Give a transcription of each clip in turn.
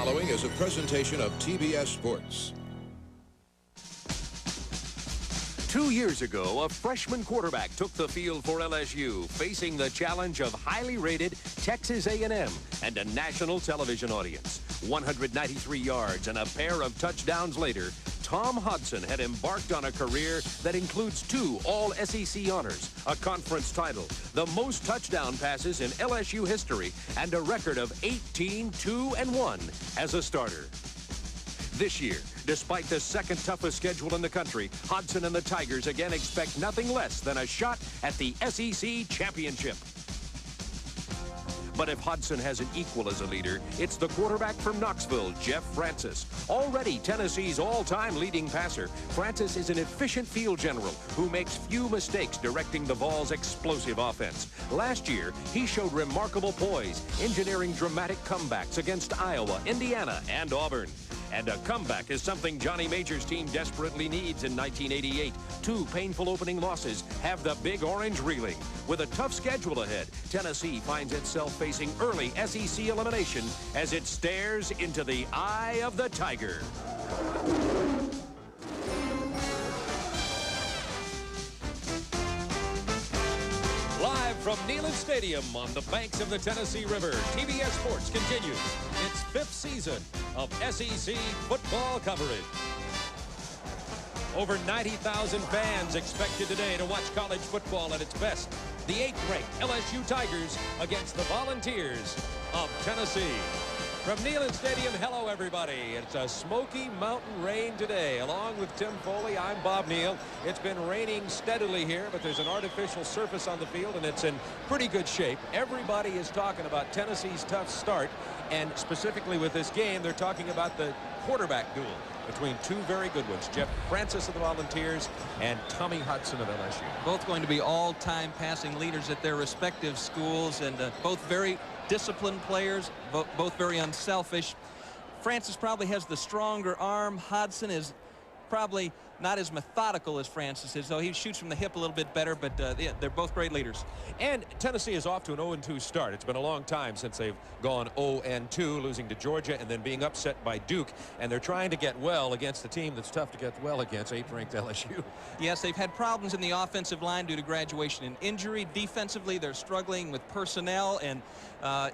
following is a presentation of TBS Sports. 2 years ago, a freshman quarterback took the field for LSU, facing the challenge of highly rated Texas A&M and a national television audience. 193 yards and a pair of touchdowns later, Tom Hodson had embarked on a career that includes 2 All-SEC honors, a conference title, the most touchdown passes in LSU history, and a record of 18-2-1 as a starter. This year, despite the second toughest schedule in the country, Hodson and the Tigers again expect nothing less than a shot at the SEC championship. But if Hodson has an equal as a leader, it's the quarterback from Knoxville, Jeff Francis. Already Tennessee's all-time leading passer, Francis is an efficient field general who makes few mistakes directing the Vols' explosive offense. Last year, he showed remarkable poise, engineering dramatic comebacks against Iowa, Indiana, and Auburn. And a comeback is something Johnny Major's team desperately needs in 1988. 2 painful opening losses have the Big Orange reeling. With a tough schedule ahead, Tennessee finds itself facing early SEC elimination as it stares into the eye of the Tiger. Live from Neyland Stadium on the banks of the Tennessee River, TBS Sports continues its 5th season of SEC football coverage. Over 90,000 fans expected today to watch college football at its best. The 8th-ranked LSU Tigers against the Volunteers of Tennessee. From Neyland Stadium, hello everybody. It's a Smoky Mountain rain today. Along with Tim Foley, I'm Bob Neal. It's been raining steadily here, but there's an artificial surface on the field, and it's in pretty good shape. Everybody is talking about Tennessee's tough start, and specifically with this game, they're talking about the quarterback duel between 2 very good ones, Jeff Francis of the Volunteers and Tommy Hodson of LSU. Both going to be all-time passing leaders at their respective schools, and both very disciplined players, both very unselfish. Francis probably has the stronger arm. Hodson is probably not as methodical as Francis is, though he shoots from the hip a little bit better, but yeah, they're both great leaders. And Tennessee is off to an 0-2 start. It's been a long time since they've gone 0-2, losing to Georgia and then being upset by Duke, and they're trying to get well against a team that's tough to get well against, 8th-ranked LSU. Yes, they've had problems in the offensive line due to graduation and injury. Defensively, they're struggling with personnel, and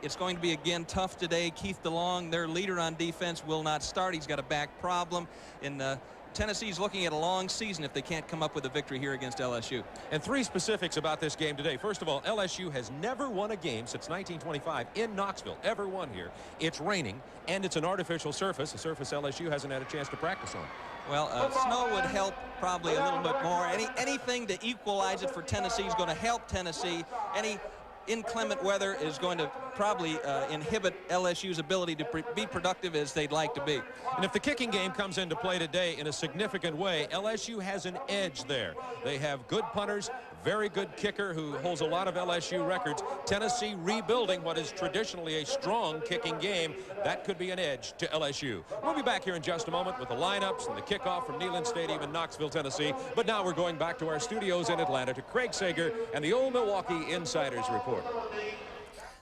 it's going to be again tough today. Keith DeLong, their leader on defense, will not start. He's got a back problem, and Tennessee's looking at a long season if they can't come up with a victory here against LSU. And 3 specifics about this game today. First of all, LSU has never won a game since 1925 in Knoxville, ever won here. It's raining, and it's an artificial surface, a surface LSU hasn't had a chance to practice on. Well, snow would help probably a little bit more. Anything to equalize it for Tennessee is going to help Tennessee. Any inclement weather is going to probably inhibit LSU's ability to be productive as they'd like to be. And if the kicking game comes into play today in a significant way, LSU has an edge there. They have good punters, very good kicker who holds a lot of LSU records. Tennessee rebuilding what is traditionally a strong kicking game. That could be an edge to LSU. We'll be back here in just a moment with the lineups and the kickoff from Neyland Stadium in Knoxville, Tennessee. But now we're going back to our studios in Atlanta to Craig Sager and the Old Milwaukee Insiders Report.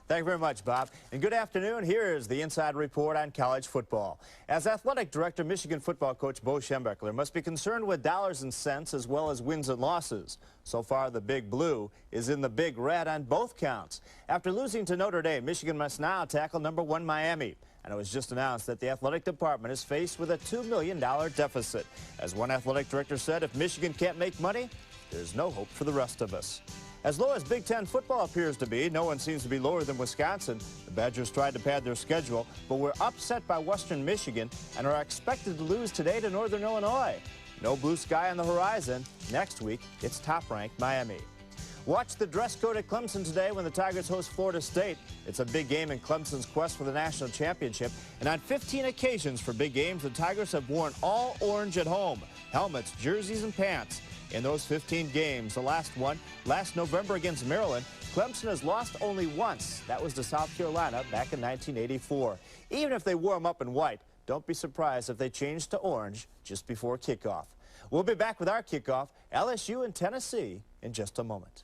Thank you very much, Bob. And good afternoon. Here is the Inside Report on college football. As athletic director, Michigan football coach Bo Schembechler must be concerned with dollars and cents as well as wins and losses. So far, the Big Blue is in the Big Red on both counts. After losing to Notre Dame, Michigan must now tackle #1 Miami. And it was just announced that the athletic department is faced with a $2 million deficit. As one athletic director said, if Michigan can't make money, there's no hope for the rest of us. As low as Big Ten football appears to be, no one seems to be lower than Wisconsin. The Badgers tried to pad their schedule, but were upset by Western Michigan and are expected to lose today to Northern Illinois. No blue sky on the horizon. Next week, it's top-ranked Miami. Watch the dress code at Clemson today when the Tigers host Florida State. It's a big game in Clemson's quest for the national championship. And on 15 occasions for big games, the Tigers have worn all orange at home. Helmets, jerseys, and pants. In those 15 games, the last one, last November against Maryland, Clemson has lost only once. That was to South Carolina back in 1984. Even if they wore them up in white, don't be surprised if they change to orange just before kickoff. We'll be back with our kickoff, LSU and Tennessee, in just a moment.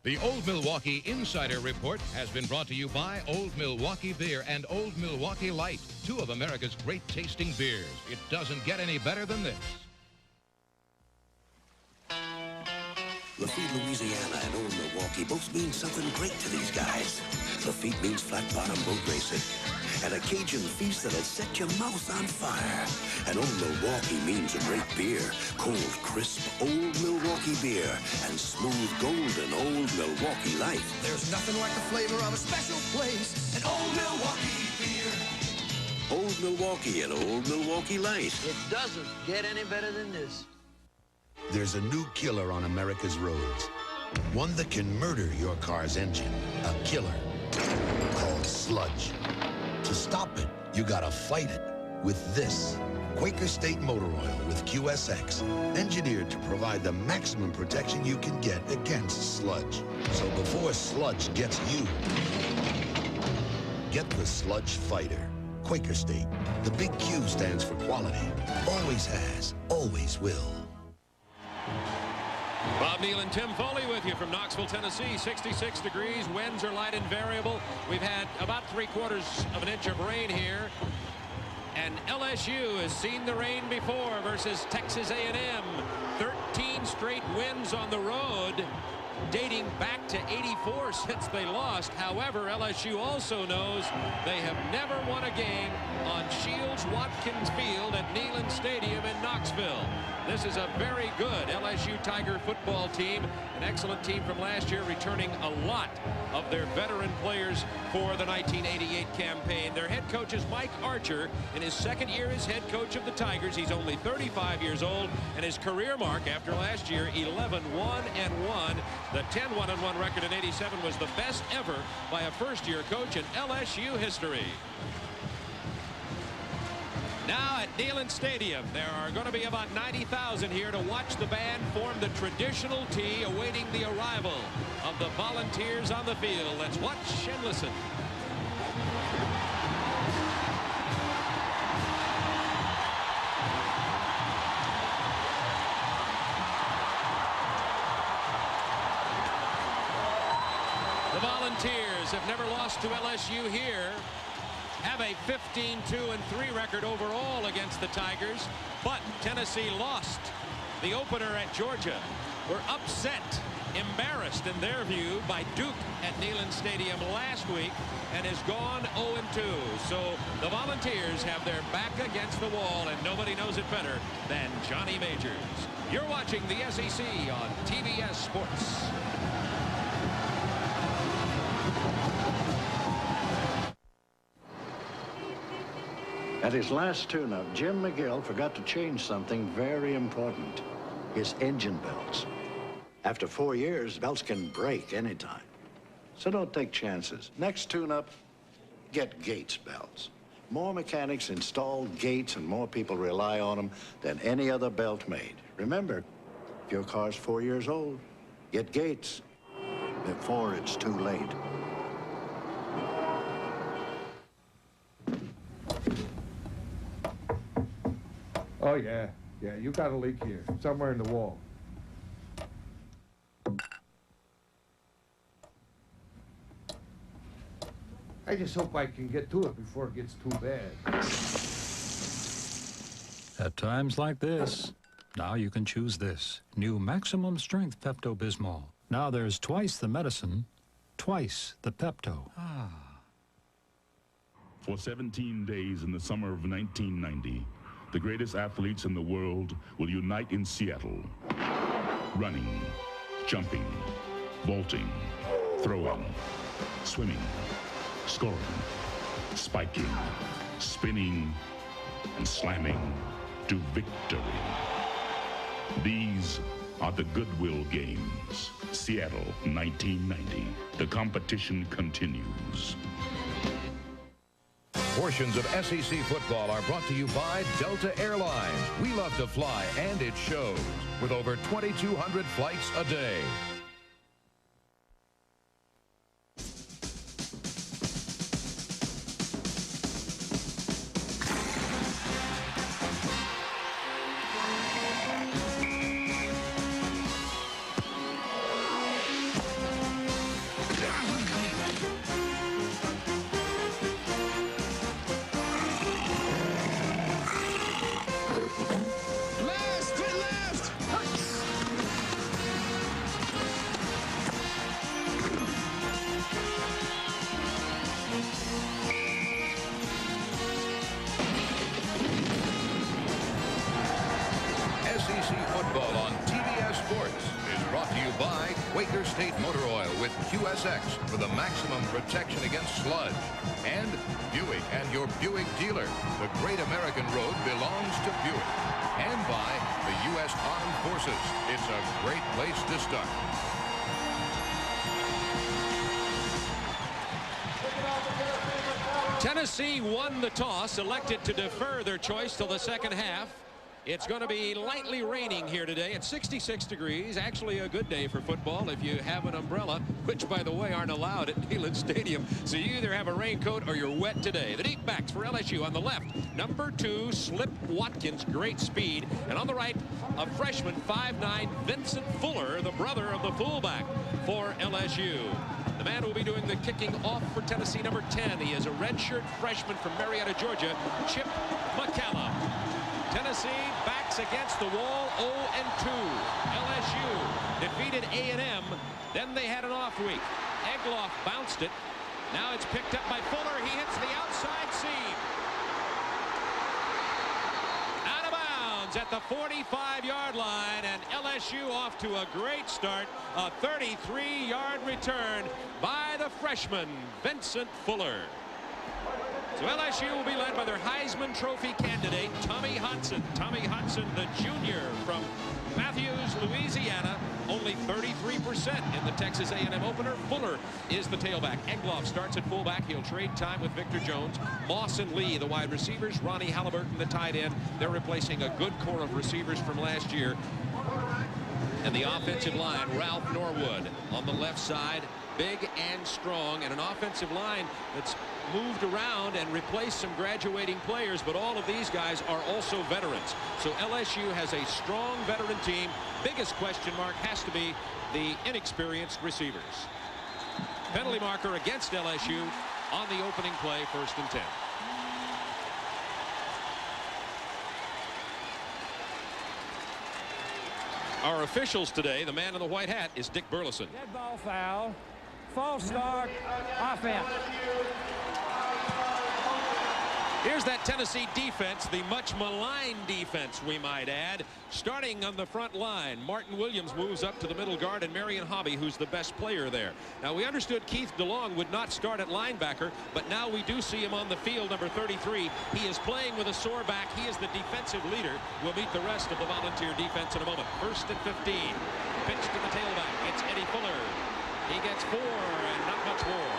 The Old Milwaukee Insider Report has been brought to you by Old Milwaukee Beer and Old Milwaukee Light, two of America's great tasting beers. It doesn't get any better than this. Lafitte, Louisiana and Old Milwaukee both mean something great to these guys. Lafitte means flat-bottom boat racing and a Cajun feast that'll set your mouth on fire. And Old Milwaukee means a great beer, cold, crisp, Old Milwaukee beer and smooth, golden Old Milwaukee Light. There's nothing like the flavor of a special place, an Old Milwaukee beer. Old Milwaukee and Old Milwaukee Light. It doesn't get any better than this. There's a new killer on America's roads. One that can murder your car's engine. A killer called sludge. To stop it, you gotta fight it with this. Quaker State Motor Oil with QSX. Engineered to provide the maximum protection you can get against sludge. So before sludge gets you, get the Sludge Fighter. Quaker State. The big Q stands for quality. Always has, always will. Bob Neal and Tim Foley with you from Knoxville, Tennessee. 66 degrees. Winds are light and variable. We've had about 3/4 of an inch of rain here. And LSU has seen the rain before versus Texas A&M. 13 straight wins on the road, dating back to '84 since they lost. However, LSU also knows they have never won a game on Shields-Watkins Field at Neyland Stadium in Knoxville. This is a very good LSU Tiger football team, an excellent team from last year, returning a lot of their veteran players for the 1988 campaign. Their head coach is Mike Archer. In his second year as head coach of the Tigers, he's only 35 years old, and his career mark after last year, 11-1-1. The 10-1-1 record in '87 was the best ever by a first-year coach in LSU history. Now at Neyland Stadium, there are going to be about 90,000 here to watch the band form the traditional T, awaiting the arrival of the Volunteers on the field. Let's watch and listen. The Volunteers have never lost to LSU here. Have a 15-2-3 record overall against the Tigers, but Tennessee lost the opener at Georgia. Were upset, embarrassed in their view by Duke at Neyland Stadium last week and has gone 0-2. So the Volunteers have their back against the wall, and nobody knows it better than Johnny Majors. You're watching the SEC on TBS Sports. At his last tune-up, Jim McGill forgot to change something very important, his engine belts. After 4 years, belts can break anytime. So don't take chances. Next tune-up, get Gates belts. More mechanics install Gates and more people rely on them than any other belt made. Remember, if your car's 4 years old, get Gates before it's too late. Oh, yeah, you got a leak here, somewhere in the wall. I just hope I can get to it before it gets too bad. At times like this, now you can choose this. New Maximum Strength Pepto-Bismol. Now there's twice the medicine, twice the Pepto. For 17 days in the summer of 1990, the greatest athletes in the world will unite in Seattle. Running, jumping, vaulting, throwing, swimming, scoring, spiking, spinning, and slamming to victory. These are the Goodwill Games. Seattle, 1990. The competition continues. Portions of SEC football are brought to you by Delta Airlines. We love to fly, and it shows, with over 2,200 flights a day. SEC football on TBS Sports is brought to you by Quaker State Motor Oil with QSX for the maximum protection against sludge. And Buick and your Buick dealer. The great American road belongs to Buick. And by the U.S. Armed Forces. It's a great place to start. Tennessee won the toss, elected to defer their choice till the second half. It's going to be lightly raining here today at 66 degrees. Actually a good day for football if you have an umbrella, which by the way aren't allowed at Neyland Stadium. So you either have a raincoat or you're wet today. The deep backs for LSU on the left. Number 2, Slip Watkins, great speed. And on the right, a freshman, 5'9", Vincent Fuller, the brother of the fullback for LSU. The man who will be doing the kicking off for Tennessee, number 10. He is a redshirt freshman from Marietta, Georgia, Chip McCallum. Tennessee backs against the wall, 0-2. LSU defeated A&M. Then they had an off week. Egloff bounced it. Now it's picked up by Fuller. He hits the outside seam. Out of bounds at the 45-yard line, and LSU off to a great start. A 33-yard return by the freshman, Vincent Fuller. So LSU will be led by their Heisman Trophy candidate, Tommy Hudson. Tommy Hudson, the junior from Matthews, Louisiana, only 33% in the Texas A&M opener. Fuller is the tailback. Egloff starts at fullback. He'll trade time with Victor Jones. Moss and Lee, the wide receivers. Ronnie Halliburton, the tight end. They're replacing a good core of receivers from last year. And the offensive line, Ralph Norwood on the left side. Big and strong, and an offensive line that's moved around and replaced some graduating players, but all of these guys are also veterans. So LSU has a strong veteran team. Biggest question mark has to be the inexperienced receivers. Penalty marker against LSU on the opening play, 1st and 10. Our officials today, the man in the white hat is Dick Burleson. Dead ball foul. False start. Offense. Here's that Tennessee defense, the much maligned defense, we might add. Starting on the front line, Martin Williams moves up to the middle guard, and Marion Hobby, who's the best player there. Now, we understood Keith DeLong would not start at linebacker, but now we do see him on the field, number 33. He is playing with a sore back. He is the defensive leader. We'll meet the rest of the Volunteer defense in a moment. 1st and 15. Pitch to the tailback. It's Eddie Fuller. He gets 4 and not much more.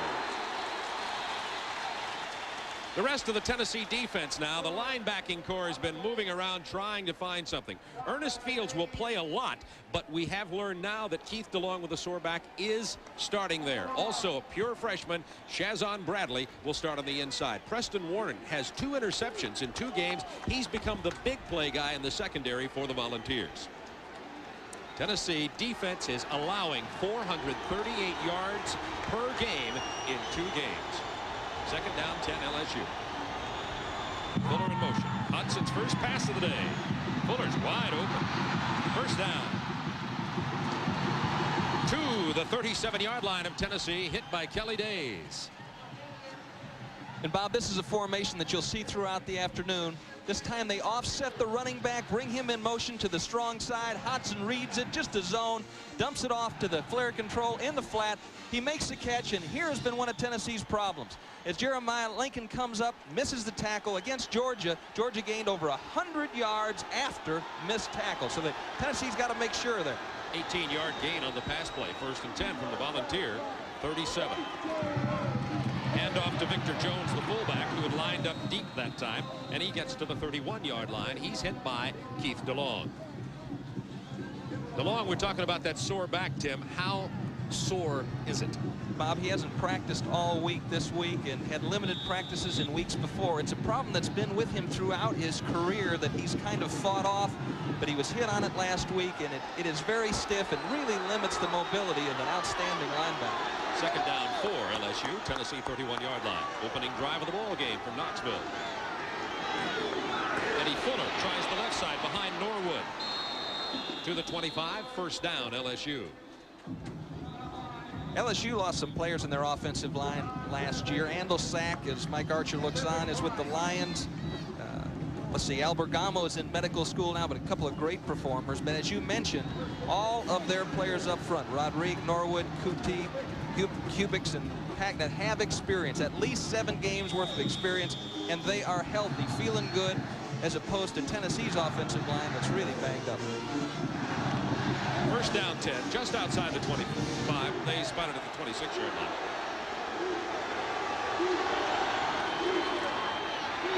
The rest of the Tennessee defense now, the linebacking core has been moving around trying to find something. Ernest Fields will play a lot, but we have learned now that Keith DeLong with the sore back is starting there. Also, a pure freshman, Shazon Bradley, will start on the inside. Preston Warren has 2 interceptions in 2 games. He's become the big play guy in the secondary for the Volunteers. Tennessee defense is allowing 438 yards per game in 2 games. 2nd down, 10 LSU. Fuller in motion. Hudson's first pass of the day. Fuller's wide open. 1st down. To the 37-yard line of Tennessee, hit by Kelly Days. And Bob, this is a formation that you'll see throughout the afternoon. This time they offset the running back, bring him in motion to the strong side. Hodson reads it, just a zone, dumps it off to the flare control in the flat. He makes the catch, and here has been one of Tennessee's problems. As Jeremiah Lincoln comes up, misses the tackle against Georgia. Georgia gained over 100 yards after missed tackle. So Tennessee's got to make sure there. 18-yard gain on the pass play. 1st and 10 from the Volunteer, 37. Hand off to Victor Jones, the fullback, who had lined up deep that time, and he gets to the 31-yard line. He's hit by Keith DeLong. DeLong, we're talking about that sore back, Tim. How sore is it? Bob, he hasn't practiced all week this week and had limited practices in weeks before. It's a problem that's been with him throughout his career that he's kind of fought off, but he was hit on it last week, and it is very stiff and really limits the mobility of an outstanding linebacker. 2nd down, 4 LSU. Tennessee 31-yard line. Opening drive of the ball game from Knoxville. Eddie Fuller tries the left side behind Norwood. To the 25, 1st down LSU. LSU lost some players in their offensive line last year. Andel Sack, as Mike Archer looks on, is with the Lions. let's see, Albergamo is in medical school now, but a couple of great performers. But as you mentioned, all of their players up front, Rodrigue, Norwood, Kuti, Kubiks, and Packnett have experience, at least 7 games worth of experience, and they are healthy, feeling good, as opposed to Tennessee's offensive line that's really banged up. First down 10, just outside the 25. They spotted at the 26-yard line.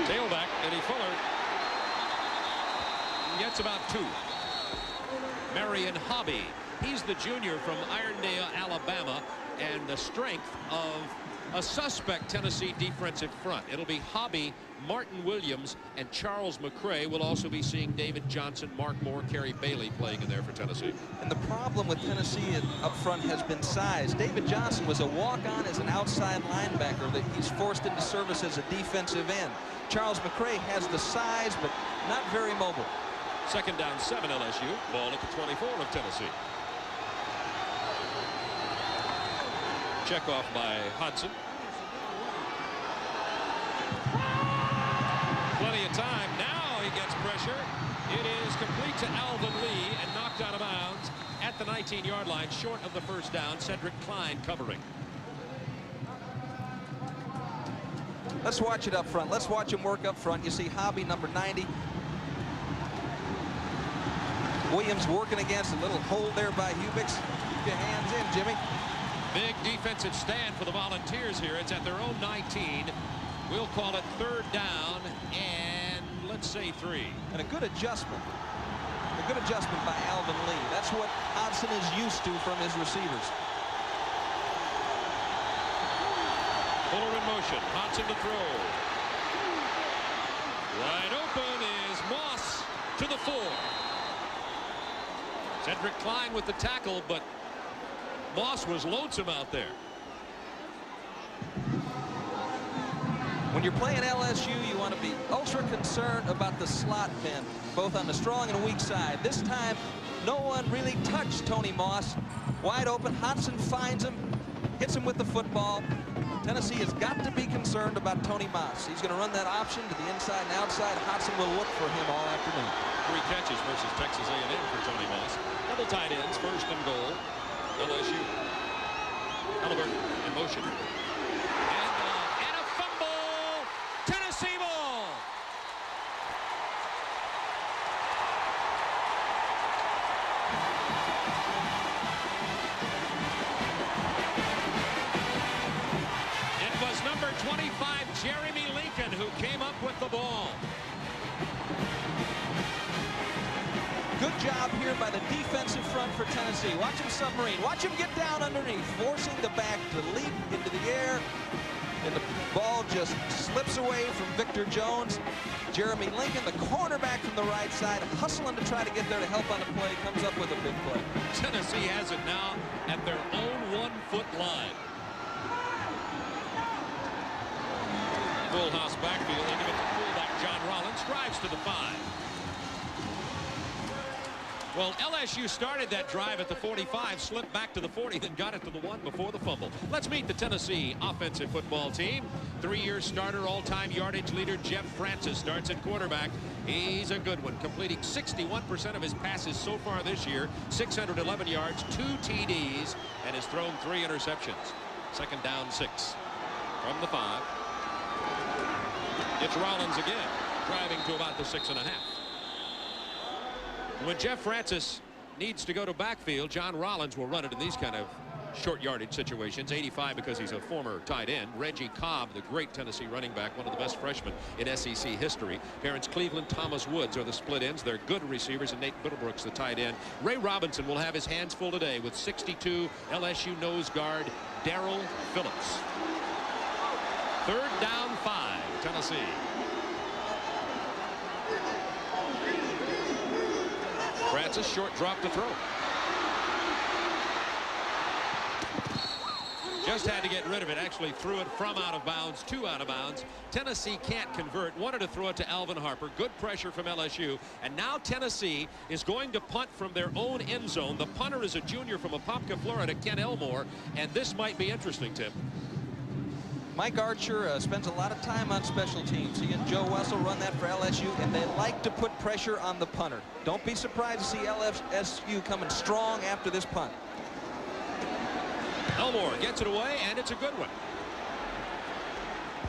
Tailback, Eddie Fuller gets about 2. Marion Hobby, he's the junior from Irondale, Alabama, and the strength of a suspect Tennessee defensive front. It'll be Hobby, Martin Williams, and Charles McCray. We'll also be seeing David Johnson, Mark Moore, Kerry Bailey playing in there for Tennessee. And the problem with Tennessee up front has been size. David Johnson was a walk-on as an outside linebacker that he's forced into service as a defensive end. Charles McCray has the size, but not very mobile. Second down 7 LSU. Ball at the 24 of Tennessee. Check off by Hodson. Plenty of time. Now he gets pressure. It is complete to Alvin Lee and knocked out of bounds at the 19-yard line, short of the first down. Cedric Klein covering. Let's watch it up front. Let's watch him work up front. You see Hobby, number 90. Williams working against a little hold there by Hubix. Keep your hands in, Jimmy. Big defensive stand for the Volunteers here. It's at their own 19. We'll call it third down and let's say 3. And a good adjustment. A good adjustment by Alvin Lee. That's what Hodson is used to from his receivers. Fuller in motion. Hodson to throw. Wide open is Moss to the 4. Cedric Klein with the tackle, but Moss was lonesome out there. When you're playing LSU, you want to be ultra concerned about the slot men, both on the strong and weak side. This time, no one really touched Tony Moss. Wide open, Hodson finds him, hits him with the football. Tennessee has got to be concerned about Tony Moss. He's going to run that option to the inside and outside. Hodson will look for him all afternoon. 3 catches versus Texas A&M for Tony Moss. Double tight ends, first and goal. LSU. Halliburton in motion. And a fumble. Tennessee ball. It was number 25, Jeremy Lincoln, who came up with the ball. Good job here by the defensive front for Tennessee. Watch him submarine. Watch him get down underneath, forcing the back to leap into the air. And the ball just slips away from Victor Jones. Jeremy Lincoln, the cornerback from the right side, hustling to try to get there to help on the play, comes up with a big play. Tennessee has it now at their own 1-foot line. Full house backfield. They give it to fullback John Rollins. Drives to the 5. Well, LSU started that drive at the 45, slipped back to the 40, then got it to the 1 before the fumble. Let's meet the Tennessee offensive football team. 3-year starter, all-time yardage leader Jeff Francis starts at quarterback. He's a good one, completing 61% of his passes so far this year, 611 yards, 2 TDs, and has thrown 3 interceptions. Second down 6 from the 5. It's Rollins again, driving to about the 6.5. When Jeff Francis needs to go to backfield, John Rollins will run it in these kind of short yardage situations. 85 because he's a former tight end. Reggie Cobb, the great Tennessee running back, one of the best freshmen in SEC history. Terrence Cleveland, Thomas Woods are the split ends. They're good receivers, and Nate Middlebrooks, the tight end. Ray Robinson will have his hands full today with 62 LSU nose guard Darrell Phillips. Third down 5, Tennessee. Francis, short drop to throw. Just had to get rid of it. Actually threw it from out of bounds to out of bounds. Tennessee can't convert. Wanted to throw it to Alvin Harper. Good pressure from LSU. And now Tennessee is going to punt from their own end zone. The punter is a junior from Apopka, Florida, Ken Elmore. And this might be interesting, Tim. Mike Archer spends a lot of time on special teams. He and Joe Wessel run that for LSU, and they like to put pressure on the punter. Don't be surprised to see LSU coming strong after this punt. Elmore gets it away, and it's a good one.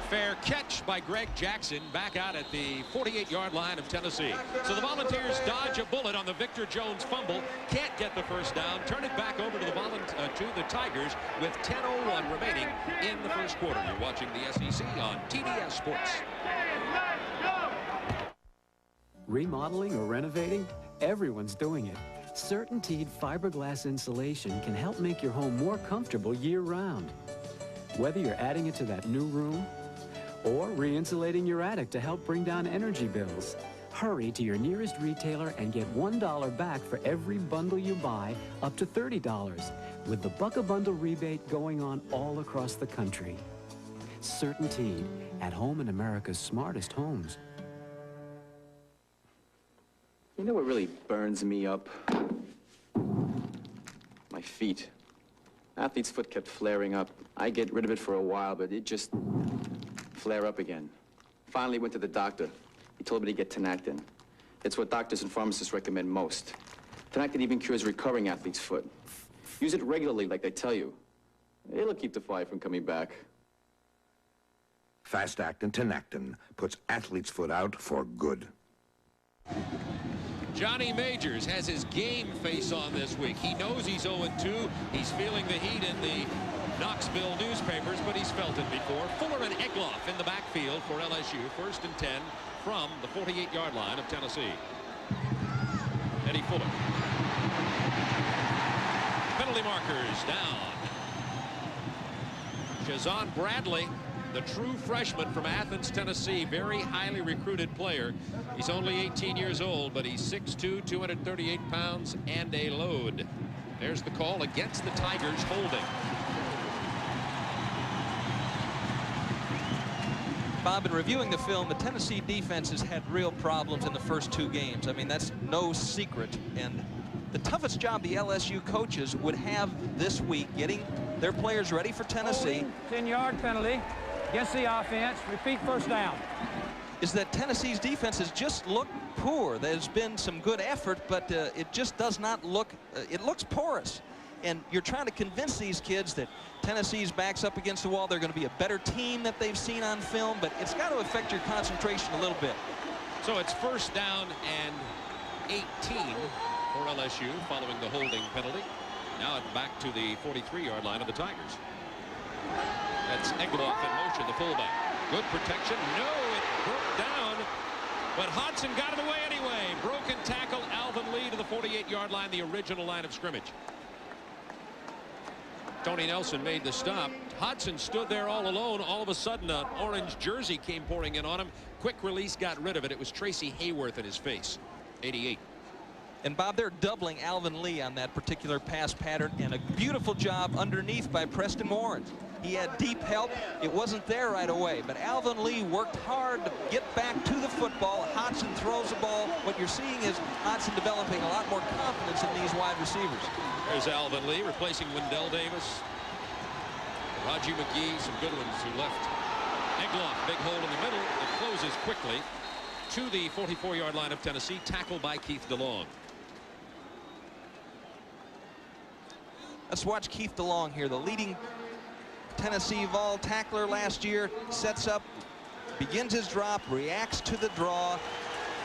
Fair catch by Greg Jackson back out at the 48-yard line of Tennessee. So the Volunteers dodge a bullet on the Victor Jones fumble. Can't get the first down. Turn it back over to the Tigers with 10:01 remaining in the first quarter. You're watching the SEC on TBS Sports. Remodeling or renovating? Everyone's doing it. CertainTeed fiberglass insulation can help make your home more comfortable year-round. Whether you're adding it to that new room or re-insulating your attic to help bring down energy bills, hurry to your nearest retailer and get $1 back for every bundle you buy, up to $30, with the Buck-a-Bundle rebate going on all across the country. CertainTeed, at home in America's smartest homes. You know what really burns me up? My feet. Athlete's foot kept flaring up. I get rid of it for a while, but it just flare up again. Finally went to the doctor. He told me to get Tenactin. It's what doctors and pharmacists recommend most. Tenactin even cures recurring athlete's foot. Use it regularly like they tell you. It'll keep the fire from coming back. Fast-acting Tenactin puts athlete's foot out for good. Johnny Majors has his game face on this week. He knows he's 0-2. He's feeling the heat in the Knoxville newspapers, but he's felt it before. Fuller and Egloff in the backfield for LSU. 1st and 10 from the 48-yard line of Tennessee. Eddie Fuller. Penalty markers down. Jazon Bradley, the true freshman from Athens, Tennessee, very highly recruited player. He's only 18 years old, but he's 6'2", 238 pounds, and a load. There's the call against the Tigers holding. Bob, in reviewing the film, the Tennessee defense has had real problems in the first 2 games. I mean, that's no secret. And the toughest job the LSU coaches would have this week, getting their players ready for Tennessee. 10-yard penalty against the offense. Repeat, first down. Is that Tennessee's defense has just looked poor. There's been some good effort, but it just does not look, it looks porous. And you're trying to convince these kids that Tennessee's backs up against the wall. They're going to be a better team that they've seen on film, but it's got to affect your concentration a little bit. So it's 1st down and 18 for LSU following the holding penalty. Now it's back to the 43-yard line of the Tigers. That's Egloff in motion, the fullback. Good protection. No, it broke down, but Hodson got it away anyway. Broken tackle, Alvin Lee to the 48-yard line, the original line of scrimmage. Tony Nelson made the stop. Hodson stood there all alone. All of a sudden, an orange jersey came pouring in on him. Quick release, got rid of it. It was Tracy Hayworth in his face. 88. And Bob, they're doubling Alvin Lee on that particular pass pattern, and a beautiful job underneath by Preston Warren. He had deep help. It wasn't there right away, but Alvin Lee worked hard to get back to the football. Hodson throws the ball. What you're seeing is Hodson developing a lot more confidence in these wide receivers. There's Alvin Lee replacing Wendell Davis. Raji McGee, some good ones who left. Egloff, big hole in the middle. It closes quickly to the 44-yard line of Tennessee, tackled by Keith DeLong. Let's watch Keith DeLong here, the leading Tennessee Vol tackler last year. Sets up, begins his drop, reacts to the draw.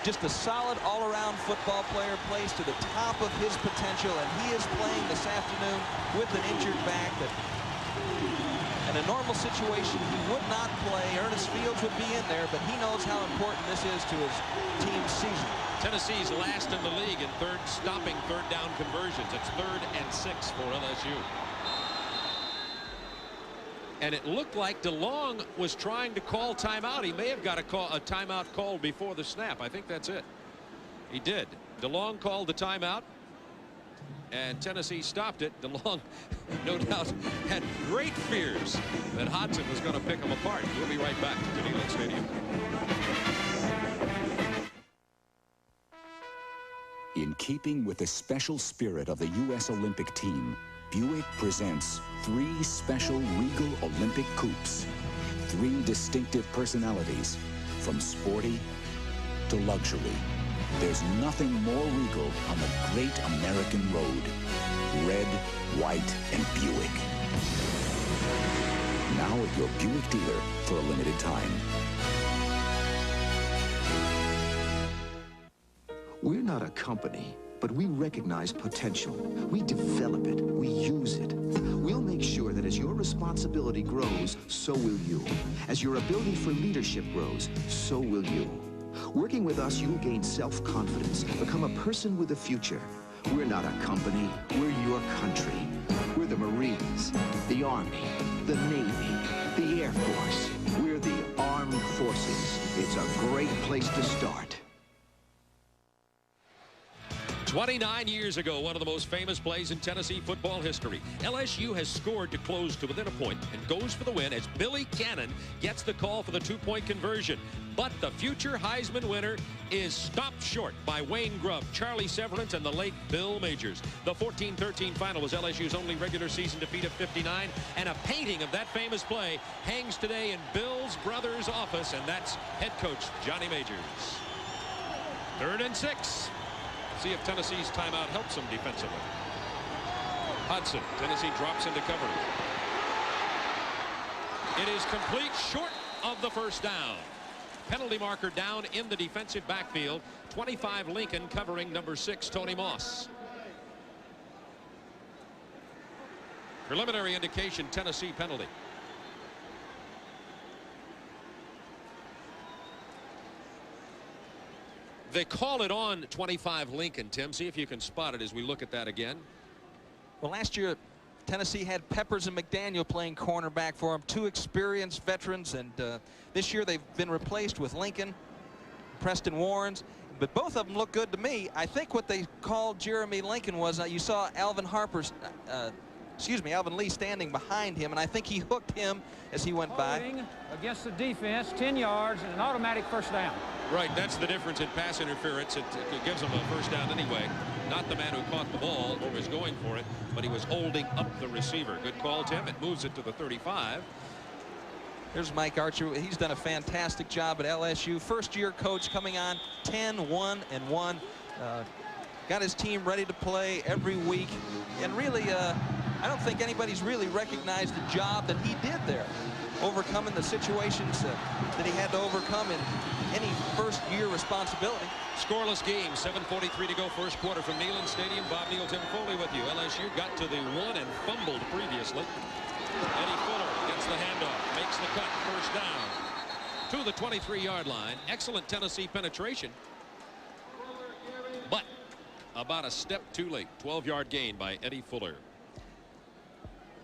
Just a solid all-around football player, plays to the top of his potential, and he is playing this afternoon with an injured back that in a normal situation he would not play. Ernest Fields would be in there, but he knows how important this is to his team's season. Tennessee's last in the league in stopping third down conversions. It's 3rd and 6 for LSU. And it looked like DeLong was trying to call timeout. He may have got a timeout called before the snap. I think that's it. He did. DeLong called the timeout, and Tennessee stopped it. DeLong, no doubt, had great fears that Hodson was going to pick him apart. We'll be right back to Neyland Stadium. In keeping with the special spirit of the U.S. Olympic team, Buick presents 3 special Regal Olympic coupes. 3 distinctive personalities, from sporty to luxury. There's nothing more regal on the great American road. Red, white, and Buick. Now at your Buick dealer for a limited time. We're not a company, but we recognize potential. We develop it. We use it. We'll make sure that as your responsibility grows, so will you. As your ability for leadership grows, so will you. Working with us, you'll gain self-confidence, become a person with a future. We're not a company. We're your country. We're the Marines, the Army, the Navy, the Air Force. We're the Armed Forces. It's a great place to start. 29 years ago, one of the most famous plays in Tennessee football history. LSU has scored to close to within a point and goes for the win as Billy Cannon gets the call for the 2-point conversion. But the future Heisman winner is stopped short by Wayne Grubb, Charlie Severance, and the late Bill Majors. The 14-13 final was LSU's only regular season defeat of 59, and a painting of that famous play hangs today in Bill's brother's office, and that's head coach Johnny Majors. 3rd and 6. See if Tennessee's timeout helps them defensively. Hudson, Tennessee drops into coverage. It is complete, short of the first down. Penalty marker down in the defensive backfield. 25 Lincoln covering number 6 Tony Moss. Preliminary indication Tennessee penalty. They call it on 25 Lincoln, Tim. See if you can spot it as we look at that again. Well, last year Tennessee had Peppers and McDaniel playing cornerback for them, 2 experienced veterans, and this year they've been replaced with Lincoln, Preston Warrens, but both of them look good to me. I think what they called Jeremy Lincoln was you saw Alvin Lee standing behind him, and I think he hooked him as he went by. Against the defense, 10 yards and an automatic first down. Right, that's the difference in pass interference. It gives them a first down anyway. Not the man who caught the ball or was going for it, but he was holding up the receiver. Good call, Tim. It moves it to the 35. Here's Mike Archer. He's done a fantastic job at LSU. First-year coach coming on 10-1-1. Got his team ready to play every week. And really, I don't think anybody's really recognized the job that he did there, overcoming the situations that he had to overcome in any first-year responsibility. Scoreless game, 7:43 to go, first quarter from Neyland Stadium. Bob Neal, Tim Foley with you. LSU got to the 1 and fumbled previously. Eddie Fuller gets the handoff, makes the cut, first down to the 23-yard line. Excellent Tennessee penetration, but about a step too late. 12-yard gain by Eddie Fuller.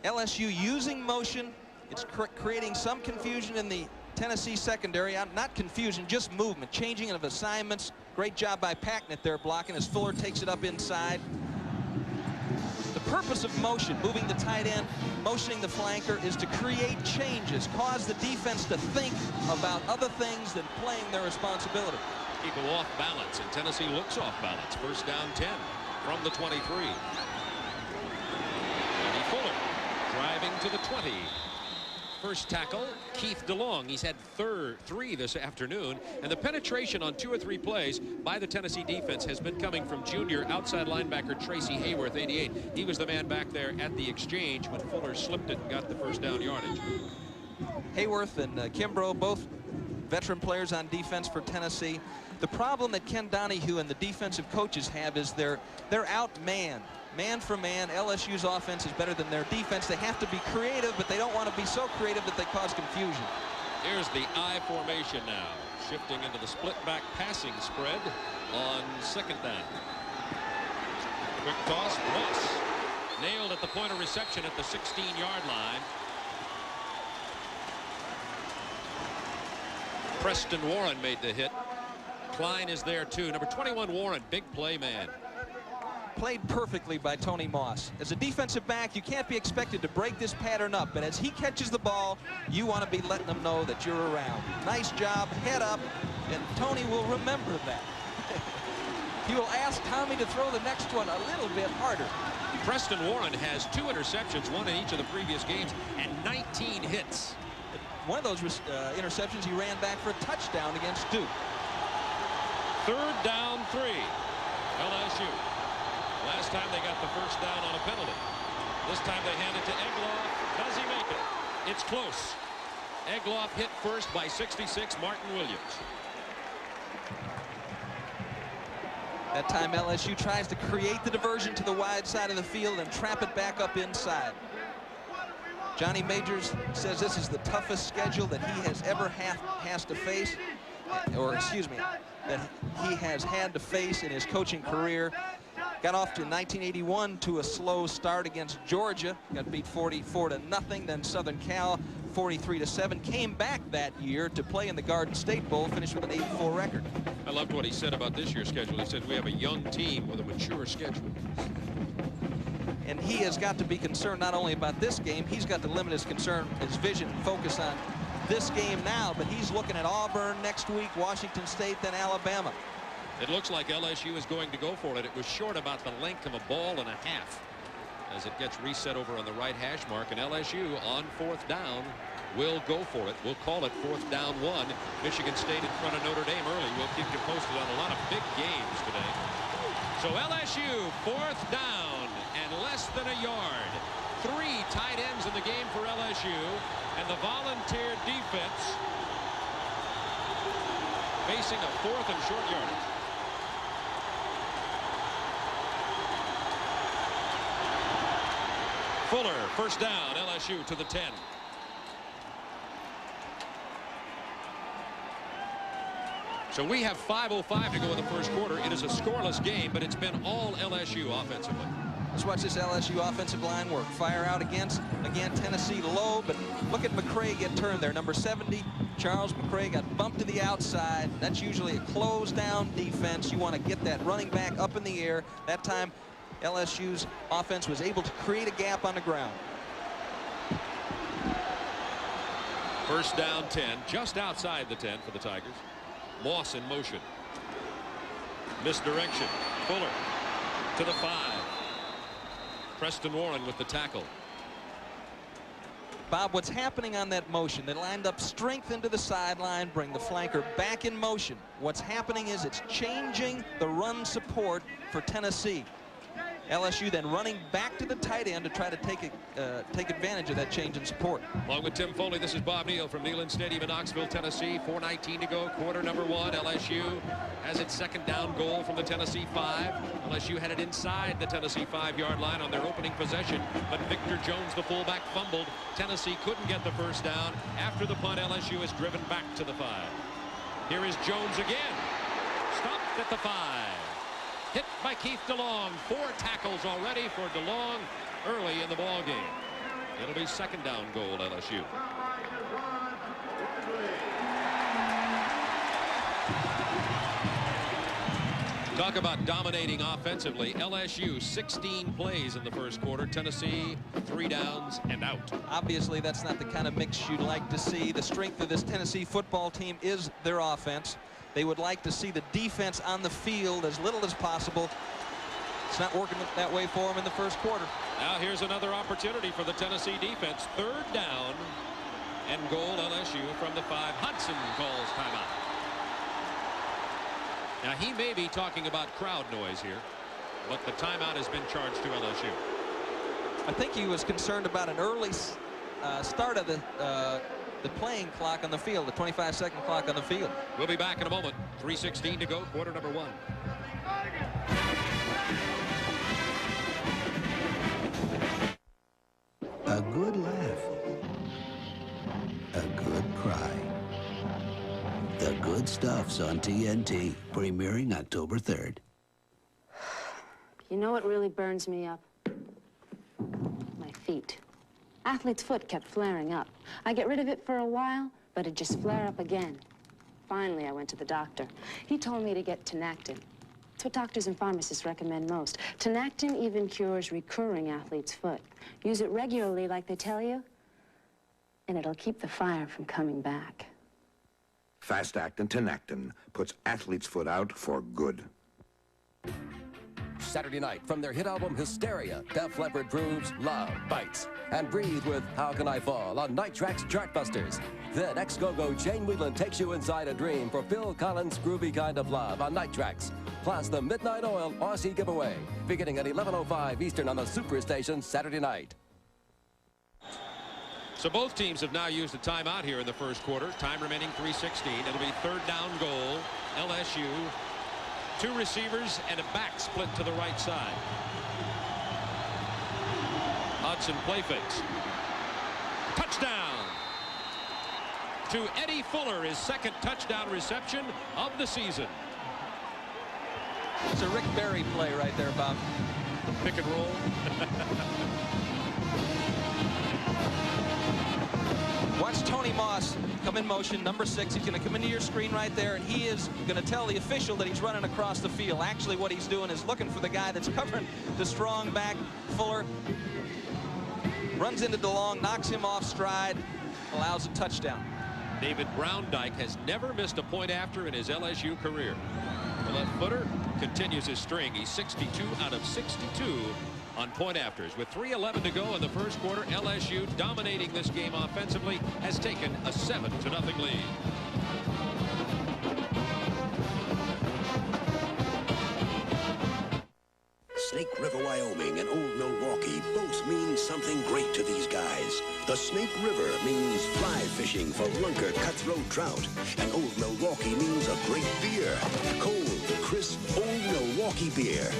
LSU using motion. It's creating some confusion in the Tennessee secondary. Not confusion, just movement, changing of assignments. Great job by Packnett there blocking as Fuller takes it up inside. The purpose of motion, moving the tight end, motioning the flanker, is to create changes, cause the defense to think about other things than playing their responsibility. People off balance, and Tennessee looks off balance. First down 10 from the 23. Eddie Fuller driving to the 20. First tackle, Keith DeLong. He's had 3 this afternoon, and the penetration on 2 or 3 plays by the Tennessee defense has been coming from junior outside linebacker Tracy Hayworth, 88. He was the man back there at the exchange when Fuller slipped it and got the first down yardage. Hayworth and Kimbrough, both veteran players on defense for Tennessee. The problem that Ken Donahue and the defensive coaches have is they're outmanned. Man for man, LSU's offense is better than their defense. They have to be creative, but they don't want to be so creative that they cause confusion. Here's the I formation now, shifting into the split back passing spread on second down. Quick toss, Ross nailed at the point of reception at the 16-yard line. Preston Warren made the hit. Klein is there too. Number 21 Warren, big play man. Played perfectly by Tony Moss. As a defensive back, you can't be expected to break this pattern up, but as he catches the ball, you want to be letting them know that you're around. Nice job, head up, and Tony will remember that. He will ask Tommy to throw the next one a little bit harder. Preston Warren has 2 interceptions, 1 in each of the previous games, and 19 hits. One of those interceptions he ran back for a touchdown against Duke. 3rd down 3. LSU. Last time they got the first down on a penalty. This time they hand it to Egloff. Does he make it? It's close. Egloff hit first by 66, Martin Williams. That time LSU tries to create the diversion to the wide side of the field and trap it back up inside. Johnny Majors says this is the toughest schedule that he has ever has to face, or excuse me, that he has had to face in his coaching career. Got off to 1981 to a slow start against Georgia, got beat 44-0, then Southern Cal 43-7, came back that year to play in the Garden State Bowl, finished with an 8-4 record. I loved what he said about this year's schedule. He said we have a young team with a mature schedule. And he has got to be concerned not only about this game, he's got to limit his vision and focus on this game now, but he's looking at Auburn next week, Washington State, then Alabama. It looks like LSU is going to go for it. It was short about the length of a ball and a half as it gets reset over on the right hash mark, and LSU on 4th down will go for it. We'll call it 4th down 1. Michigan State in front of Notre Dame early. We'll keep you posted on a lot of big games today. So LSU 4th down and less than a yard. 3 tight ends in the game for LSU, and the volunteer defense facing a 4th and short yardage. Fuller, 1st down, LSU to the 10. So we have 5:05 to go in the first quarter. It is a scoreless game, but it's been all LSU offensively. Let's watch this LSU offensive line work. Fire out again, Tennessee low, but look at McCray get turned there. Number 70, Charles McCray, got bumped to the outside. That's usually a closed down defense. You want to get that running back up in the air. That time, LSU's offense was able to create a gap on the ground. 1st down 10, just outside the 10 for the Tigers. Moss in motion. Misdirection. Fuller to the 5. Preston Warren with the tackle. Bob, what's happening on that motion? They lined up strength into the sideline, bring the flanker back in motion. What's happening is it's changing the run support for Tennessee. LSU then running back to the tight end to try to take advantage of that change in support. Along with Tim Foley, this is Bob Neal from Neyland Stadium in Knoxville, Tennessee. 4:19 to go, quarter number 1. LSU has its 2nd down goal from the Tennessee 5. LSU had it inside the Tennessee 5-yard line on their opening possession, but Victor Jones, the fullback, fumbled. Tennessee couldn't get the 1st down. After the punt, LSU is driven back to the 5. Here is Jones again. Stopped at the 5. Hit by Keith DeLong. 4 tackles already for DeLong early in the ball game. It'll be 2nd down goal, LSU. Talk about dominating offensively. LSU 16 plays in the first quarter. Tennessee 3 downs and out. Obviously, that's not the kind of mix you'd like to see. The strength of this Tennessee football team is their offense. They would like to see the defense on the field as little as possible. It's not working that way for them in the first quarter. Now here's another opportunity for the Tennessee defense. 3rd down and goal, LSU from the 5. Hudson calls timeout. Now he may be talking about crowd noise here, but the timeout has been charged to LSU. I think he was concerned about an early start of the playing clock on the field, the 25-second clock on the field. We'll be back in a moment. 3:16 to go, quarter number 1. A good laugh. A good cry. The Good Stuff's on TNT, premiering October 3rd. You know what really burns me up? My feet. Athlete's foot kept flaring up. I get rid of it for a while, but it'd just flare up again. Finally, I went to the doctor. He told me to get Tinactin. It's what doctors and pharmacists recommend most. Tinactin even cures recurring athlete's foot. Use it regularly like they tell you, and it'll keep the fire from coming back. Fast-actin Tinactin puts athlete's foot out for good. Saturday night, from their hit album Hysteria, Def Leppard proves love bites. And breathe with How Can I Fall on Night Track's Chartbusters. Then ex-go-go Jane Wheatland takes you inside a dream for Phil Collins' Groovy Kind of Love on Night Tracks. Plus the Midnight Oil Aussie giveaway, beginning at 11:05 Eastern on the Superstation Saturday night. So both teams have now used a timeout here in the first quarter. Time remaining 3:16. It'll be third down goal. LSU. 2 receivers and a back split to the right side. Hudson play fakes. Touchdown to Eddie Fuller, his second touchdown reception of the season. It's a Rick Barry play right there, Bob. Pick and roll. Watch Tony Moss come in motion, number 6. He's going to come into your screen right there, and he is going to tell the official that he's running across the field. Actually, what he's doing is looking for the guy that's covering the strong back. Fuller runs into DeLong, knocks him off stride, allows a touchdown. David Browndyke has never missed a point after in his LSU career. The left footer continues his string. He's 62 out of 62 on point afters. With 3:11 to go in the first quarter, LSU, dominating this game offensively, has taken a 7-0 lead. Snake River, Wyoming and Old Milwaukee both mean something great to these guys. The Snake River means fly fishing for lunker cutthroat trout. And Old Milwaukee means a great beer. Cold, crisp Old Milwaukee beer.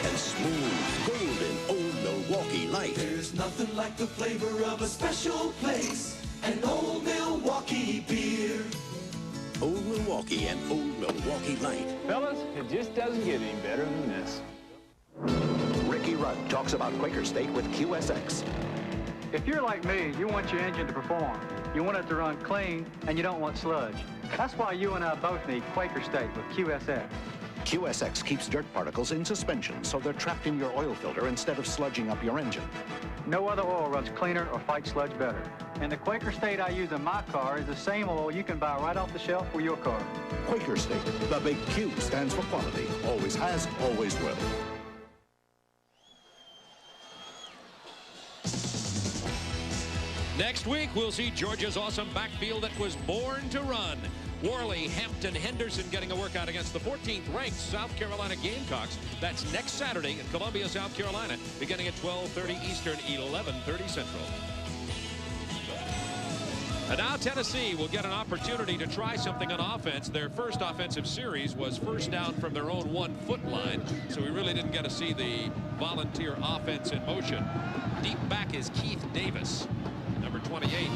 And smooth, golden Old Milwaukee Light. There's nothing like the flavor of a special place. An Old Milwaukee beer. Old Milwaukee and Old Milwaukee Light. Fellas, it just doesn't get any better than this. Ricky Rudd talks about Quaker State with QSX. If you're like me, you want your engine to perform. You want it to run clean, and you don't want sludge. That's why you and I both need Quaker State with QSX. QSX keeps dirt particles in suspension, so they're trapped in your oil filter instead of sludging up your engine. No other oil runs cleaner or fights sludge better. And the Quaker State I use in my car is the same oil you can buy right off the shelf for your car. Quaker State. The big Q stands for quality. Always has, always will. Next week, we'll see Georgia's awesome backfield that was born to run. Worley, Hampton, Henderson getting a workout against the 14th-ranked South Carolina Gamecocks. That's next Saturday in Columbia, South Carolina, beginning at 12:30 Eastern, 11:30 Central. And now Tennessee will get an opportunity to try something on offense. Their first offensive series was first down from their own 1-foot line, so we really didn't get to see the volunteer offense in motion. Deep back is Keith Davis, number 28.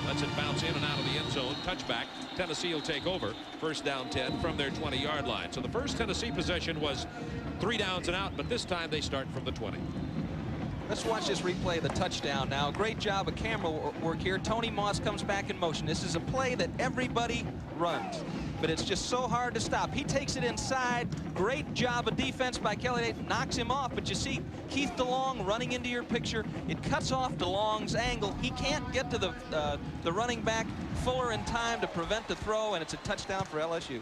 Lets it bounce in and out of the end zone. Touchback. Tennessee will take over. First down 10 from their 20-yard line. So the first Tennessee possession was 3 downs and out, but this time they start from the 20. Let's watch this replay of the touchdown now. Great job of camera work here. Tony Moss comes back in motion. This is a play that everybody runs, but it's just so hard to stop. He takes it inside. Great job of defense by Kelly Nate. Knocks him off, but you see Keith DeLong running into your picture. It cuts off DeLong's angle. He can't get to the running back Fuller in time to prevent the throw, and it's a touchdown for LSU.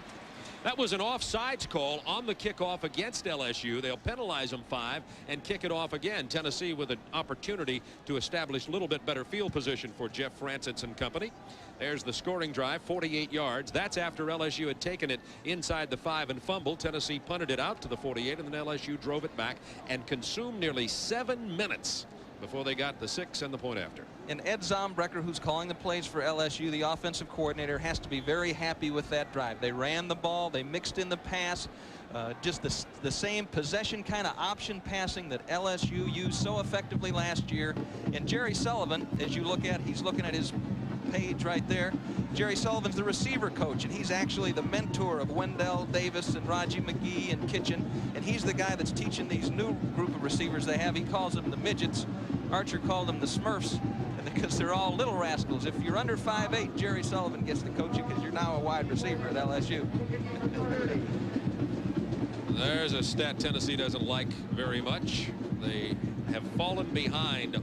That was an offsides call on the kickoff against LSU. They'll penalize them 5 and kick it off again. Tennessee with an opportunity to establish a little bit better field position for Jeff Francis and company. There's the scoring drive, 48 yards. That's after LSU had taken it inside the 5 and fumbled. Tennessee punted it out to the 48, and then LSU drove it back and consumed nearly 7 minutes before they got the 6 and the point after. And Ed Zombrecker, who's calling the plays for LSU, the offensive coordinator, has to be very happy with that drive. They ran the ball, they mixed in the pass, just the same possession kind of option passing that LSU used so effectively last year. And Jerry Sullivan, as you look at, he's looking at his page right there. Jerry Sullivan's the receiver coach, and he's actually the mentor of Wendell Davis and Raji McGee and Kitchen, and he's the guy that's teaching these new group of receivers they have. He calls them the midgets. Archer called them the Smurfs, because they're all little rascals. If you're under 5'8", Jerry Sullivan gets to coach you because you're now a wide receiver at LSU. There's a stat Tennessee doesn't like very much. They have fallen behind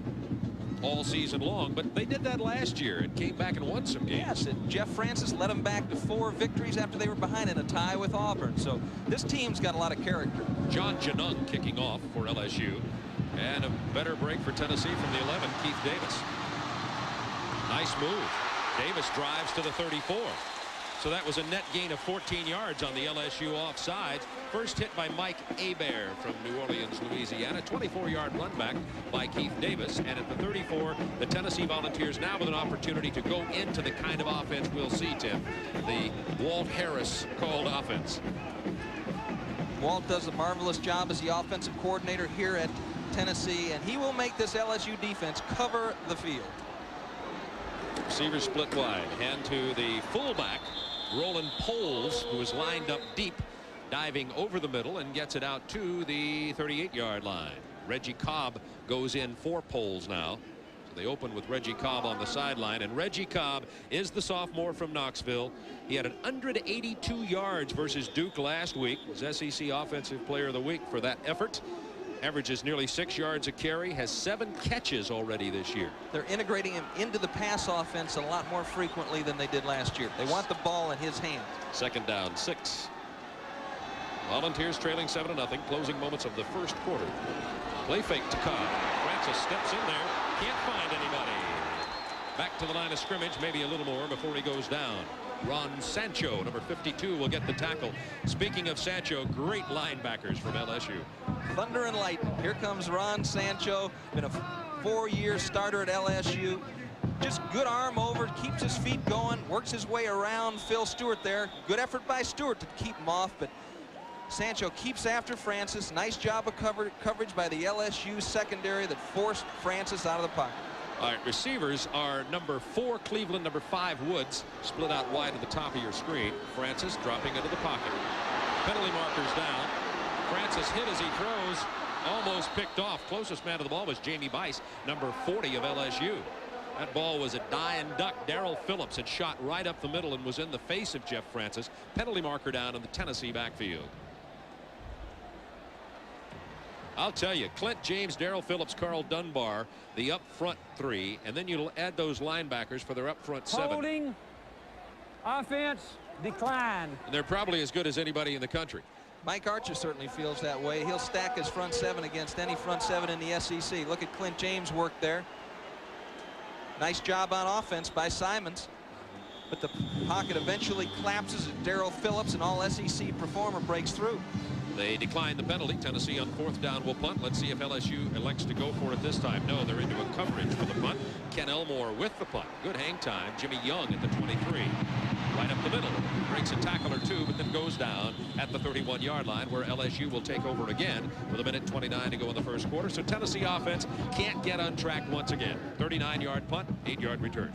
all season long, but they did that last year and came back and won some games. Yes, and Jeff Francis led them back to 4 victories after they were behind in a tie with Auburn. So this team's got a lot of character. John Janung kicking off for LSU. And a better break for Tennessee from the 11, Keith Davis. Nice move. Davis drives to the 34. So that was a net gain of 14 yards on the LSU offside. First hit by Mike Hebert from New Orleans, Louisiana. 24-yard run back by Keith Davis. And at the 34, the Tennessee Volunteers now with an opportunity to go into the kind of offense we'll see, Tim. The Walt Harris called offense. Walt does a marvelous job as the offensive coordinator here at Tennessee, and he will make this LSU defense cover the field. Receiver split wide. Hand to the fullback, Roland Poles, who is lined up deep, diving over the middle and gets it out to the 38-yard line. Reggie Cobb goes in for Poles now. So they open with Reggie Cobb on the sideline, and Reggie Cobb is the sophomore from Knoxville. He had 182 yards versus Duke last week. Was SEC Offensive Player of the Week for that effort. Averages nearly 6 yards a carry, has 7 catches already this year. They're integrating him into the pass offense a lot more frequently than they did last year. They want the ball in his hands. Second down, 6. Volunteers trailing 7-0, closing moments of the first quarter. Play fake to Cobb. Francis steps in there, can't find anybody. Back to the line of scrimmage, maybe a little more before he goes down. Ron Sancho, number 52, will get the tackle. Speaking of Sancho, great linebackers from LSU. Thunder and lightning. Here comes Ron Sancho. Been a 4-year starter at LSU. Just good arm over, keeps his feet going, works his way around Phil Stewart there. Good effort by Stewart to keep him off, but Sancho keeps after Francis. Nice job of coverage by the LSU secondary that forced Francis out of the pocket. All right, receivers are number 4 Cleveland, number 5 Woods, split out wide at the top of your screen. Francis dropping into the pocket. Penalty markers down. Francis hit as he throws, almost picked off. Closest man to the ball was Jamie Bice, number 40 of LSU. That ball was a die and duck. Darrell Phillips had shot right up the middle and was in the face of Jeff Francis. Penalty marker down in the Tennessee backfield. I'll tell you, Clint James, Darrell Phillips, Carl Dunbar, the up front 3, and then you'll add those linebackers for their up front 7. Holding, offense, decline. And they're probably as good as anybody in the country. Mike Archer certainly feels that way. He'll stack his front 7 against any front 7 in the SEC. Look at Clint James' work there. Nice job on offense by Simons. But the pocket eventually collapses as Darrell Phillips, an all-SEC performer, breaks through. They decline the penalty. Tennessee on 4th down will punt. Let's see if LSU elects to go for it this time. No, they're into a coverage for the punt. Ken Elmore with the punt. Good hang time. Jimmy Young at the 23. Right up the middle. Breaks a tackle or 2, but then goes down at the 31-yard line, where LSU will take over again with 1:29 to go in the first quarter. So Tennessee offense can't get untracked once again. 39-yard punt, 8-yard return.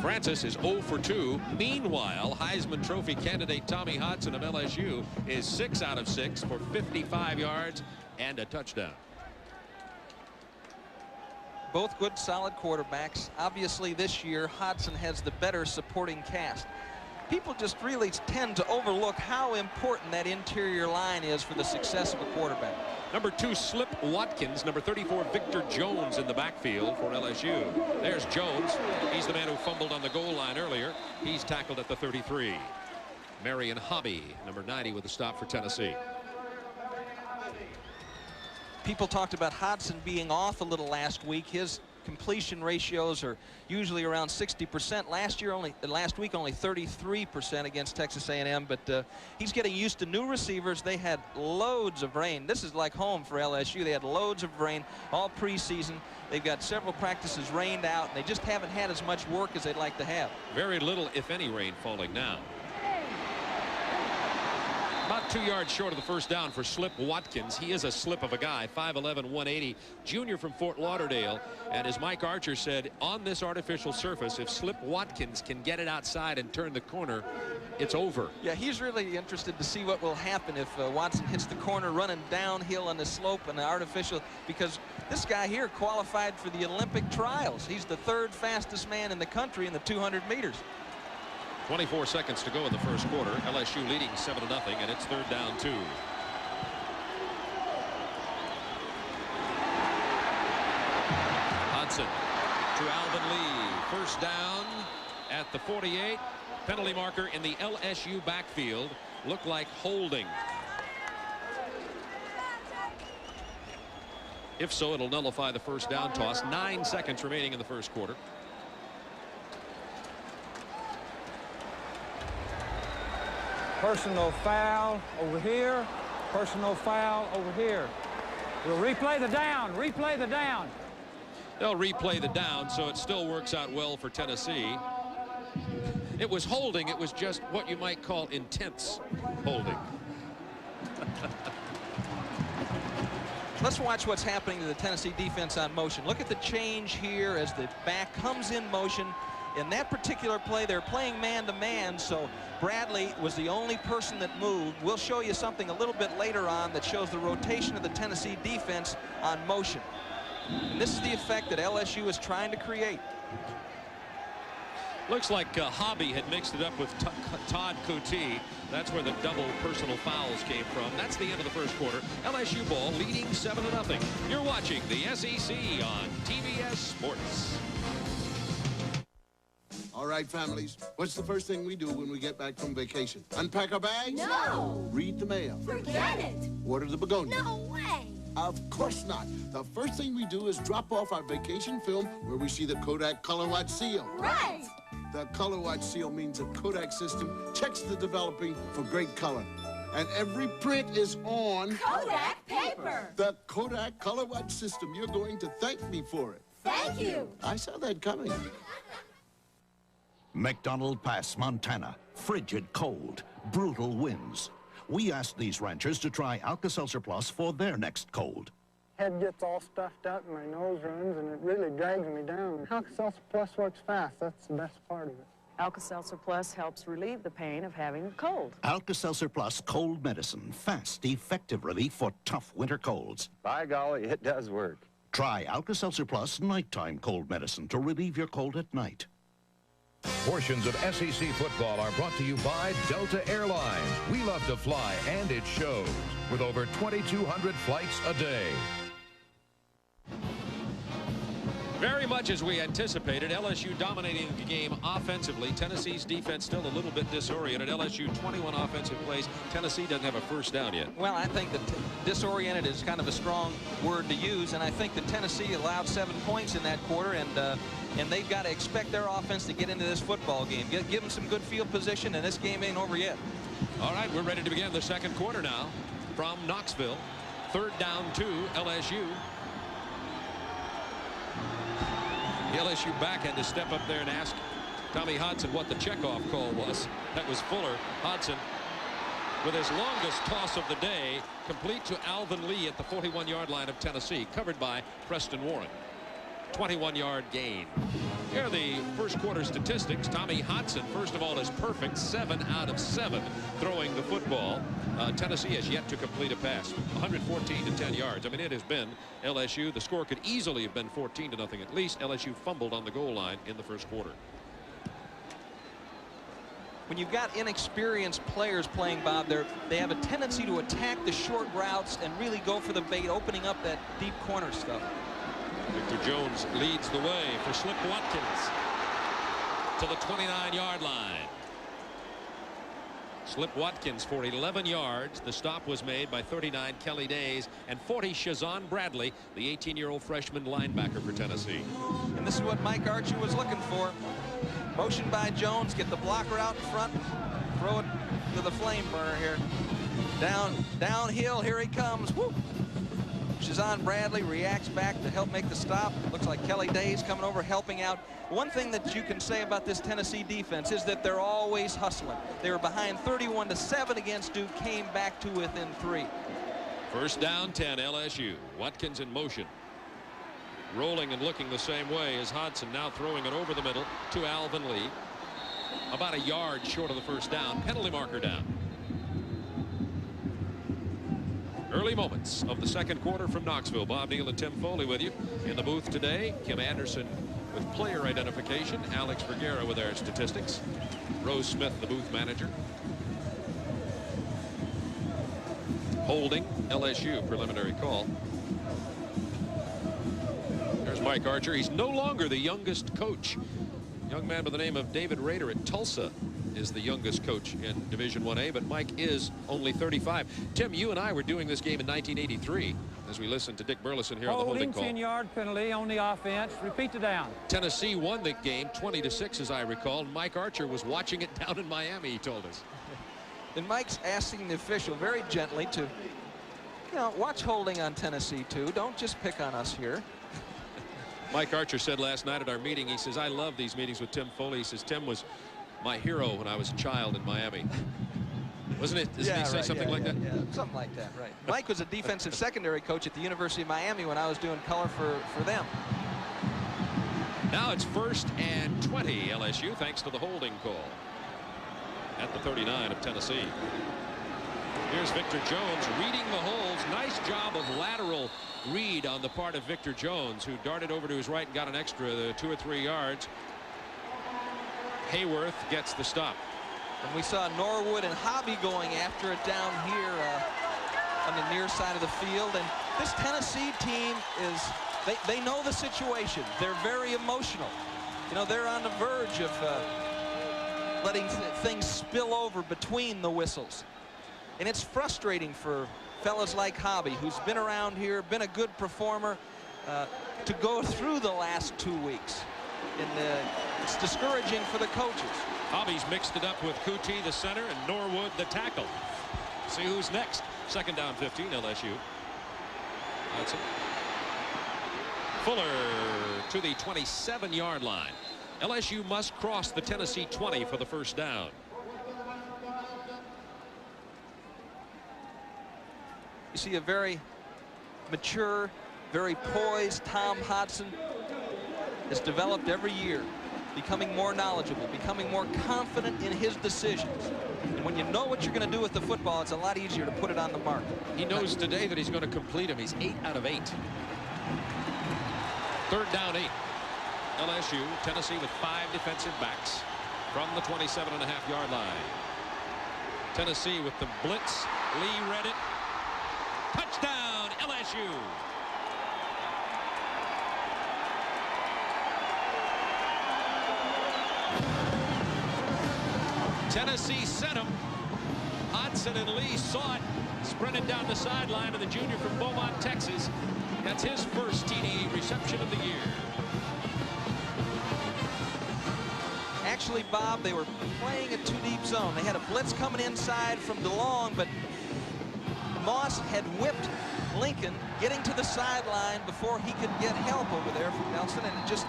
Francis is 0 for 2. Meanwhile, Heisman Trophy candidate Tommy Hodson of LSU is 6 out of 6 for 55 yards and a touchdown. Both good, solid quarterbacks. Obviously, this year, Hodson has the better supporting cast. People just really tend to overlook how important that interior line is for the success of a quarterback. Number 2, Slip Watkins. Number 34, Victor Jones in the backfield for LSU. There's Jones. He's the man who fumbled on the goal line earlier. He's tackled at the 33. Marion Hobby, number 90, with a stop for Tennessee. People talked about Hodson being off a little last week. His completion ratios are usually around 60%. Last week only 33% against Texas A&M, but he's getting used to new receivers. They had loads of rain. This is like home for LSU. They had loads of rain all preseason. They've got several practices rained out, and they just haven't had as much work as they'd like to have. Very little, if any, rain falling now. About 2 yards short of the first down for Slip Watkins. He is a slip of a guy, 5'11", 180, junior from Fort Lauderdale. And as Mike Archer said, on this artificial surface, if Slip Watkins can get it outside and turn the corner, it's over. Yeah, he's really interested to see what will happen if Watson hits the corner running downhill on the slope and the artificial, because this guy here qualified for the Olympic trials. He's the 3rd fastest man in the country in the 200 meters. 24 seconds to go in the first quarter. LSU leading 7-0, and it's 3rd down 2. Hudson to Alvin Lee. First down at the 48. Penalty marker in the LSU backfield. Looked like holding. If so, it'll nullify the first down toss. 9 seconds remaining in the first quarter. Personal foul over here. Personal foul over here. We'll replay the down. Replay the down. They'll replay the down, so it still works out well for Tennessee. It was holding. It was just what you might call intense holding. Let's watch what's happening to the Tennessee defense on motion. Look at the change here as the back comes in motion. In that particular play, they're playing man-to-man, so Bradley was the only person that moved. We'll show you something a little bit later on that shows the rotation of the Tennessee defense on motion. And this is the effect that LSU is trying to create. Looks like Hobby had mixed it up with Todd Coutee. That's where the double personal fouls came from. That's the end of the first quarter. LSU ball leading 7-0. You're watching the SEC on TBS Sports. All right, families, what's the first thing we do when we get back from vacation? Unpack our bags? No! Read the mail? Forget it! Order the begonia? No way! Of course not. The first thing we do is drop off our vacation film where we see the Kodak Color Watch seal. Right! The Color Watch seal means the Kodak system checks the developing for great color. And every print is on Kodak paper! The Kodak Color Watch system. You're going to thank me for it. Thank you! I saw that coming. McDonald Pass, Montana. Frigid cold, brutal winds. We asked these ranchers to try Alka-Seltzer Plus for their next cold. Head gets all stuffed up, my nose runs, and it really drags me down. Alka-Seltzer Plus works fast. That's the best part of it. Alka-Seltzer Plus helps relieve the pain of having a cold. Alka-Seltzer Plus cold medicine. Fast, effective relief for tough winter colds. By golly, it does work. Try Alka-Seltzer Plus nighttime cold medicine to relieve your cold at night. Portions of SEC football are brought to you by Delta Airlines. We love to fly, and it shows, with over 2,200 flights a day. Very much as we anticipated, LSU dominating the game offensively. Tennessee's defense still a little bit disoriented. LSU 21 offensive plays. Tennessee doesn't have a first down yet. Well, I think that disoriented is kind of a strong word to use, and I think that Tennessee allowed 7 points in that quarter, and they've got to expect their offense to get into this football game. Give them some good field position, and this game ain't over yet. All right, we're ready to begin the second quarter now from Knoxville. 3rd down to LSU. The LSU back had to step up there and ask Tommy Hodson what the checkoff call was. That was Fuller. Hodson with his longest toss of the day, complete to Alvin Lee at the 41-yard line of Tennessee, covered by Preston Warren. 21-yard gain. Here are the first quarter statistics. Tommy Hodson, first of all, is perfect. 7 out of 7 throwing the football. Tennessee has yet to complete a pass. 114 to 10 yards. I mean, it has been LSU. The score could easily have been 14-0 at least. LSU fumbled on the goal line in the first quarter. When you've got inexperienced players playing, Bob, they have a tendency to attack the short routes and really go for the bait, opening up that deep corner stuff. Victor Jones leads the way for Slip Watkins to the 29-yard line. Slip Watkins for 11 yards. The stop was made by 39 Kelly Days and 40 Shazon Bradley, the 18-year-old freshman linebacker for Tennessee. And this is what Mike Archie was looking for. Motion by Jones, get the blocker out in front, throw it to the flame burner here. Downhill, here he comes. Woo! Shazon Bradley reacts back to help make the stop. Looks like Kelly Days coming over helping out. One thing that you can say about this Tennessee defense is that they're always hustling. They were behind 31-7 against Duke, came back to within 3. First down 10 LSU. Watkins in motion. Rolling and looking the same way as Hodson, now throwing it over the middle to Alvin Lee. About a yard short of the first down. Penalty marker down. Early moments of the second quarter from Knoxville. Bob Neal and Tim Foley with you in the booth today. Kim Anderson with player identification. Alex Vergara with our statistics. Rose Smith, the booth manager. Holding LSU preliminary call. There's Mike Archer. He's no longer the youngest coach. Young man by the name of David Rader at Tulsa is the youngest coach in Division 1A, but Mike is only 35. Tim, you and I were doing this game in 1983 as we listened to Dick Burleson here on the holding call. 10-yard penalty on the offense. Repeat the down. Tennessee won the game 20-6, as I recall. Mike Archer was watching it down in Miami, he told us. And Mike's asking the official very gently to, watch holding on Tennessee too. Don't just pick on us here. Mike Archer said last night at our meeting, he says, I love these meetings with Tim Foley. He says, Tim was my hero when I was a child in Miami. Wasn't it? Doesn't he say something like that? Yeah, something like that, right. Mike was a defensive secondary coach at the University of Miami when I was doing color for them. Now it's 1st and 20 LSU, thanks to the holding call at the 39 of Tennessee. Here's Victor Jones reading the holes. Nice job of lateral read on the part of Victor Jones, who darted over to his right and got an extra 2 or 3 yards. Hayworth gets the stop. And we saw Norwood and Hobby going after it down here on the near side of the field. And this Tennessee team is, they know the situation. They're very emotional. They're on the verge of letting things spill over between the whistles. And it's frustrating for fellas like Hobby, who's been around here, been a good performer, to go through the last 2 weeks. And it's discouraging for the coaches. Hobby's mixed it up with Kuti, the center, and Norwood, the tackle. See who's next. 2nd down 15, LSU. That's it. Fuller to the 27-yard line. LSU must cross the Tennessee 20 for the 1st down. You see a very mature, very poised Tom Hodson has developed every year, becoming more knowledgeable, becoming more confident in his decisions. And when you know what you're going to do with the football, it's a lot easier to put it on the mark. He knows today that he's going to complete them. He's 8 out of 8. 3rd down 8. LSU, Tennessee with 5 defensive backs from the 27.5-yard line. Tennessee with the blitz. Lee read it. Touchdown, LSU. Tennessee sent him. Hodson and Lee saw it. Sprinted down the sideline to the junior from Beaumont, Texas. That's his first TD reception of the year. Actually, Bob, they were playing a 2-deep zone. They had a blitz coming inside from DeLong, but Moss had whipped Lincoln getting to the sideline before he could get help over there from Nelson, and just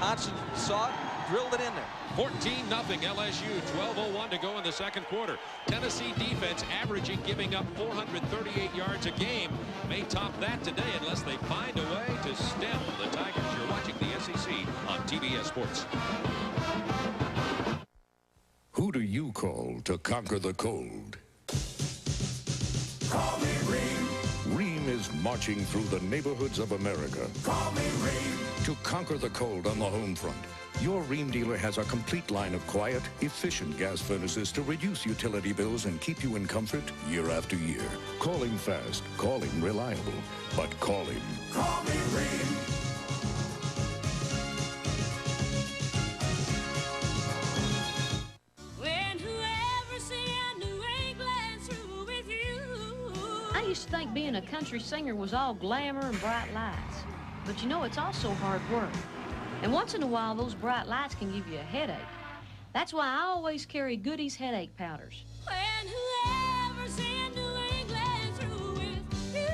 Hodson saw it, drilled it in there. 14-0 LSU, 12:01 to go in the 2nd quarter. Tennessee defense averaging giving up 438 yards a game. May top that today unless they find a way to stem the Tigers. You're watching the SEC on TBS Sports. Who do you call to conquer the cold? Call me Reem. Reem is marching through the neighborhoods of America. Call me Reem. To conquer the cold on the home front, your Reem dealer has a complete line of quiet, efficient gas furnaces to reduce utility bills and keep you in comfort year after year. Call him fast, call him reliable, but call him. Call me Reem. I used to think being a country singer was all glamour and bright lights. But you know, it's also hard work. And once in a while, those bright lights can give you a headache. That's why I always carry Goody's headache powders. When whoever's in New England through with you.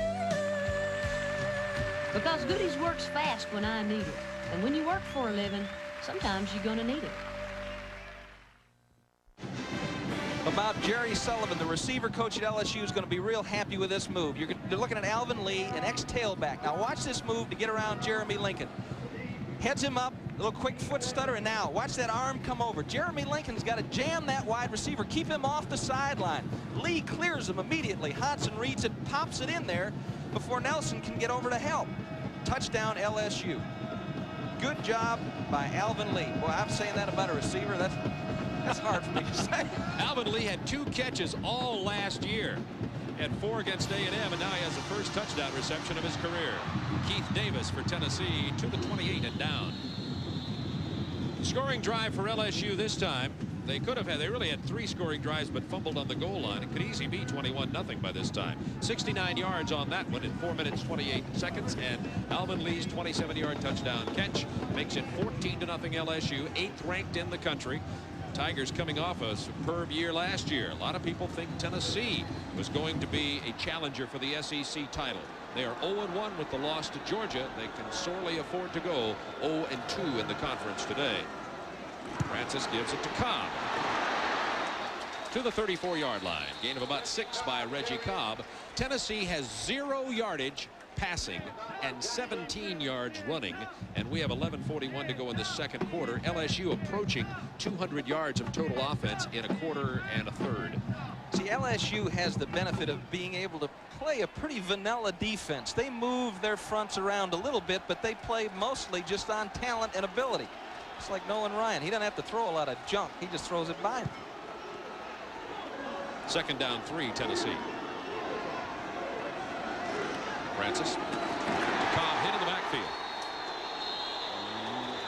Because Goody's works fast when I need it. And when you work for a living, sometimes you're gonna need it. About Jerry Sullivan, the receiver coach at LSU, is going to be real happy with this move. They're looking at Alvin Lee, an ex-tailback. Now watch this move to get around Jeremy Lincoln. Heads him up, a little quick foot stutter, and now watch that arm come over. Jeremy Lincoln's got to jam that wide receiver, keep him off the sideline. Lee clears him immediately. Hodson reads it, pops it in there before Nelson can get over to help. Touchdown, LSU. Good job by Alvin Lee. Boy, I'm saying that about a receiver. That's hard for me to say. Alvin Lee had 2 catches all last year. Had 4 against A&M, and now he has the first touchdown reception of his career. Keith Davis for Tennessee to the 28 and down. Scoring drive for LSU this time. They really had 3 scoring drives, but fumbled on the goal line. It could easily be 21-0 by this time. 69 yards on that one in 4 minutes 28 seconds, and Alvin Lee's 27-yard touchdown catch makes it 14-0 LSU, 8th ranked in the country. Tigers coming off a superb year last year. A lot of people think Tennessee was going to be a challenger for the SEC title. They are 0-1 with the loss to Georgia. They can sorely afford to go 0-2 in the conference today. Francis gives it to Cobb to the 34-yard line. Gain of about 6 by Reggie Cobb. Tennessee has 0 yardage passing and 17 yards running, and we have 11:41 to go in the second quarter. LSU approaching 200 yards of total offense in a quarter and a third. See, LSU has the benefit of being able to play a pretty vanilla defense. They move their fronts around a little bit, but they play mostly just on talent and ability. It's like Nolan Ryan. He doesn't have to throw a lot of junk. He just throws it by him. Second down 3, Tennessee. Francis. Cobb hit in the backfield.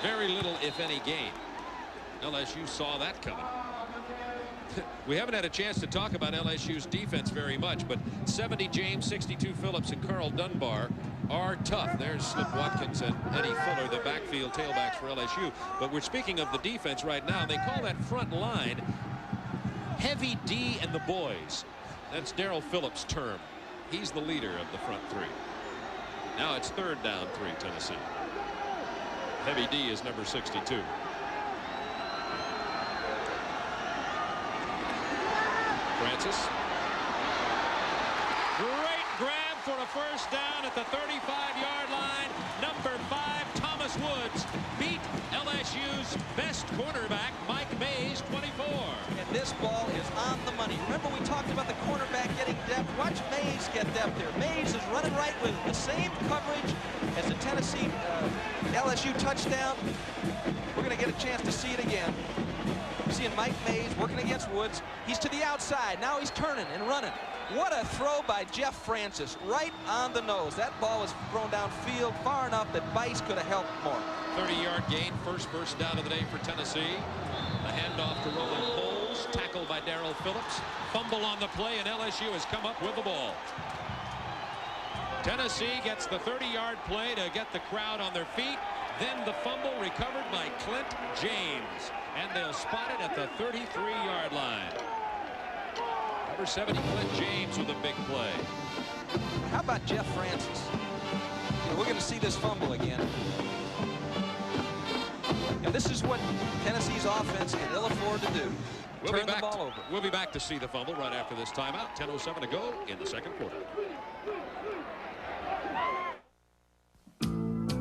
Very little, if any, gain. LSU saw that coming. We haven't had a chance to talk about LSU's defense very much, but 70 James, 62 Phillips, and Carl Dunbar are tough. There's Slip Watkins and Eddie Fuller, the backfield tailbacks for LSU. But we're speaking of the defense right now. They call that front line Heavy D and the Boys. That's Darrell Phillips' term. He's the leader of the front 3. Now it's 3rd down 3, Tennessee. Heavy D is number 62. Francis. Great grab for a first down at the 35-yard line. Number 5, Thomas Woods, beat LSU's best cornerback, Mike Mays, 24. And this ball is on the money. Remember, we talked about the cornerback getting depth. Watch Mays get depth here. Mays is running right with the same coverage as the Tennessee LSU touchdown. We're going to get a chance to see it again. Seeing Mike Mays working against Woods. He's to the outside. Now he's turning and running. What a throw by Jeff Francis, right on the nose. That ball was thrown downfield far enough that Bice could have helped more. 30-yard gain, first down of the day for Tennessee. The handoff to Roland Bowles, tackled by Darrell Phillips. Fumble on the play, and LSU has come up with the ball. Tennessee gets the 30-yard play to get the crowd on their feet. Then the fumble recovered by Clint James. And they'll spot it at the 33-yard line. Number 70, Clint James with a big play. How about Jeff Francis? We're going to see this fumble again. And this is what Tennessee's offense can ill afford to do. Turn the ball over. We'll be back to see the fumble right after this timeout. 10:07 to go in the second quarter.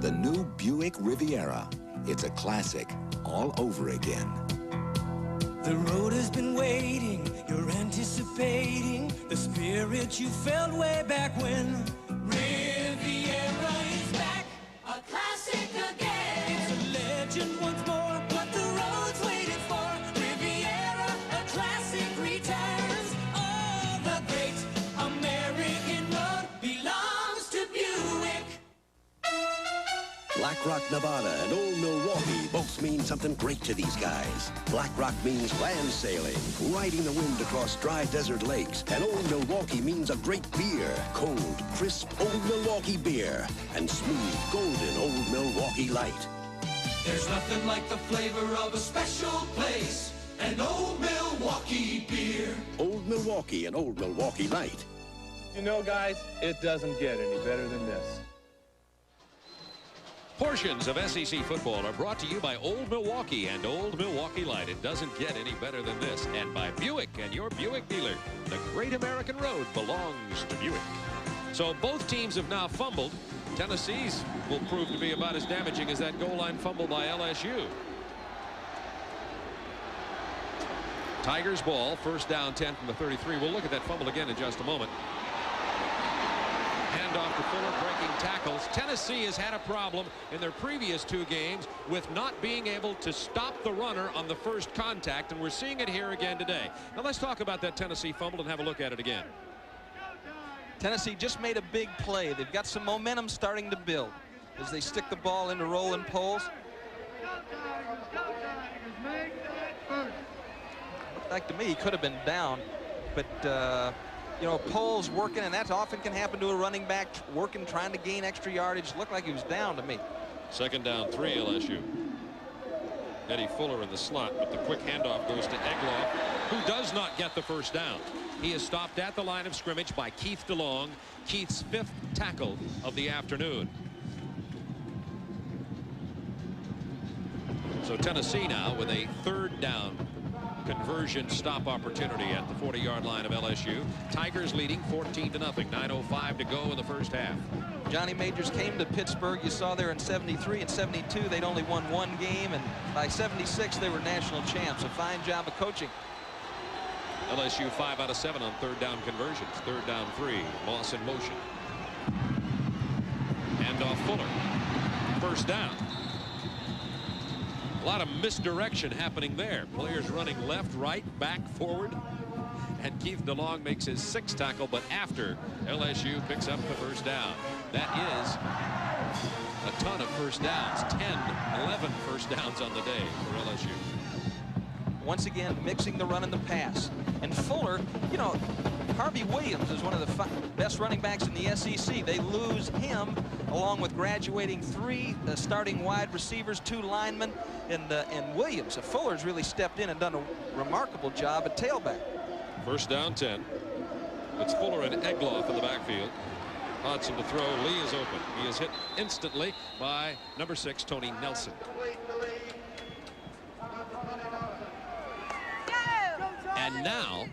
The new Buick Riviera. It's a classic all over again. The road has been waiting, you're anticipating the spirit you felt way back when. Riviera is back, a classic again. It's a legend once more, what the road's waiting for. Riviera, a classic returns. All the great American road belongs to Buick. Black Rock, Nevada and Old Milwaukee both mean something great to these guys. Black Rock means land sailing, riding the wind across dry desert lakes. And Old Milwaukee means a great beer, cold, crisp Old Milwaukee beer, and smooth, golden Old Milwaukee Light. There's nothing like the flavor of a special place, an Old Milwaukee beer. Old Milwaukee and Old Milwaukee Light. You know, guys, it doesn't get any better than this. Portions of SEC football are brought to you by Old Milwaukee and Old Milwaukee Light. It doesn't get any better than this. And by Buick and your Buick dealer. The great American road belongs to Buick. So both teams have now fumbled. Tennessee's will prove to be about as damaging as that goal line fumble by LSU. Tigers ball, first down 10 from the 33. We'll look at that fumble again in just a moment. Handoff to Fuller, breaking tackles. Tennessee has had a problem in their previous 2 games with not being able to stop the runner on the first contact, and we're seeing it here again today. Now let's talk about that Tennessee fumble and have a look at it again. Tennessee just made a big play. They've got some momentum starting to build as they stick the ball into Roland Poles. Looked like to me he could have been down, but you know, Poles working, and that often can happen to a running back, working, trying to gain extra yardage. Looked like he was down to me. Second down 3, LSU. Eddie Fuller in the slot, but the quick handoff goes to Egloff, who does not get the first down. He is stopped at the line of scrimmage by Keith DeLong, Keith's 5th tackle of the afternoon. So Tennessee now with a 3rd down conversion stop opportunity at the 40-yard line of LSU. Tigers leading 14-0. 9:05 to go in the first half. Johnny Majors came to Pittsburgh. You saw there in 73 and 72 they'd only won 1 game, and by 76 they were national champs. A fine job of coaching. LSU 5 out of 7 on 3rd down conversions. 3rd down 3. Moss in motion. Handoff Fuller. First down. A lot of misdirection happening there. Players running left, right, back, forward. And Keith DeLong makes his 6th tackle, but after LSU picks up the first down. That is a ton of first downs. 10, 11 first downs on the day for LSU. Once again, mixing the run and the pass. And Fuller, you know, Harvey Williams is one of the best running backs in the SEC. They lose him along with graduating 3 starting wide receivers, 2 linemen, and Williams. Fuller's really stepped in and done a remarkable job at tailback. First down 10. It's Fuller and Egloff in the backfield. Hodson to throw. Lee is open. He is hit instantly by number 6, Tony Nelson. And now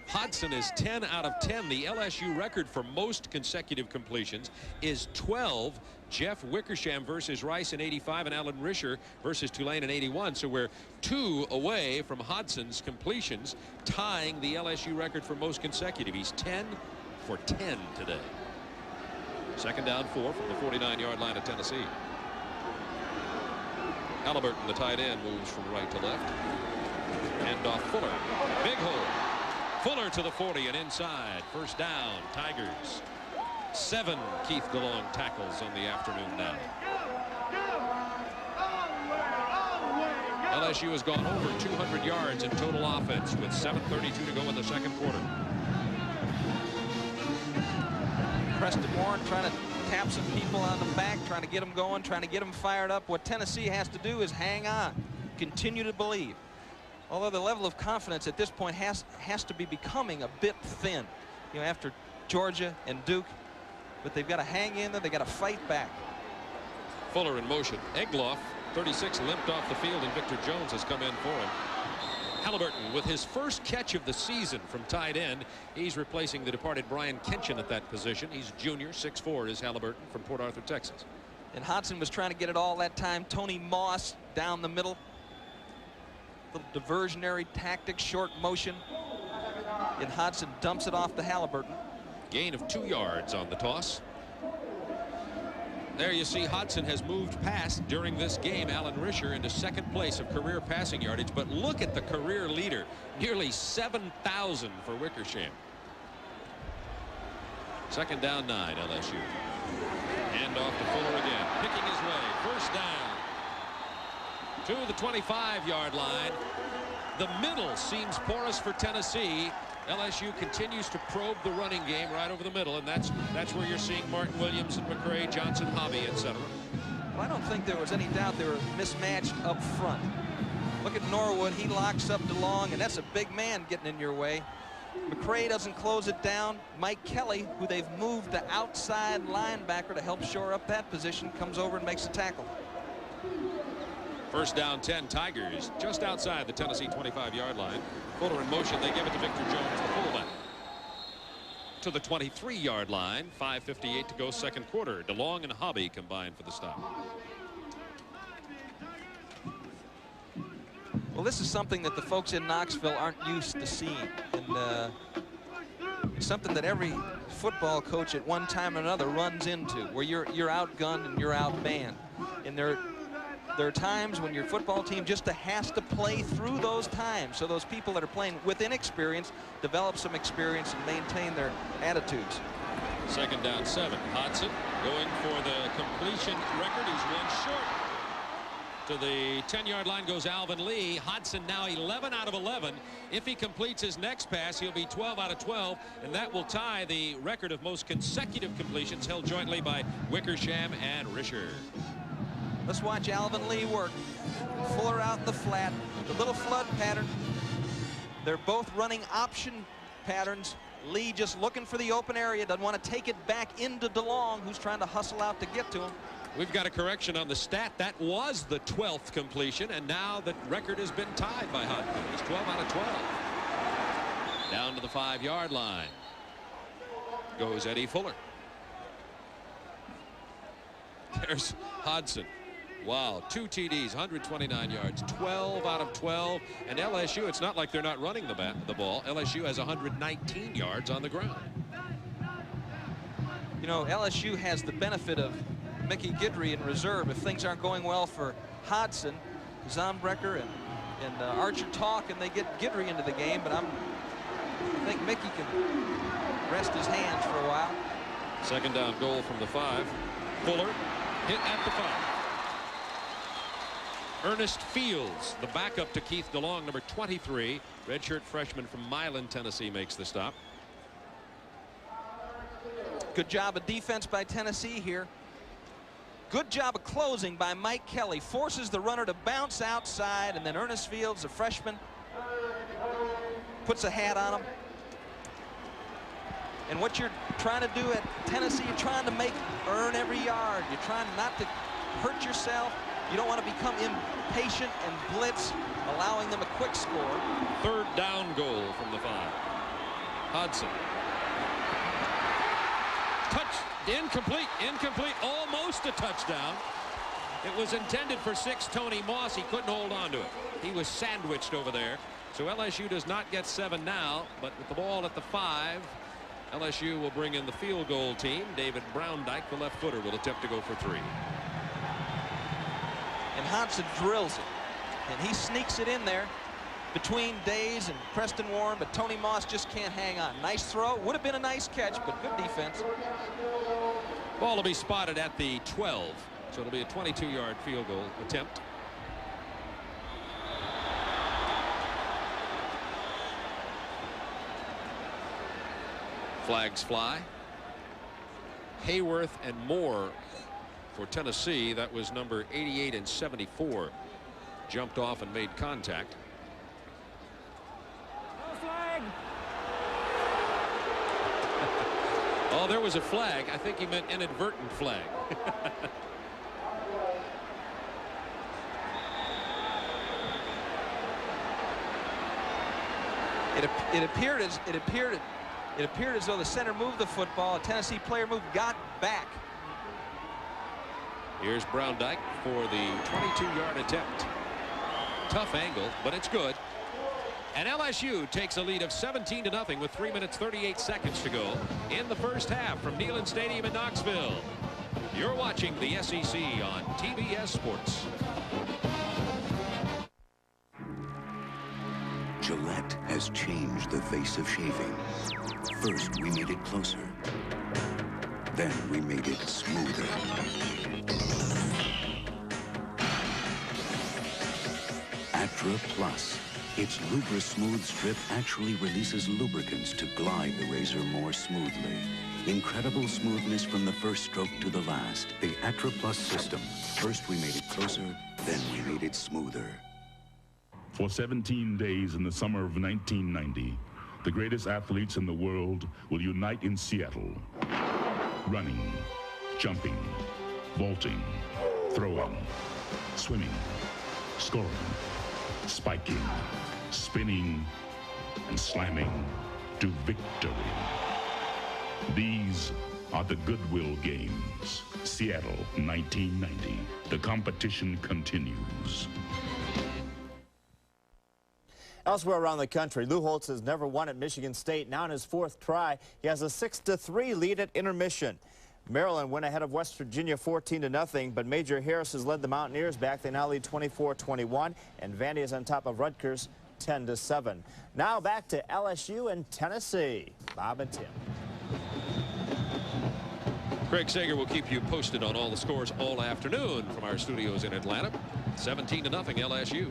Hodson is 10 out of 10. The LSU record for most consecutive completions is 12. Jeff Wickersham versus Rice in 85 and Alan Risher versus Tulane in 81. So we're 2 away from Hodson's completions, tying the LSU record for most consecutive. He's 10 for 10 today. Second down 4 from the 49-yard line of Tennessee. Halliburton, the tight end, moves from right to left. Handoff Fuller. Big hole. Fuller to the 40 and inside. First down, Tigers. 7 Keith DeLong tackles on the afternoon now. LSU has gone over 200 yards in total offense with 7:32 to go in the second quarter. Preston Warren trying to tap some people on the back, trying to get them going, trying to get them fired up. What Tennessee has to do is hang on, continue to believe. Although the level of confidence at this point has to be becoming a bit thin, you know, after Georgia and Duke. But they've got to hang in there. They've got to fight back. Fuller in motion. Egloff, 36, limped off the field, and Victor Jones has come in for him. Halliburton with his first catch of the season from tight end. He's replacing the departed Brian Kenshin at that position. He's junior, 6'4" is Halliburton from Port Arthur, Texas. And Hodson was trying to get it all that time. Tony Moss down the middle. Little diversionary tactic, short motion. And Hodson dumps it off to Halliburton. Gain of 2 yards on the toss. There you see Hodson has moved past during this game Alan Risher into 2nd place of career passing yardage. But look at the career leader. Nearly 7,000 for Wickersham. Second down 9 LSU. Hand off to Fuller again. Picking his way. First down. To the 25-yard line. The middle seems porous for Tennessee. LSU continues to probe the running game right over the middle, and that's where you're seeing Martin Williams and McCray, Johnson, Hobby, etc. Well, I don't think there was any doubt they were mismatched up front. Look at Norwood. He locks up DeLong, and that's a big man getting in your way. McCray doesn't close it down. Mike Kelly, who they've moved to outside linebacker to help shore up that position, comes over and makes a tackle. First down 10 Tigers just outside the Tennessee 25-yard line. Fuller in motion. They give it to Victor Jones, the fullback. To the 23-yard line. 5:58 to go second quarter. DeLong and Hobby combined for the stop. Well, this is something that the folks in Knoxville aren't used to seeing. And something that every football coach at one time or another runs into, where you're outgunned and you're outmanned. And There are times when your football team just has to play through those times, so those people that are playing with inexperience develop some experience and maintain their attitudes. 2nd down 7. Hodson going for the completion record. He's one short. To the 10-yard line goes Alvin Lee. Hodson now 11 out of 11. If he completes his next pass, he'll be 12 out of 12, and that will tie the record of most consecutive completions held jointly by Wickersham and Risher. Let's watch Alvin Lee work. Fuller out in the flat. The little flood pattern. They're both running option patterns. Lee just looking for the open area. Doesn't want to take it back into DeLong, who's trying to hustle out to get to him. We've got a correction on the stat. That was the 12th completion, and now the record has been tied by Hodson. He's 12 out of 12. Down to the 5-yard line goes Eddie Fuller. There's Hodson. Wow, 2 TDs, 129 yards, 12 out of 12. And LSU, it's not like they're not running the ball. LSU has 119 yards on the ground. You know, LSU has the benefit of Mickey Guidry in reserve. If things aren't going well for Hodson, Zombrecker and Archer talk, and they get Guidry into the game. But I think Mickey can rest his hands for a while. 2nd down goal from the 5. Fuller hit at the 5. Ernest Fields, the backup to Keith DeLong, number 23, redshirt freshman from Milan, Tennessee, makes the stop. Good job of defense by Tennessee here. Good job of closing by Mike Kelly. Forces the runner to bounce outside, and then Ernest Fields, the freshman, puts a hat on him. And what you're trying to do at Tennessee, you're trying to earn every yard. You're trying not to hurt yourself. You don't want to become impatient and blitz, allowing them a quick score. 3rd down goal from the 5. Hodson. Incomplete, almost a touchdown. It was intended for 6 Tony Moss. He couldn't hold on to it. He was sandwiched over there. So LSU does not get 7 now, but with the ball at the 5, LSU will bring in the field goal team. David Browndyke, the left footer, will attempt to go for 3. And Hodson drills it, and he sneaks it in there between Days and Preston Warren, but Tony Moss just can't hang on. Nice throw. Would have been a nice catch, but good defense. Ball will be spotted at the 12, so it'll be a 22-yard field goal attempt. Flags fly. Hayworth and Moore for Tennessee. That was number 88 and 74. Jumped off and made contact. Flag. Oh, there was a flag. I think he meant inadvertent flag. It appeared as though the center moved the football. A Tennessee player got back. Here's Browndyke for the 22-yard attempt. Tough angle, but it's good. And LSU takes a lead of 17-0 with 3 minutes 38 seconds to go in the first half from Neyland Stadium in Knoxville. You're watching the SEC on TBS Sports. Gillette has changed the face of shaving. First, we made it closer. Then we made it smoother. Atra Plus. Its Lubra Smooth Strip actually releases lubricants to glide the razor more smoothly. Incredible smoothness from the first stroke to the last. The Atra Plus system. First we made it closer, then we made it smoother. For 17 days in the summer of 1990, the greatest athletes in the world will unite in Seattle. Running, jumping, vaulting, throwing, swimming, scoring, spiking, spinning, and slamming to victory. These are the Goodwill Games. Seattle, 1990. The competition continues. Elsewhere around the country, Lou Holtz has never won at Michigan State. Now in his 4th try, he has a 6-3 lead at intermission. Maryland went ahead of West Virginia 14-0, but Major Harris has led the Mountaineers back. They now lead 24-21, and Vandy is on top of Rutgers 10-7. Now back to LSU and Tennessee. Bob and Tim. Craig Sager will keep you posted on all the scores all afternoon from our studios in Atlanta. 17-0 LSU.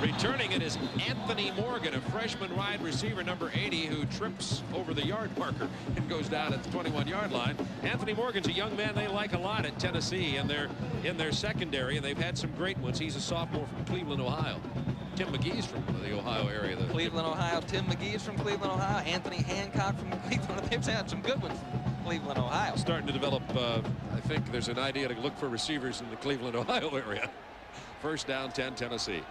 Returning it is Anthony Morgan, a freshman wide receiver, number 80, who trips over the yard marker and goes down at the 21-yard line. Anthony Morgan's a young man they like a lot at Tennessee, and they're in their secondary, and they've had some great ones. He's a sophomore from Cleveland, Ohio. Tim McGee's from the Ohio area. Cleveland, Ohio. Tim McGee's from Cleveland, Ohio. Anthony Hancock from Cleveland. They've had some good ones from Cleveland, Ohio. Starting to develop, I think there's an idea to look for receivers in the Cleveland, Ohio area. First down, 10, Tennessee.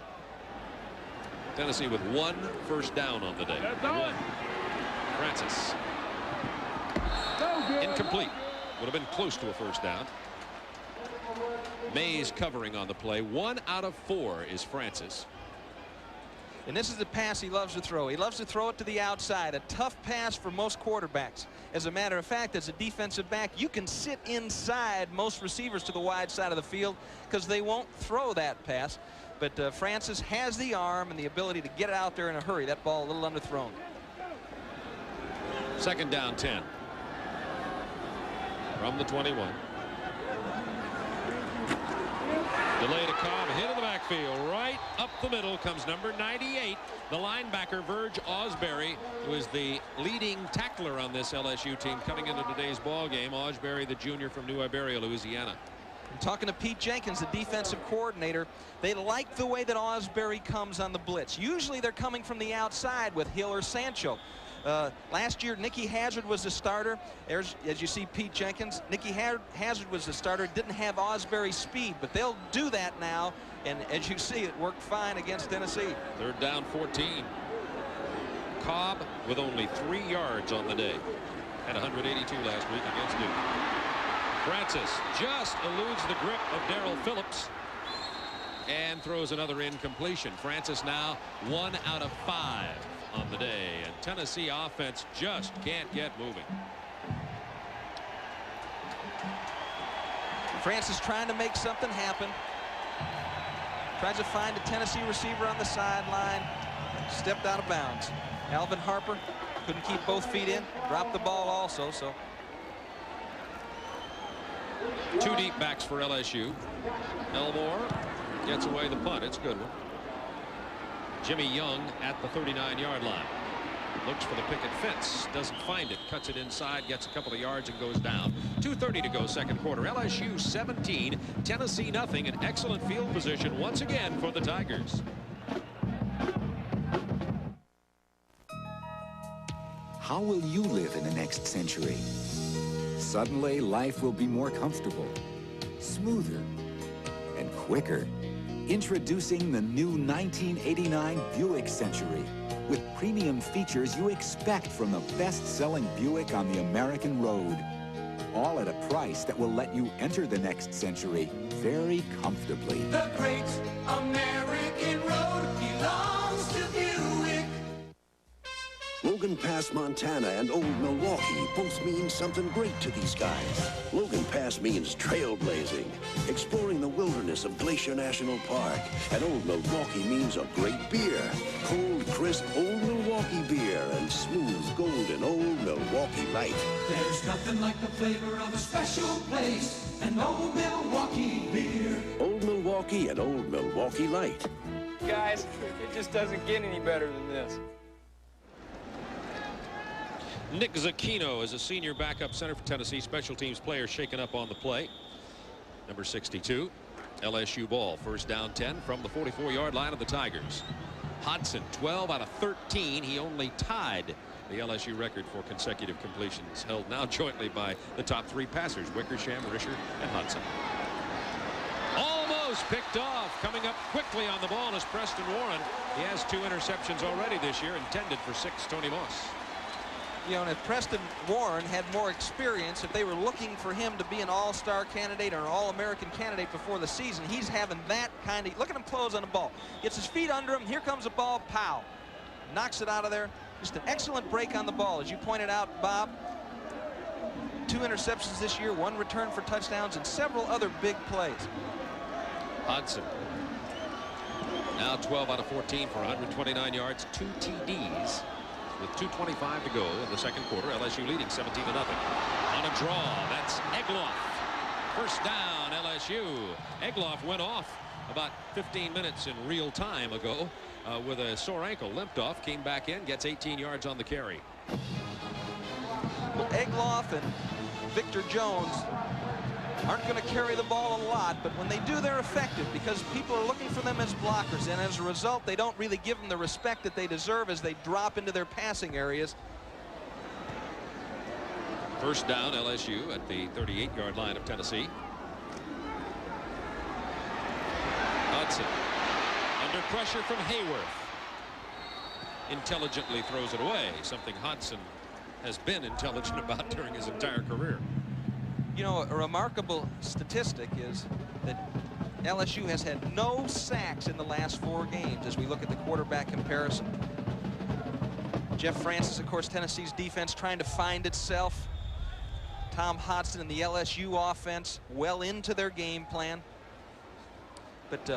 Tennessee with 1 first down on the day. Francis. Incomplete. Would have been close to a first down. Mays covering on the play. 1 out of 4 is Francis. And this is the pass he loves to throw. He loves to throw it to the outside. A tough pass for most quarterbacks. As a matter of fact, as a defensive back, you can sit inside most receivers to the wide side of the field because they won't throw that pass. But Francis has the arm and the ability to get it out there in a hurry. That ball a little underthrown. Second down, 10. From the 21. Delay to Cobb, hit in the backfield. Right up the middle comes number 98, the linebacker, Verge Osbury, who is the leading tackler on this LSU team coming into today's ball game. Osbury, the junior from New Iberia, Louisiana. I'm talking to Pete Jenkins, the defensive coordinator. They like the way that Osbury comes on the blitz. Usually they're coming from the outside with Hill or Sancho. Last year, Nicky Hazard was the starter. There's, as you see, Pete Jenkins. Nicky Hazard was the starter. Didn't have Osbury's speed, but they'll do that now. And as you see, it worked fine against Tennessee. Third down, 14. Cobb with only 3 yards on the day. Had 182 last week against Duke. Francis just eludes the grip of Darrell Phillips and throws another incompletion. Francis now 1 out of 5 on the day, and Tennessee offense just can't get moving. Francis trying to make something happen. Tries to find a Tennessee receiver on the sideline. Stepped out of bounds. Alvin Harper couldn't keep both feet in. Dropped the ball also. So 2 deep backs for LSU. Elmore gets away the punt. It's a good one. Jimmy Young at the 39-yard line. Looks for the picket fence. Doesn't find it. Cuts it inside. Gets a couple of yards and goes down. 2:30 to go second quarter. LSU 17. Tennessee nothing. An excellent field position once again for the Tigers. How will you live in the next century? Suddenly, life will be more comfortable, smoother, and quicker. Introducing the new 1989 Buick Century with premium features you expect from the best-selling Buick on the American road. All at a price that will let you enter the next century very comfortably. The great American road belongs to Buick. Logan Pass, Montana and Old Milwaukee both mean something great to these guys. Logan Pass means trailblazing, exploring the wilderness of Glacier National Park. And Old Milwaukee means a great beer. Cold, crisp Old Milwaukee beer and smooth, golden Old Milwaukee Light. There's nothing like the flavor of a special place, an Old Milwaukee beer. Old Milwaukee and Old Milwaukee Light. Guys, it just doesn't get any better than this. Nick Zucchino is a senior backup center for Tennessee. Special teams player shaken up on the play. Number 62. LSU ball. First down 10 from the 44-yard line of the Tigers. Hodson 12 out of 13. He only tied the LSU record for consecutive completions, held now jointly by the top 3 passers, Wickersham, Risher, and Hodson. Almost picked off. Coming up quickly on the ball is Preston Warren. He has 2 interceptions already this year, intended for 6, Tony Moss. You know, and if Preston Warren had more experience, if they were looking for him to be an all-star candidate or an all-American candidate before the season, he's having that kind of, look at him close on the ball. Gets his feet under him, here comes the ball, pow. knocks it out of there. Just an excellent break on the ball. As you pointed out, Bob, 2 interceptions this year, 1 return for touchdowns, and several other big plays. Hodson. Now 12 out of 14 for 129 yards, 2 TDs. With 2:25 to go in the second quarter, LSU leading 17-0. On a draw, that's Egloff. First down, LSU. Egloff went off about 15 minutes in real time ago with a sore ankle, limped off, came back in, gets 18 yards on the carry. Well, Egloff and Victor Jones aren't going to carry the ball a lot, but when they do, they're effective because people are looking for them as blockers, and as a result, they don't really give them the respect that they deserve as they drop into their passing areas. First down, LSU at the 38-yard line of Tennessee. Hodson under pressure from Hayworth. Intelligently throws it away, something Hodson has been intelligent about during his entire career. You know, a remarkable statistic is that LSU has had no sacks in the last 4 games as we look at the quarterback comparison. Jeff Francis, of course, Tennessee's defense trying to find itself. Tom Hodson and the LSU offense well into their game plan. But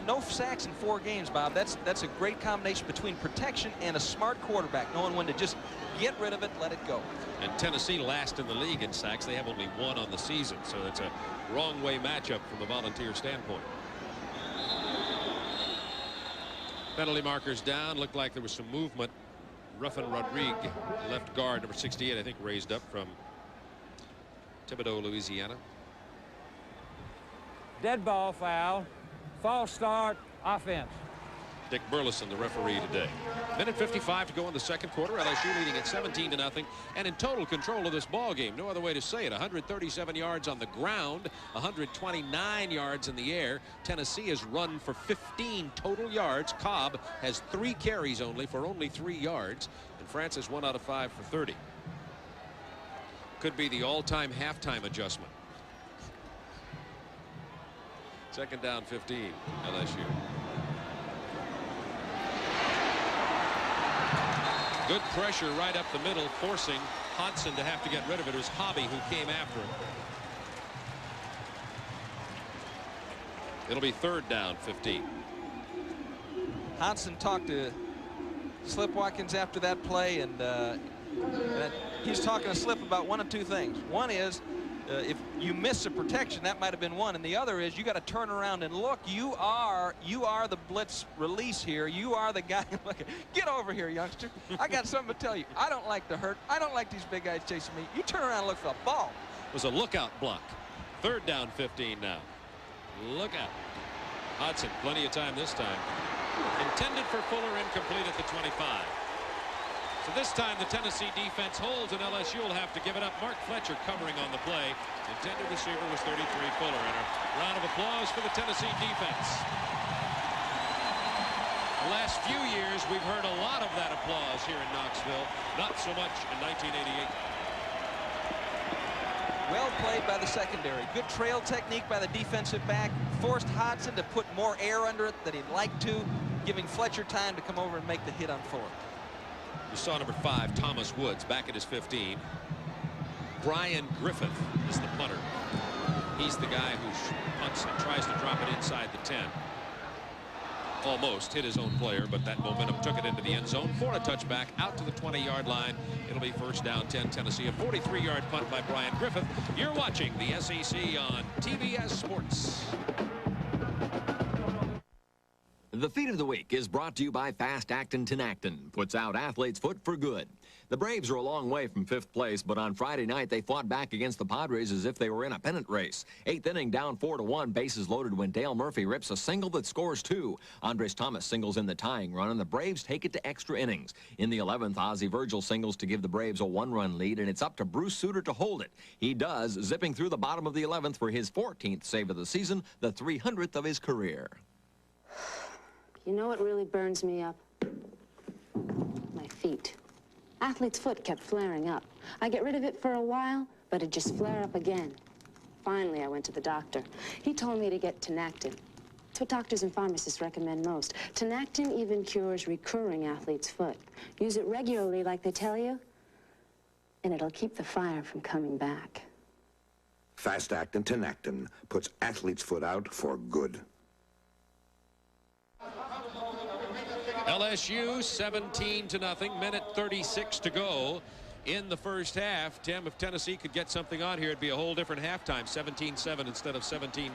no sacks in 4 games, Bob. That's a great combination between protection and a smart quarterback, knowing when to just get rid of it, let it go. And Tennessee last in the league in sacks. They have only 1 on the season, so it's a wrong way matchup from the Volunteer standpoint. Penalty markers down. Looked like there was some movement. Ruffin Rodriguez, left guard, number 68, I think, raised up from Thibodaux, Louisiana. Dead ball foul. False start, offense. Dick Burleson, the referee today. Minute 55 to go in the second quarter. LSU leading at 17-0 and in total control of this ball game. No other way to say it. 137 yards on the ground, 129 yards in the air. Tennessee has run for 15 total yards. Cobb has 3 carries only for only 3 yards. And Francis 1 out of 5 for 30. Could be the all-time halftime adjustment. Second down 15, LSU. Good pressure right up the middle, forcing Hodson to have to get rid of it. It was Hobby who came after him. It'll be third down 15. Hodson talked to Slip Watkins after that play, and he's talking to Slip about 1 of 2 things. One is if you miss a protection, that might have been one, and the other is you got to turn around and look. You are the blitz release here. You are the guy. Look, get over here, youngster. I got something to tell you. I don't like to hurt. I don't like these big guys chasing me. You turn around and look for the ball. It was a lookout block. Third down 15 now. Look out. Hodson, plenty of time this time. Intended for Fuller, incomplete at the 25. So this time the Tennessee defense holds, and LSU will have to give it up. Mark Fletcher covering on the play. Intended receiver was 33 Fuller. And a round of applause for the Tennessee defense. The last few years we've heard a lot of that applause here in Knoxville. Not so much in 1988. Well played by the secondary. Good trail technique by the defensive back. Forced Hodson to put more air under it than he'd like to, giving Fletcher time to come over and make the hit on Fuller. You saw number 5, Thomas Woods, back at his 15. Brian Griffith is the punter. He's the guy who punts and tries to drop it inside the 10. Almost hit his own player, but that momentum took it into the end zone for a touchback out to the 20-yard line. It'll be first down 10 Tennessee. A 43-yard punt by Brian Griffith. You're watching the SEC on TBS Sports. The Feat of the Week is brought to you by Fast Actin Tinactin. Puts out athlete's foot for good. The Braves are a long way from 5th place, but on Friday night they fought back against the Padres as if they were in a pennant race. 8th inning down 4-1, bases loaded when Dale Murphy rips a single that scores 2. Andres Thomas singles in the tying run, and the Braves take it to extra innings. In the 11th, Ozzie Virgil singles to give the Braves a 1-run lead, and it's up to Bruce Sutter to hold it. He does, zipping through the bottom of the 11th for his 14th save of the season, the 300th of his career. You know what really burns me up? My feet. Athlete's foot kept flaring up. I get rid of it for a while, but it'd just flare up again. Finally, I went to the doctor. He told me to get Tinactin. It's what doctors and pharmacists recommend most. Tinactin even cures recurring athlete's foot. Use it regularly like they tell you, and it'll keep the fire from coming back. Fast-acting Tinactin puts athlete's foot out for good. LSU 17-0, minute 36 to go in the first half. Tim, if Tennessee could get something on here, it'd be a whole different halftime. 17-7 instead of 17-0.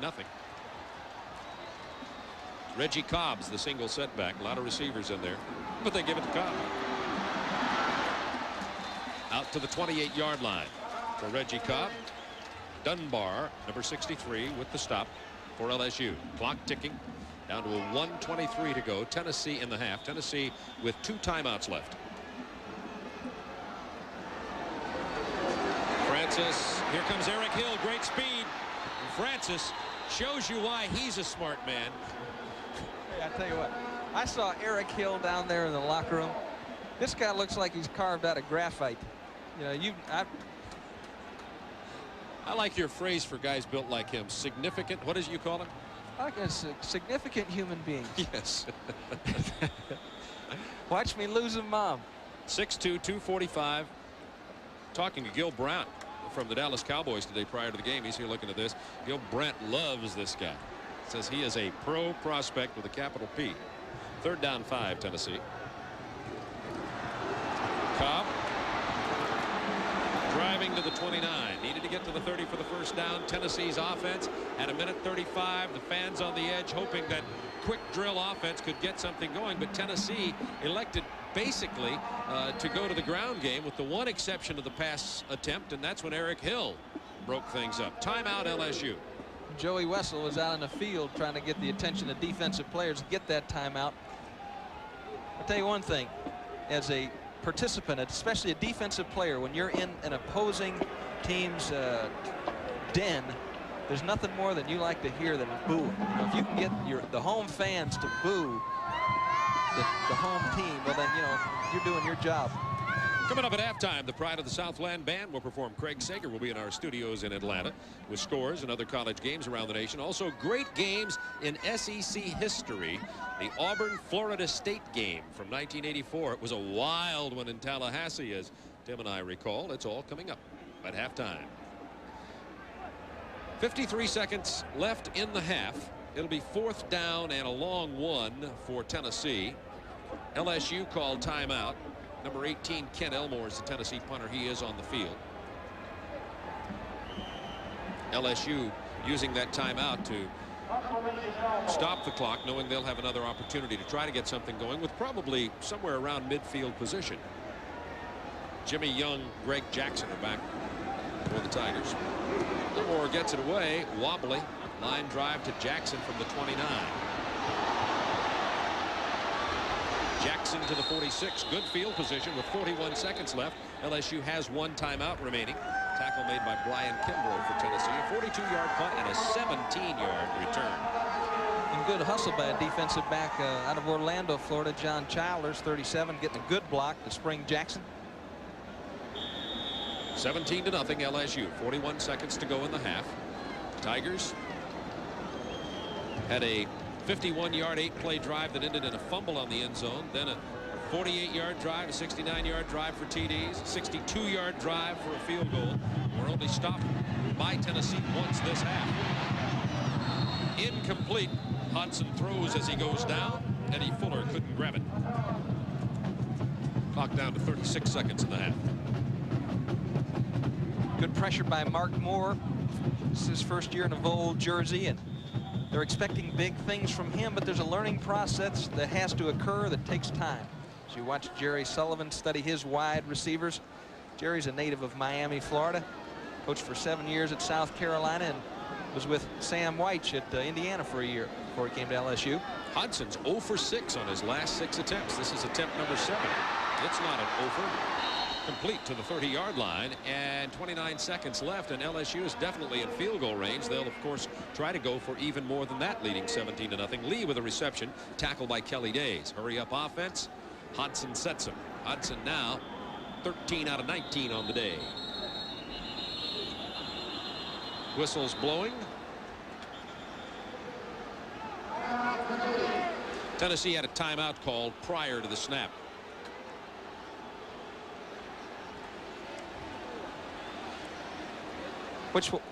Reggie Cobb's the single setback. A lot of receivers in there, but they give it to Cobb. Out to the 28-yard line for Reggie Cobb. Dunbar, number 63, with the stop for LSU. Clock ticking. Down to a 1:23 to go. Tennessee in the half. Tennessee with 2 timeouts left. Francis, here comes Eric Hill, great speed. And Francis shows you why he's a smart man. Hey, I tell you what, I saw Eric Hill down there in the locker room. This guy looks like he's carved out of graphite. You know, I like your phrase for guys built like him. Significant, what did you call him? Like a significant human being. Yes. Watch me lose a mom. 6'2", 245. Talking to Gil Brandt from the Dallas Cowboys today prior to the game. He's here looking at this. Gil Brandt loves this guy. Says he is a pro prospect with a capital P. 3rd down 5, Tennessee. Cobb driving to the 29. Needed to get to the 30 for the first down. Tennessee's offense at a minute 35. The fans on the edge hoping that quick drill offense could get something going, but Tennessee elected basically to go to the ground game with the one exception of the pass attempt, and that's when Eric Hill broke things up. Timeout LSU. Joey Wessel was out in the field trying to get the attention of defensive players to get that timeout. I'll tell you one thing, as a participant, especially a defensive player, when you're in an opposing team's den, there's nothing more than you like to hear than booing. You know, if you can get the home fans to boo the home team, well then, you know, you're doing your job. Coming up at halftime, the Pride of the Southland Band will perform. Craig Sager will be in our studios in Atlanta with scores and other college games around the nation. Also great games in SEC history. The Auburn-Florida State game from 1984. It was a wild one in Tallahassee, as Tim and I recall. It's all coming up at halftime. 53 seconds left in the half. It'll be 4th down and a long one for Tennessee. LSU called timeout. Number 18, Ken Elmore, is the Tennessee punter. He is on the field. LSU using that timeout to stop the clock, knowing they'll have another opportunity to try to get something going with probably somewhere around midfield position. Jimmy Young, Greg Jackson are back for the Tigers. Elmore gets it away, wobbly. Line drive to Jackson from the 29. Jackson to the 46. Good field position with 41 seconds left. LSU has 1 timeout remaining. Tackle made by Brian Kimbrough for Tennessee. A 42-yard punt and a 17-yard return. And good hustle by a defensive back out of Orlando, Florida. John Childers, 37, getting a good block to spring Jackson. 17-0 LSU. 41 seconds to go in the half. Tigers had a 51-yard 8-play drive that ended in a fumble on the end zone, then a 48-yard drive, a 69-yard drive for TDs, 62-yard drive for a field goal. We're only stopped by Tennessee once this half. Incomplete. Hodson throws as he goes down. Eddie Fuller couldn't grab it. Clock down to 36 seconds in the half. Good pressure by Mark Moore. This is his first year in a Vol jersey, and they're expecting big things from him, but there's a learning process that has to occur that takes time. So you watch Jerry Sullivan study his wide receivers. Jerry's a native of Miami, Florida. Coached for 7 years at South Carolina and was with Sam White at Indiana for a year before he came to LSU. Hodson's 0 for 6 on his last 6 attempts. This is attempt number 7. It's not an over. Complete to the 30-yard line, and 29 seconds left, and LSU is definitely in field goal range. They'll of course try to go for even more than that, leading 17-0. Lee with a reception, tackled by Kelly Days. Hurry up offense. Hodson sets him. Hodson now 13 out of 19 on the day. Whistles blowing. Tennessee had a timeout called prior to the snap.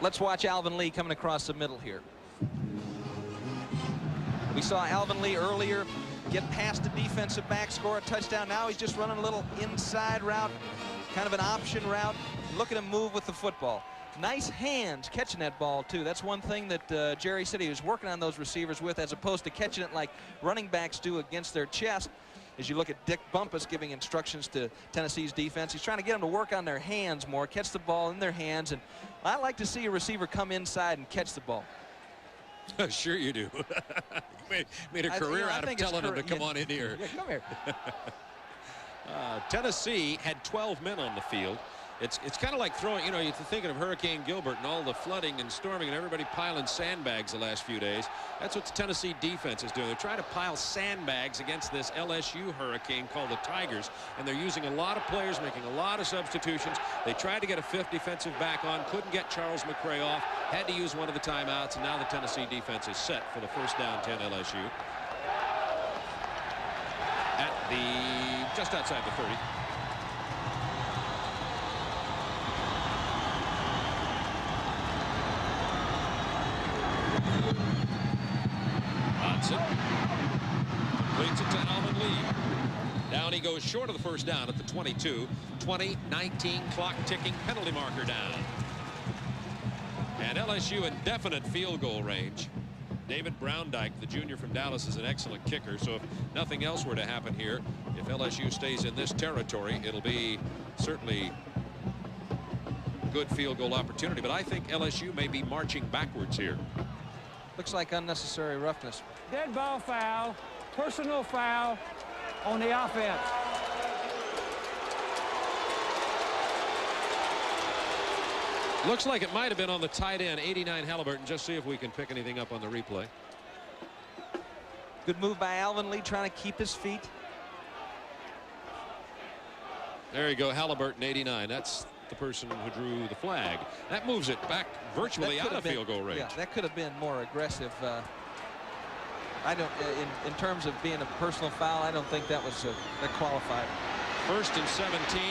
Let's watch Alvin Lee coming across the middle here. We saw Alvin Lee earlier get past the defensive back, score a touchdown. Now he's just running a little inside route, kind of an option route. Look at him move with the football. Nice hands catching that ball, too. That's one thing that Jerry said he was working on those receivers with, as opposed to catching it like running backs do against their chest. As you look at Dick Bumpus giving instructions to Tennessee's defense, he's trying to get them to work on their hands more, catch the ball in their hands. And I like to see a receiver come inside and catch the ball. Sure you do. You made a career out of telling him to come on in here. Yeah, come here. Tennessee had 12 men on the field. It's kind of like throwing, you know, you're thinking of Hurricane Gilbert and all the flooding and storming and everybody piling sandbags the last few days. That's what the Tennessee defense is doing. They're trying to pile sandbags against this LSU hurricane called the Tigers, and they're using a lot of players, making a lot of substitutions. They tried to get a fifth defensive back on, couldn't get Charles McCray off, had to use one of the timeouts, and now the Tennessee defense is set for the first down 10 LSU. At just outside the 30. Completes it to Alvin Lee. Down he goes short of the first down at the 22. 20-19 clock ticking, penalty marker down. And LSU in definite field goal range. David Browndyke, the junior from Dallas, is an excellent kicker. So if nothing else were to happen here, if LSU stays in this territory, it'll be certainly a good field goal opportunity. But I think LSU may be marching backwards here. Looks like unnecessary roughness. Dead ball foul, personal foul on the offense. Looks like it might have been on the tight end, 89 Halliburton. Just see if we can pick anything up on the replay. Good move by Alvin Lee, trying to keep his feet. There you go, Halliburton, 89. That's the person who drew the flag. That moves it back virtually out of field goal range. Yeah, that could have been more aggressive. I don't, in terms of being a personal foul, I don't think that was that qualified. 1st and 17.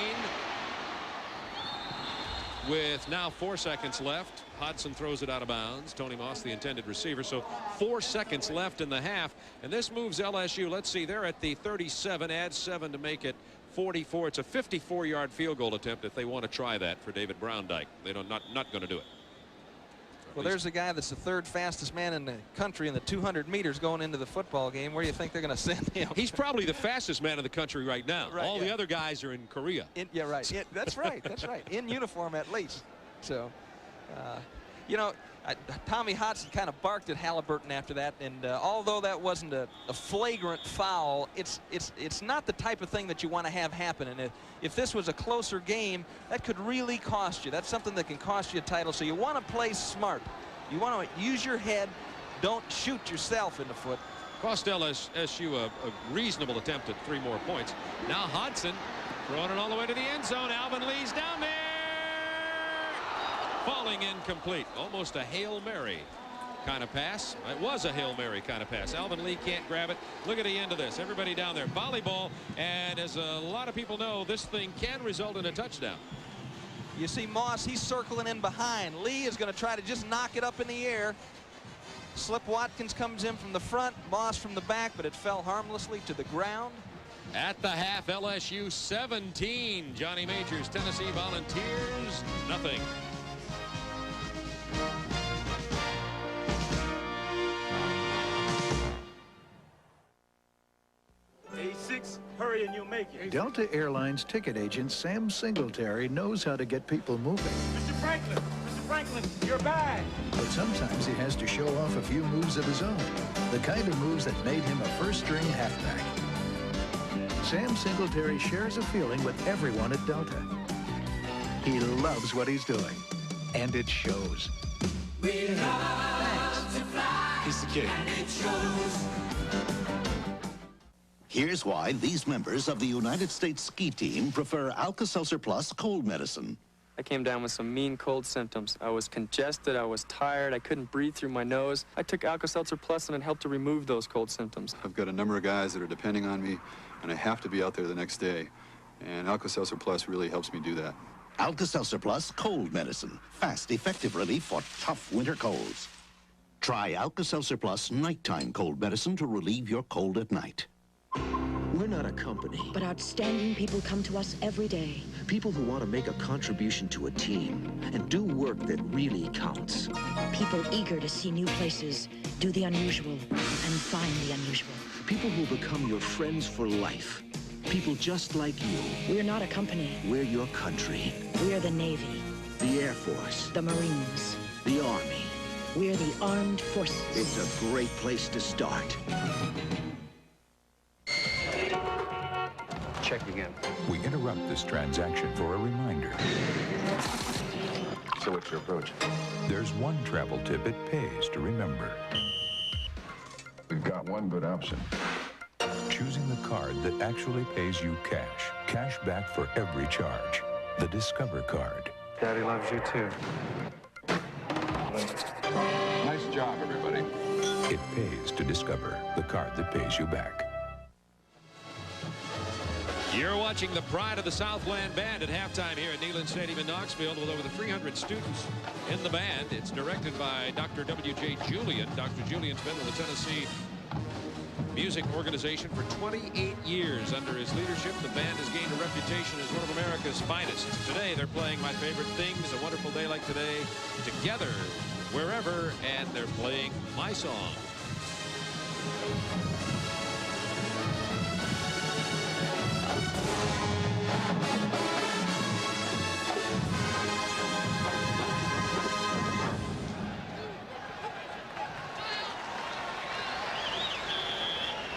With now 4 seconds left, Hodson throws it out of bounds. Tony Moss, the intended receiver. So 4 seconds left in the half, and this moves LSU. Let's see, they're at the 37. Add 7 to make it 44. It's a 54-yard field goal attempt if they want to try that for David Browndyke. They don't not going to do it. Well, there's a guy that's the 3rd fastest man in the country in the 200 meters going into the football game. Where do you think they're going to send him? He's probably the fastest man in the country right now. Right, all the other guys are in Korea. Yeah, right. That's right. That's right. In uniform at least. So, you know, Tommy Hodson kind of barked at Halliburton after that, and although that wasn't a flagrant foul, it's not the type of thing that you want to have happen. And if this was a closer game, that could really cost you. That's something that can cost you a title. So you want to play smart. You want to use your head. Don't shoot yourself in the foot. Cost LSU a reasonable attempt at 3 more points. Now Hodson throwing it all the way to the end zone. Alvin Lee's down there. Falling incomplete. Almost a Hail Mary kind of pass. It was a Hail Mary kind of pass. Alvin Lee can't grab it. Look at the end of this. Everybody down there. Volleyball. And as a lot of people know, this thing can result in a touchdown. You see Moss, he's circling in behind. Lee is going to try to just knock it up in the air. Slip Watkins comes in from the front, Moss from the back, but it fell harmlessly to the ground. At the half, LSU 17. Johnny Majors, Tennessee Volunteers, nothing. A6, hurry and you'll make it. Delta Airlines ticket agent Sam Singletary knows how to get people moving. Mr. Franklin, your bag. But sometimes he has to show off a few moves of his own. The kind of moves that made him a first-string halfback. Sam Singletary shares a feeling with everyone at Delta. He loves what he's doing, and it shows. We love to fly. He's the kid. And it shows. Here's why these members of the United States ski team prefer Alka-Seltzer Plus cold medicine. I came down with some mean cold symptoms. I was congested, I was tired, I couldn't breathe through my nose. I took Alka-Seltzer Plus and it helped to remove those cold symptoms. I've got a number of guys that are depending on me, and I have to be out there the next day. And Alka-Seltzer Plus really helps me do that. Alka-Seltzer Plus cold medicine. Fast, effective relief for tough winter colds. Try Alka-Seltzer Plus nighttime cold medicine to relieve your cold at night. We're not a company. But outstanding people come to us every day. People who want to make a contribution to a team and do work that really counts. People eager to see new places, do the unusual, and find the unusual. People who become your friends for life. People just like you. We're not a company. We're your country. We're the Navy. The Air Force. The Marines. The Army. We're the armed forces. It's a great place to start. Check again. We interrupt this transaction for a reminder. So what's your approach? There's one travel tip it pays to remember. We've got one good option. Choosing the card that actually pays you cash. Cash back for every charge. The Discover card. Daddy loves you too. Nice job, everybody. It pays to Discover, the card that pays you back. You're watching the Pride of the Southland Band at halftime here at Neyland Stadium in Knoxville with over 300 students in the band. It's directed by Dr. W.J. Julian. Dr. Julian's been with the Tennessee Music Organization for 28 years. Under his leadership, the band has gained a reputation as one of America's finest. Today, they're playing My Favorite Things, A Wonderful Day Like Today, Together, Wherever, and they're playing My Song.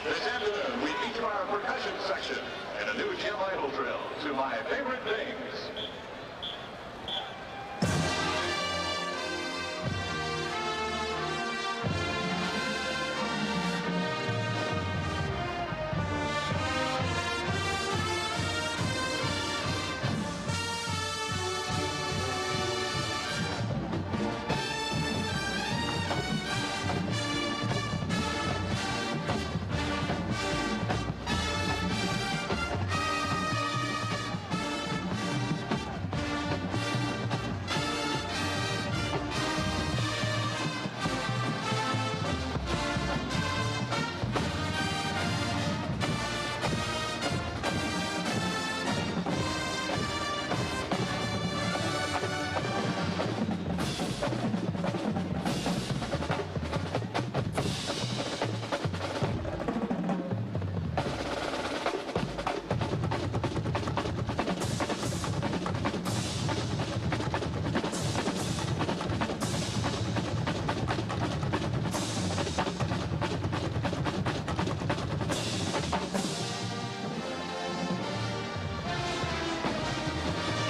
This afternoon, we feature our percussion section and a new Jim Idol drill to My Favorite Things.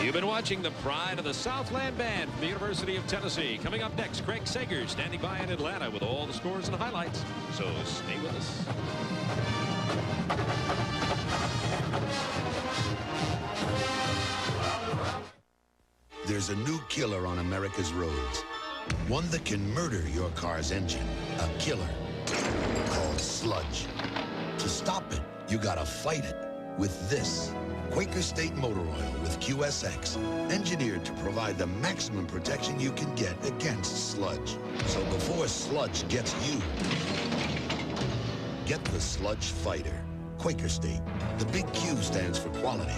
You've been watching the Pride of the Southland Band from the University of Tennessee. Coming up next, Craig Sager standing by in Atlanta with all the scores and highlights. So stay with us. There's a new killer on America's roads. One that can murder your car's engine. A killer called sludge. To stop it, you gotta fight it with this. Quaker State Motor Oil with QSX, engineered to provide the maximum protection you can get against sludge. So before sludge gets you, get the Sludge Fighter. Quaker State. The big Q stands for quality.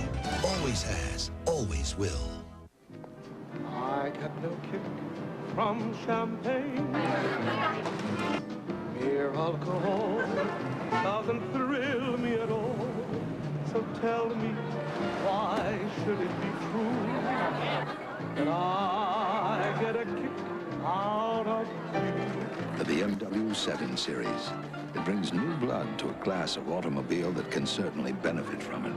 Always has, always will. I got no kick from champagne. Mere alcohol doesn't thrill me at all. So tell me, why should it be true that I get a kick out of you? The BMW 7 Series. It brings new blood to a class of automobile that can certainly benefit from it.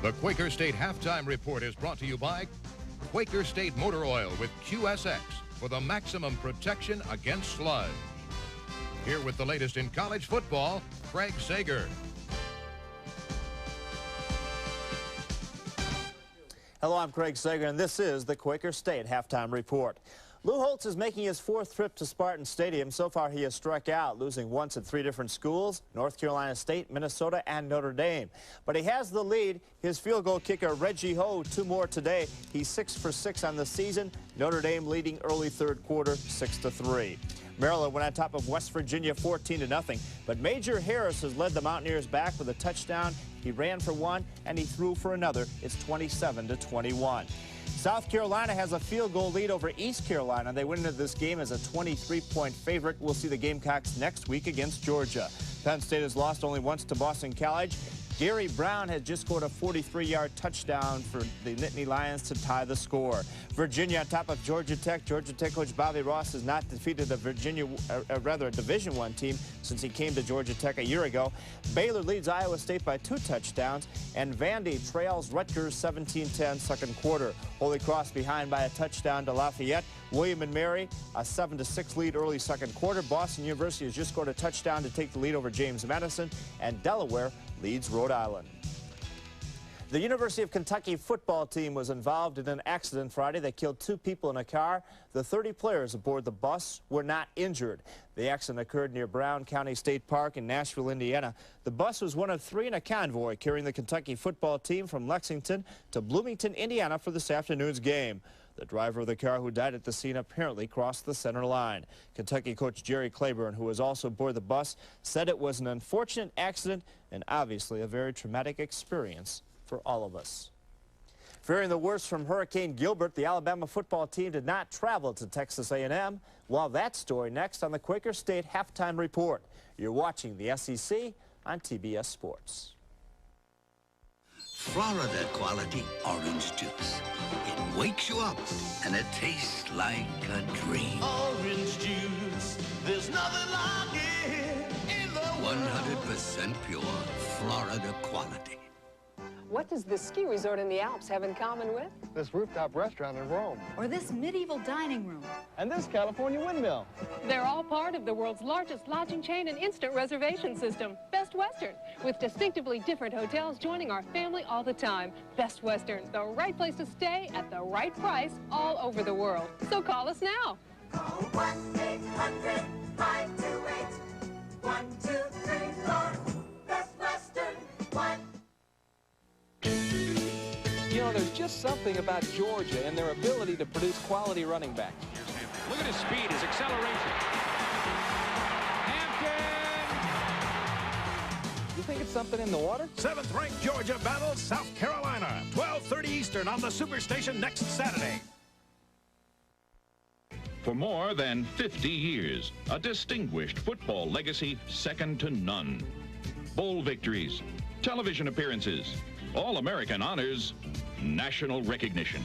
The Quaker State Halftime Report is brought to you by Quaker State Motor Oil with QSX for the maximum protection against sludge. Here with the latest in college football, Craig Sager. Hello, I'm Craig Sager, and this is the Quaker State Halftime Report. Lou Holtz is making his 4th trip to Spartan Stadium. So far, he has struck out, losing once at 3 different schools, North Carolina State, Minnesota, and Notre Dame. But he has the lead. His field goal kicker, Reggie Ho, 2 more today. He's 6 for 6 on the season. Notre Dame leading early 3rd quarter, 6-3. Maryland went on top of West Virginia 14-0, but Major Harris has led the Mountaineers back with a touchdown. He ran for 1 and he threw for another. It's 27-21. South Carolina has a field goal lead over East Carolina. They went into this game as a 23-point favorite. We'll see the Gamecocks next week against Georgia. Penn State has lost only once to Boston College. Gary Brown has just scored a 43-yard touchdown for the Nittany Lions to tie the score. Virginia on top of Georgia Tech. Georgia Tech coach Bobby Ross has not defeated a Division I team since he came to Georgia Tech a year ago. Baylor leads Iowa State by 2 touchdowns, and Vandy trails Rutgers 17-10 second quarter. Holy Cross behind by a touchdown to Lafayette. William and Mary a 7-6 lead early second quarter. Boston University has just scored a touchdown to take the lead over James Madison, and Delaware leads Rhode Island. The University of Kentucky football team was involved in an accident Friday that killed 2 people in a car. The 30 players aboard the bus were not injured. The accident occurred near Brown County State Park in Nashville, Indiana. The bus was one of 3 in a convoy carrying the Kentucky football team from Lexington to Bloomington, Indiana for this afternoon's game. The driver of the car who died at the scene apparently crossed the center line. Kentucky coach Jerry Claiborne, who was also aboard the bus, said it was an unfortunate accident and obviously a very traumatic experience for all of us. Fearing the worst from Hurricane Gilbert, the Alabama football team did not travel to Texas A&M. Well, that story next on the Quaker State Halftime Report. You're watching the SEC on TBS Sports. Florida quality orange juice. It wakes you up and it tastes like a dream. Orange juice, there's nothing like it in the world. 100% pure Florida quality. What does this ski resort in the Alps have in common with? This rooftop restaurant in Rome. Or this medieval dining room. And this California windmill. They're all part of the world's largest lodging chain and instant reservation system, Best Western, with distinctively different hotels joining our family all the time. Best Western, the right place to stay at the right price all over the world. So call us now. Call 1-800-528-1234. Best Western, 1. You know, there's just something about Georgia and their ability to produce quality running backs. Look at his speed, his acceleration. Hampton! You think it's something in the water? 7th-ranked Georgia battles South Carolina. 12:30 Eastern on the Superstation next Saturday. For more than 50 years, a distinguished football legacy second to none. Bowl victories, television appearances, All-American honors, national recognition.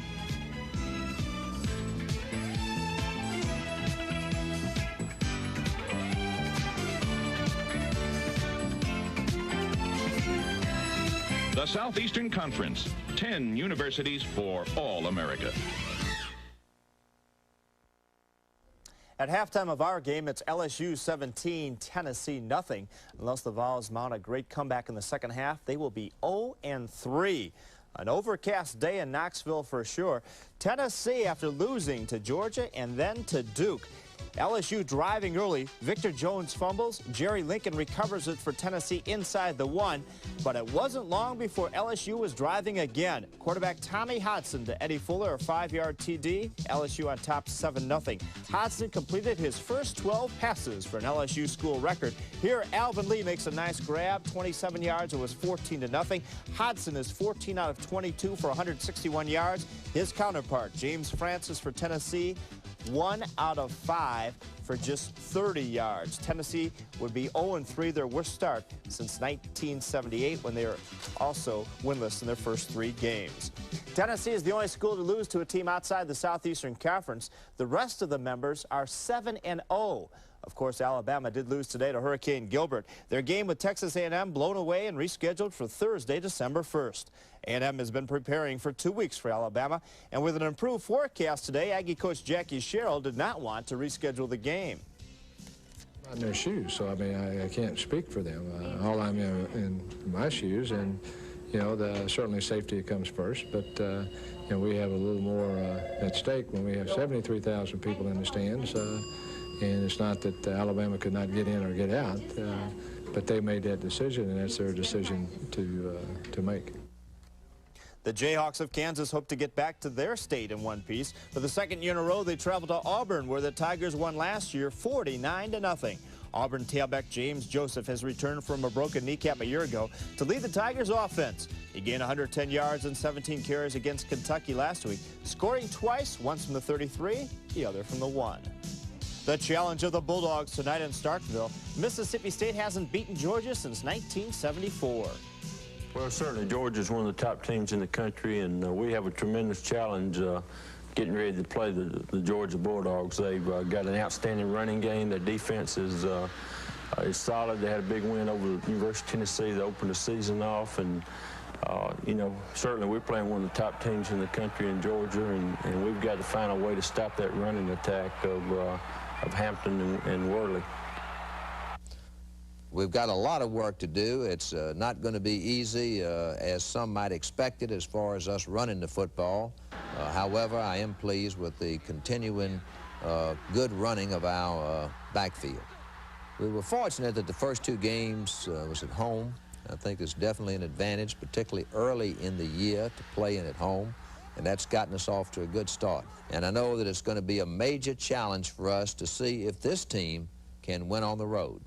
The Southeastern Conference, 10 universities for all America. At halftime of our game, it's LSU 17, Tennessee nothing. Unless the Vols mount a great comeback in the second half, they will be 0-3. An overcast day in Knoxville for sure. Tennessee after losing to Georgia and then to Duke. LSU driving early. Victor Jones fumbles. Jerry Lincoln recovers it for Tennessee inside the 1. But it wasn't long before LSU was driving again. Quarterback Tommy Hodson to Eddie Fuller, a 5-yard TD. LSU on top 7-0. Hodson completed his first 12 passes for an LSU school record. Here, Alvin Lee makes a nice grab, 27 yards. It was 14-0. Hodson is 14 out of 22 for 161 yards. His counterpart, James Francis for Tennessee, 1 out of 5 for just 30 yards. Tennessee would be 0-3, their worst start since 1978, when they were also winless in their first 3 games. Tennessee is the only school to lose to a team outside the Southeastern Conference. The rest of the members are 7-0. Of course, Alabama did lose today to Hurricane Gilbert. Their game with Texas A&M blown away and rescheduled for Thursday, December 1st. A&M has been preparing for 2 weeks for Alabama, and with an improved forecast today, Aggie coach Jackie Sherrill did not want to reschedule the game. In their shoes, so I mean, I can't speak for them. All I'm in my shoes, and you know, certainly safety comes first, but you know, we have a little more at stake when we have 73,000 people in the stands, and it's not that Alabama could not get in or get out, but they made that decision, and that's their decision to make. The Jayhawks of Kansas hope to get back to their state in one piece. For the second year in a row, they travel to Auburn, where the Tigers won last year 49-0. Auburn tailback James Joseph has returned from a broken kneecap a year ago to lead the Tigers offense. He gained 110 yards and 17 carries against Kentucky last week, scoring twice, once from the 33, the other from the 1. The challenge of the Bulldogs tonight in Starkville. Mississippi State hasn't beaten Georgia since 1974. Well, certainly Georgia is one of the top teams in the country, and we have a tremendous challenge getting ready to play the Georgia Bulldogs. They've got an outstanding running game. Their defense is solid. They had a big win over the University of Tennessee to open the season off, and you know, certainly we're playing one of the top teams in the country in Georgia, and we've got to find a way to stop that running attack of Hampton and Worley. We've got a lot of work to do. It's not going to be easy, as some might expect it, as far as us running the football. However, I am pleased with the continuing good running of our backfield. We were fortunate that the first 2 games was at home. I think it's definitely an advantage, particularly early in the year, to play in at home, and that's gotten us off to a good start. And I know that it's going to be a major challenge for us to see if this team can win on the road.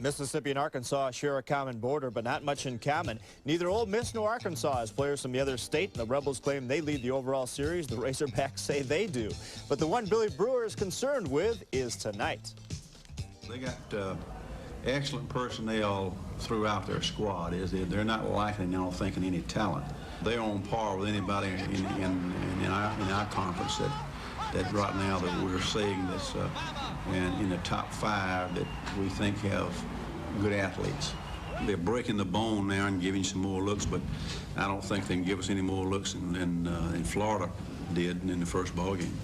Mississippi and Arkansas share a common border, but not much in common. Neither Ole Miss nor Arkansas has players from the other state, and the Rebels claim they lead the overall series. The Razorbacks say they do. But the one Billy Brewer is concerned with is tonight. They got excellent personnel throughout their squad. They're not lacking, I don't think, in any talent. They're on par with anybody in our conference that right now that we're seeing that's in the top 5 that we think have good athletes. They're breaking the bone now and giving some more looks, but I don't think they can give us any more looks than Florida did in the first ball game.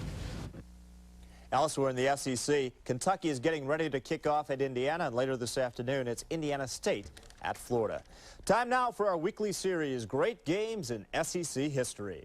Elsewhere in the SEC, Kentucky is getting ready to kick off at Indiana, and later this afternoon, it's Indiana State at Florida. Time now for our weekly series, Great Games in SEC History.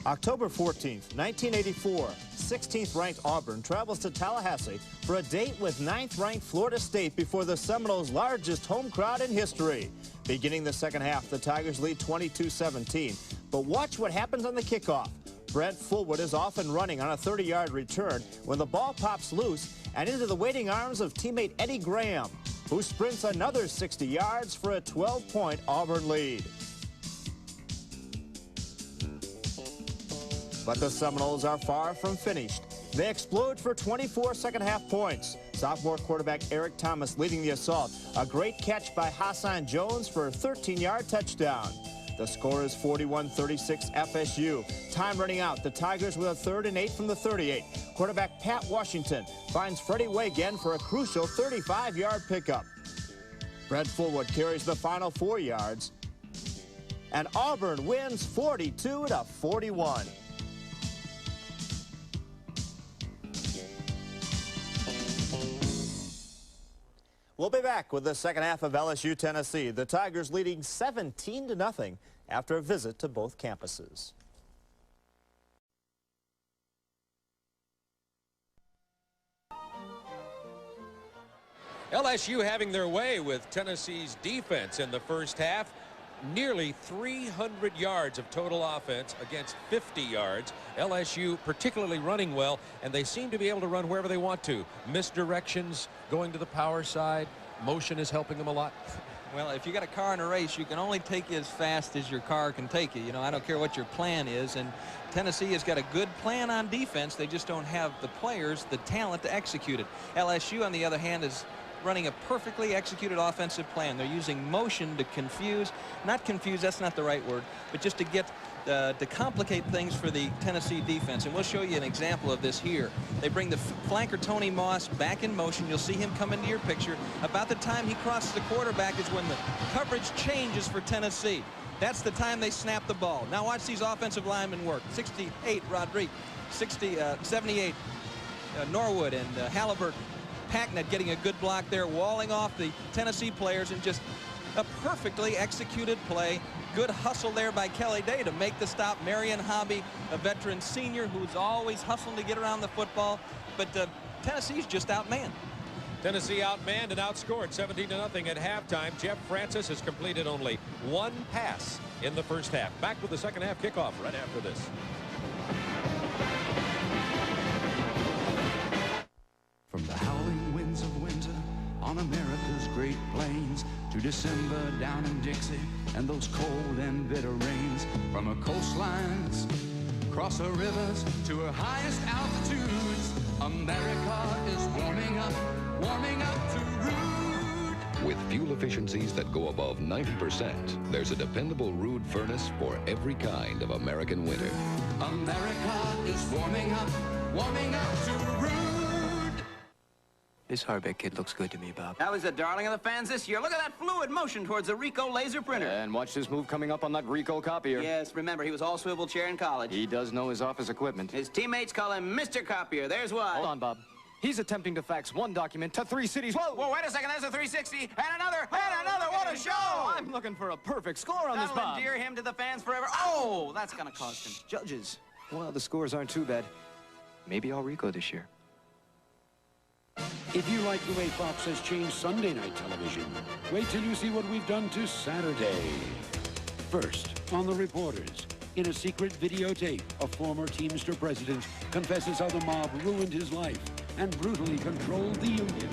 October 14th, 1984, 16th-ranked Auburn travels to Tallahassee for a date with 9th-ranked Florida State before the Seminoles' largest home crowd in history. Beginning the second half, the Tigers lead 22-17. But watch what happens on the kickoff. Brent Fullwood is off and running on a 30-yard return when the ball pops loose and into the waiting arms of teammate Eddie Graham, who sprints another 60 yards for a 12-point Auburn lead. But the Seminoles are far from finished. They explode for 24 second-half points. Sophomore quarterback Eric Thomas leading the assault. A great catch by Hassan Jones for a 13-yard touchdown. The score is 41-36 FSU. Time running out. The Tigers with a 3rd and 8 from the 38. Quarterback Pat Washington finds Freddie Wagan for a crucial 35-yard pickup. Brent Fullwood carries the final 4 yards. And Auburn wins 42-41. We'll be back with the second half of LSU Tennessee. The Tigers leading 17-0 after a visit to both campuses. LSU having their way with Tennessee's defense in the first half. Nearly 300 yards of total offense against 50 yards. LSU particularly running well, and they seem to be able to run wherever they want to. Misdirections going to the power side. Motion is helping them a lot. Well, if you got a car in a race, you can only take you as fast as your car can take you. You know, I don't care what your plan is, and Tennessee has got a good plan on defense. They just don't have the players, the talent to execute it. LSU, on the other hand, is running a perfectly executed offensive plan. They're using motion to confuse, not confuse, that's not the right word, but just to get to complicate things for the Tennessee defense. And we'll show you an example of this here. They bring the flanker Tony Moss back in motion. You'll see him come into your picture. About the time he crosses the quarterback is when the coverage changes for Tennessee. That's the time they snap the ball. Now watch these offensive linemen work. 68, Rodriguez. 78, Norwood and Halliburton. Packnett getting a good block there, walling off the Tennessee players, and just a perfectly executed play. Good hustle there by Kelly Day to make the stop. Marion Hobby, a veteran senior who's always hustling to get around the football. But Tennessee's just outmanned. Tennessee outmanned and outscored 17-0 at halftime. Jeff Francis has completed only one pass in the first half. Back with the second half kickoff right after this. From the howling winds of winter on America's great plains to December down in Dixie and those cold and bitter rains, from her coastlines across her rivers to her highest altitudes, America is warming up to root. With fuel efficiencies that go above 90%, there's a dependable Rude furnace for every kind of American winter. America is warming up to root. This Harbeck kid looks good to me, Bob. Now he's a darling of the fans this year. Look at that fluid motion towards the Ricoh laser printer. And watch this move coming up on that Ricoh copier. Yes, remember, he was all swivel chair in college. He does know his office equipment. His teammates call him Mr. Copier. There's why. Hold on, Bob. He's attempting to fax one document to 3 cities. Whoa! Whoa, wait a second. There's a 360 and another. What a show! I'm looking for a perfect score on this, Bob. That'll endear him to the fans forever. Oh, that's gonna cost him. Judges. Well, the scores aren't too bad. Maybe I'll Ricoh this year. If you like the way Fox has changed Sunday night television, wait till you see what we've done to Saturday. First, on The Reporters, in a secret videotape, a former Teamster president confesses how the mob ruined his life and brutally controlled the union.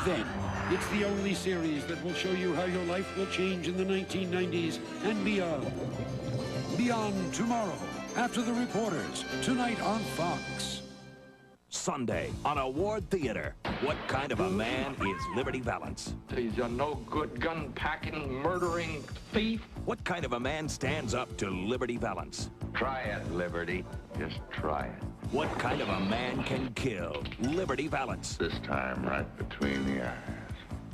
Then, it's the only series that will show you how your life will change in the 1990s and beyond. Beyond Tomorrow, after The Reporters, tonight on Fox. Sunday on Award Theater. What kind of a man is Liberty Valance? He's a no-good gun-packing, murdering thief. What kind of a man stands up to Liberty Valance? Try it, Liberty. Just try it. What kind of a man can kill Liberty Valance? This time, right between the eyes.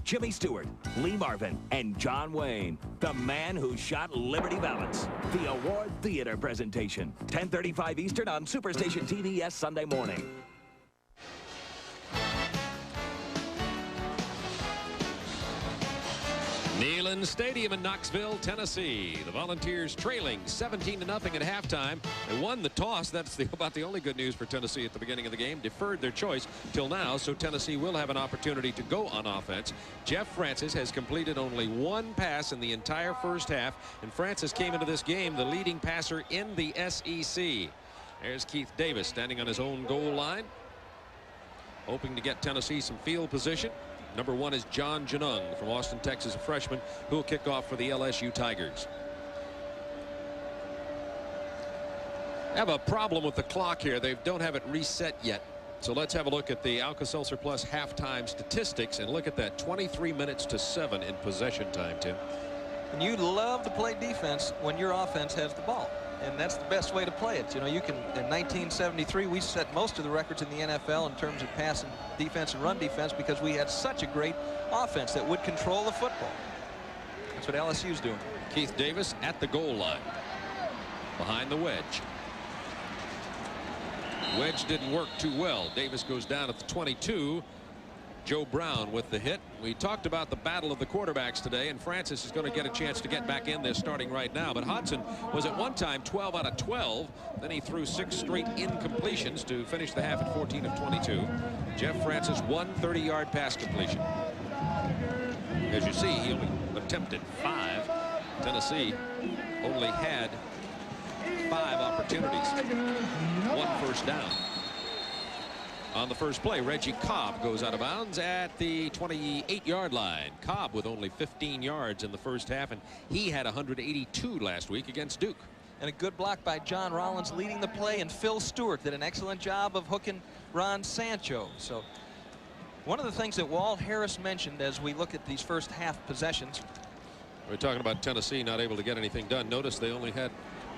Jimmy Stewart, Lee Marvin, and John Wayne, the man who shot Liberty Valance. The Award Theater presentation, 10:35 Eastern on Superstation TBS Sunday morning. Neyland Stadium in Knoxville, Tennessee. The Volunteers trailing 17-0 at halftime. They won the toss. That's about the only good news for Tennessee at the beginning of the game. Deferred their choice till now, so Tennessee will have an opportunity to go on offense. Jeff Francis has completed only one pass in the entire first half, and Francis came into this game the leading passer in the SEC. There's Keith Davis standing on his own goal line, hoping to get Tennessee some field position. Number 1 is John Janung from Austin, Texas, a freshman who will kick off for the LSU Tigers. I have a problem with the clock here. They don't have it reset yet. So let's have a look at the Alka-Seltzer Plus halftime statistics and look at that 23 minutes to 7 in possession time, Tim. And you love to play defense when your offense has the ball. And that's the best way to play it. You know, you can, in 1973, we set most of the records in the NFL in terms of passing defense and run defense because we had such a great offense that would control the football. That's what LSU's doing. Keith Davis at the goal line. Behind the wedge. Wedge didn't work too well. Davis goes down at the 22. Joe Brown with the hit. We talked about the battle of the quarterbacks today, and Francis is going to get a chance to get back in there starting right now. But Hodson was at one time 12 out of 12. Then he threw 6 straight incompletions to finish the half at 14 of 22. Jeff Francis, 1 30-yard pass completion. As you see, he only attempted 5. Tennessee only had 5 opportunities. 1 first down. On the first play, Reggie Cobb goes out of bounds at the 28-yard line. Cobb with only 15 yards in the first half, and he had 182 last week against Duke. And a good block by John Rollins leading the play, and Phil Stewart did an excellent job of hooking Ron Sancho. So one of the things that Walt Harris mentioned as we look at these first half possessions. We're talking about Tennessee not able to get anything done. Notice they only had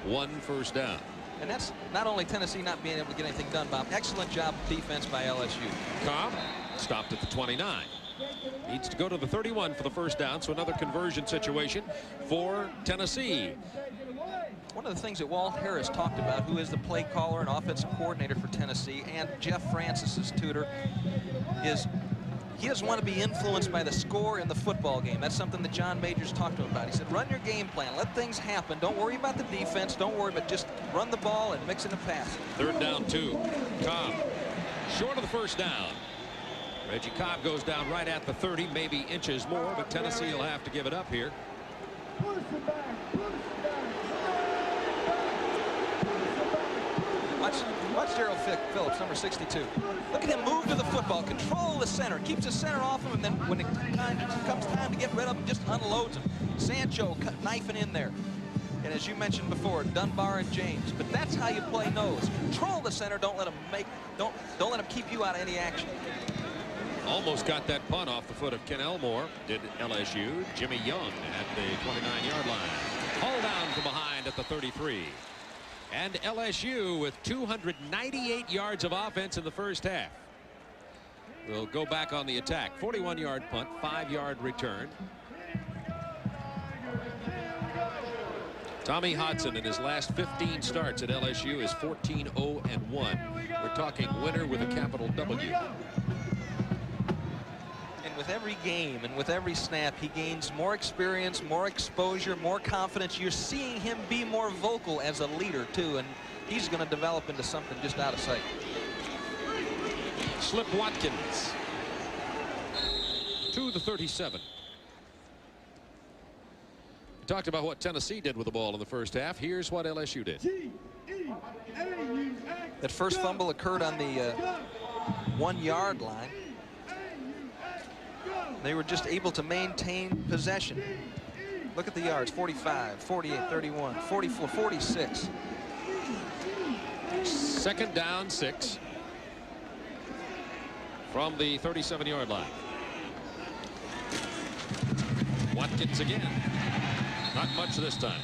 1 first down. And that's not only Tennessee not being able to get anything done, Bob. Excellent job of defense by LSU. Cobb stopped at the 29. Needs to go to the 31 for the first down, so another conversion situation for Tennessee. One of the things that Walt Harris talked about, who is the play caller and offensive coordinator for Tennessee, and Jeff Francis's tutor, is he doesn't want to be influenced by the score in the football game. That's something that John Majors talked to him about. He said, run your game plan. Let things happen. Don't worry about the defense. Don't worry, but just run the ball and mix in a pass. Third down 2. Cobb short of the first down. Reggie Cobb goes down right at the 30, maybe inches more, but Tennessee will have to give it up here. Watch Gerald Phillips, number 62. Look at him move to the football, control the center, keeps the center off him, and then when it comes time to get rid of him, just unloads him. Sancho knifing in there. And as you mentioned before, Dunbar and James. But that's how you play nose. Control the center. Don't let him don't let him keep you out of any action. Almost got that punt off the foot of Ken Elmore. Did LSU. Jimmy Young at the 29-yard line. Hauled down from behind at the 33. And LSU with 298 yards of offense in the first half. We'll go back on the attack. 41-yard punt, 5-yard return. Tommy Hodson in his last 15 starts at LSU is 14-0-1. We're talking winner with a capital W. And with every game and with every snap, he gains more experience, more exposure, more confidence. You're seeing him be more vocal as a leader, too, and he's going to develop into something just out of sight. Slip Watkins to the 37. We talked about what Tennessee did with the ball in the first half. Here's what LSU did. That first fumble occurred on the 1-yard line. They were just able to maintain possession. Look at the yards: 45, 48, 31, 44, 46. Second down 6 from the 37-yard line. Watkins again. Not much this time.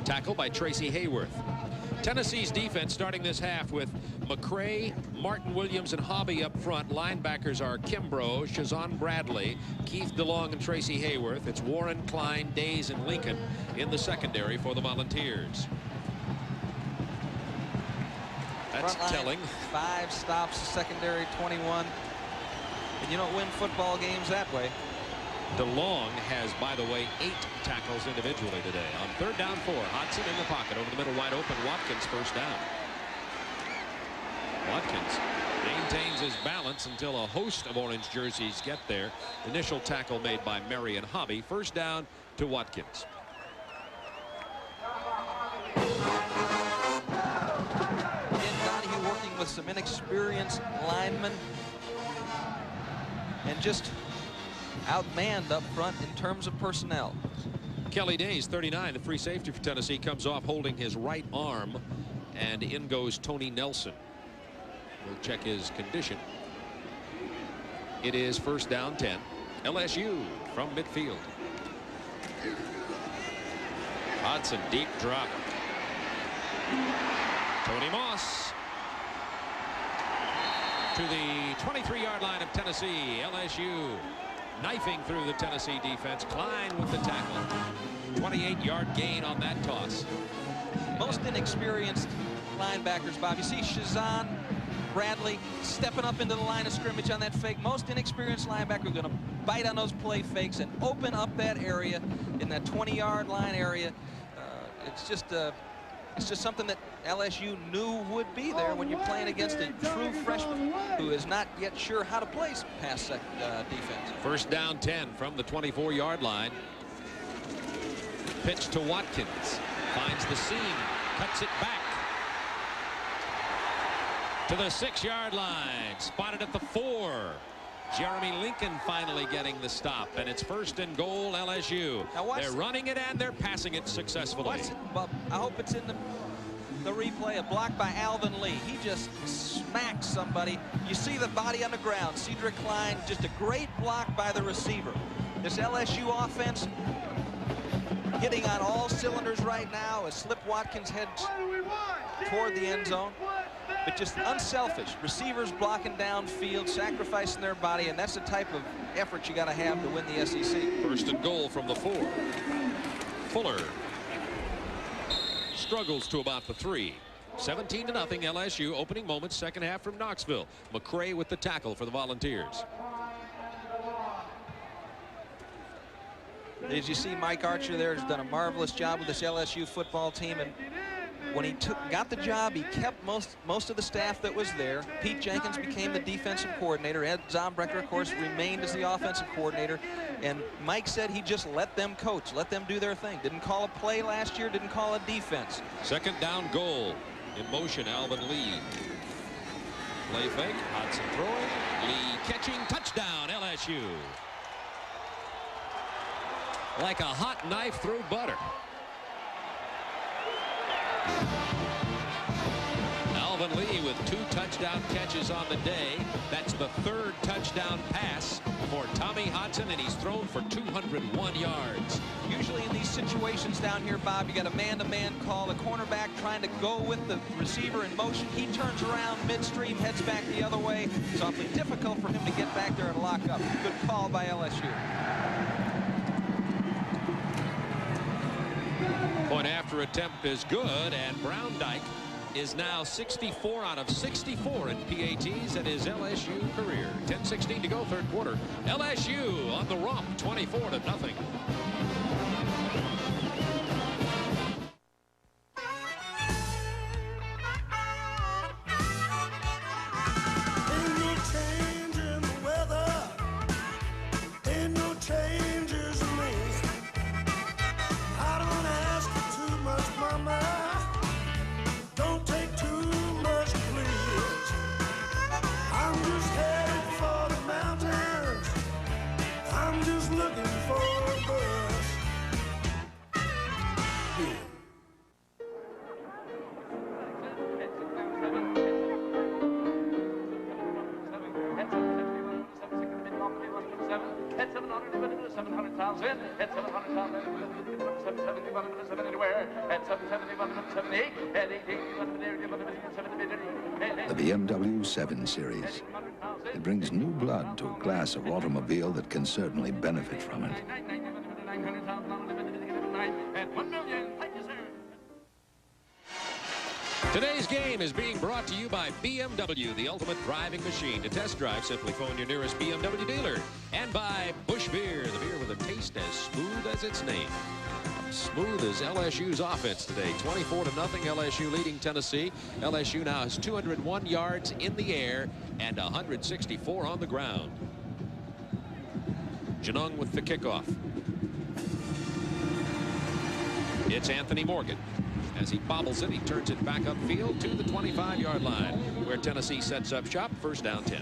Tackle by Tracy Hayworth. Tennessee's defense starting this half with McCray, Martin Williams, and Hobby up front. Linebackers are Kimbrough, Shazon Bradley, Keith DeLong, and Tracy Hayworth. It's Warren, Klein, Days, and Lincoln in the secondary for the Volunteers. That's telling. 5 stops, secondary 21. And you don't win football games that way. DeLong has, by the way, 8 tackles individually today. On third down 4, Hodson in the pocket, over the middle, wide open. Watkins first down. Watkins maintains his balance until a host of orange jerseys get there. Initial tackle made by Murray and Hobby. First down to Watkins. Again, Donahue working with some inexperienced linemen and just outmanned up front in terms of personnel. Kelly Days, 39, the free safety for Tennessee, comes off holding his right arm, and in goes Tony Nelson. We'll check his condition. It is first down 10. LSU from midfield. Hodson, deep drop. Tony Moss to the 23-yard line of Tennessee. LSU knifing through the Tennessee defense. Klein with the tackle. 28-yard gain on that toss. Most inexperienced linebackers, Bob. You see Shazon Bradley stepping up into the line of scrimmage on that fake. Most inexperienced linebacker going to bite on those play fakes and open up that area in that 20-yard line area. It's just something that LSU knew would be there when you're playing against a true freshman who is not yet sure how to play pass defense. First down 10 from the 24-yard line. Pitch to Watkins. Finds the seam. Cuts it back to the 6-yard line. Spotted at the 4. Jeremy Lincoln finally getting the stop, and it's first and goal LSU. They're running it and they're passing it successfully. I hope it's in the replay. A block by Alvin Lee. He just smacks somebody. You see the body on the ground. Cedric Klein, just a great block by the receiver. This LSU offense hitting on all cylinders right now as Slip Watkins heads toward the end zone. but just unselfish. Receivers blocking downfield, sacrificing their body, and that's the type of effort you got to have to win the SEC. First and goal from the 4. Fuller struggles to about the 3. 17-0 LSU. Opening moments, second half from Knoxville. McCray with the tackle for the Volunteers. As you see, Mike Archer there has done a marvelous job with this LSU football team, and when he got the job, he kept most of the staff that was there. Pete Jenkins became the defensive coordinator. Ed Zombrecker, of course, remained as the offensive coordinator. And Mike said he just let them coach, let them do their thing. Didn't call a play last year, didn't call a defense. Second down goal. In motion, Alvin Lee. Play fake, Hodson throwing, Lee catching, touchdown, LSU. Like a hot knife through butter. Alvin Lee with 2 touchdown catches on the day. That's the 3rd touchdown pass for Tommy Hodson, and he's thrown for 201 yards. Usually in these situations down here, Bob, you got a man-to-man call, the cornerback trying to go with the receiver in motion. He turns around midstream, heads back the other way. It's awfully difficult for him to get back there and lock up. Good call by LSU. Point after attempt is good, and Browndyke is now 64 out of 64 in PATs in his LSU career. 10:16 to go, third quarter. LSU on the romp, 24-0. The BMW 7 Series. It brings new blood to a class of automobile that can certainly benefit from it. Today's game is being brought to you by BMW, the ultimate driving machine. To test drive, simply phone your nearest BMW dealer. And by Busch Beer, the beer with a taste as smooth as its name. Smooth as LSU's offense today. 24-0 LSU leading Tennessee. LSU now has 201 yards in the air and 164 on the ground. Janung with the kickoff. It's Anthony Morgan. As he bobbles it, he turns it back upfield to the 25-yard line, where Tennessee sets up shop. First down 10.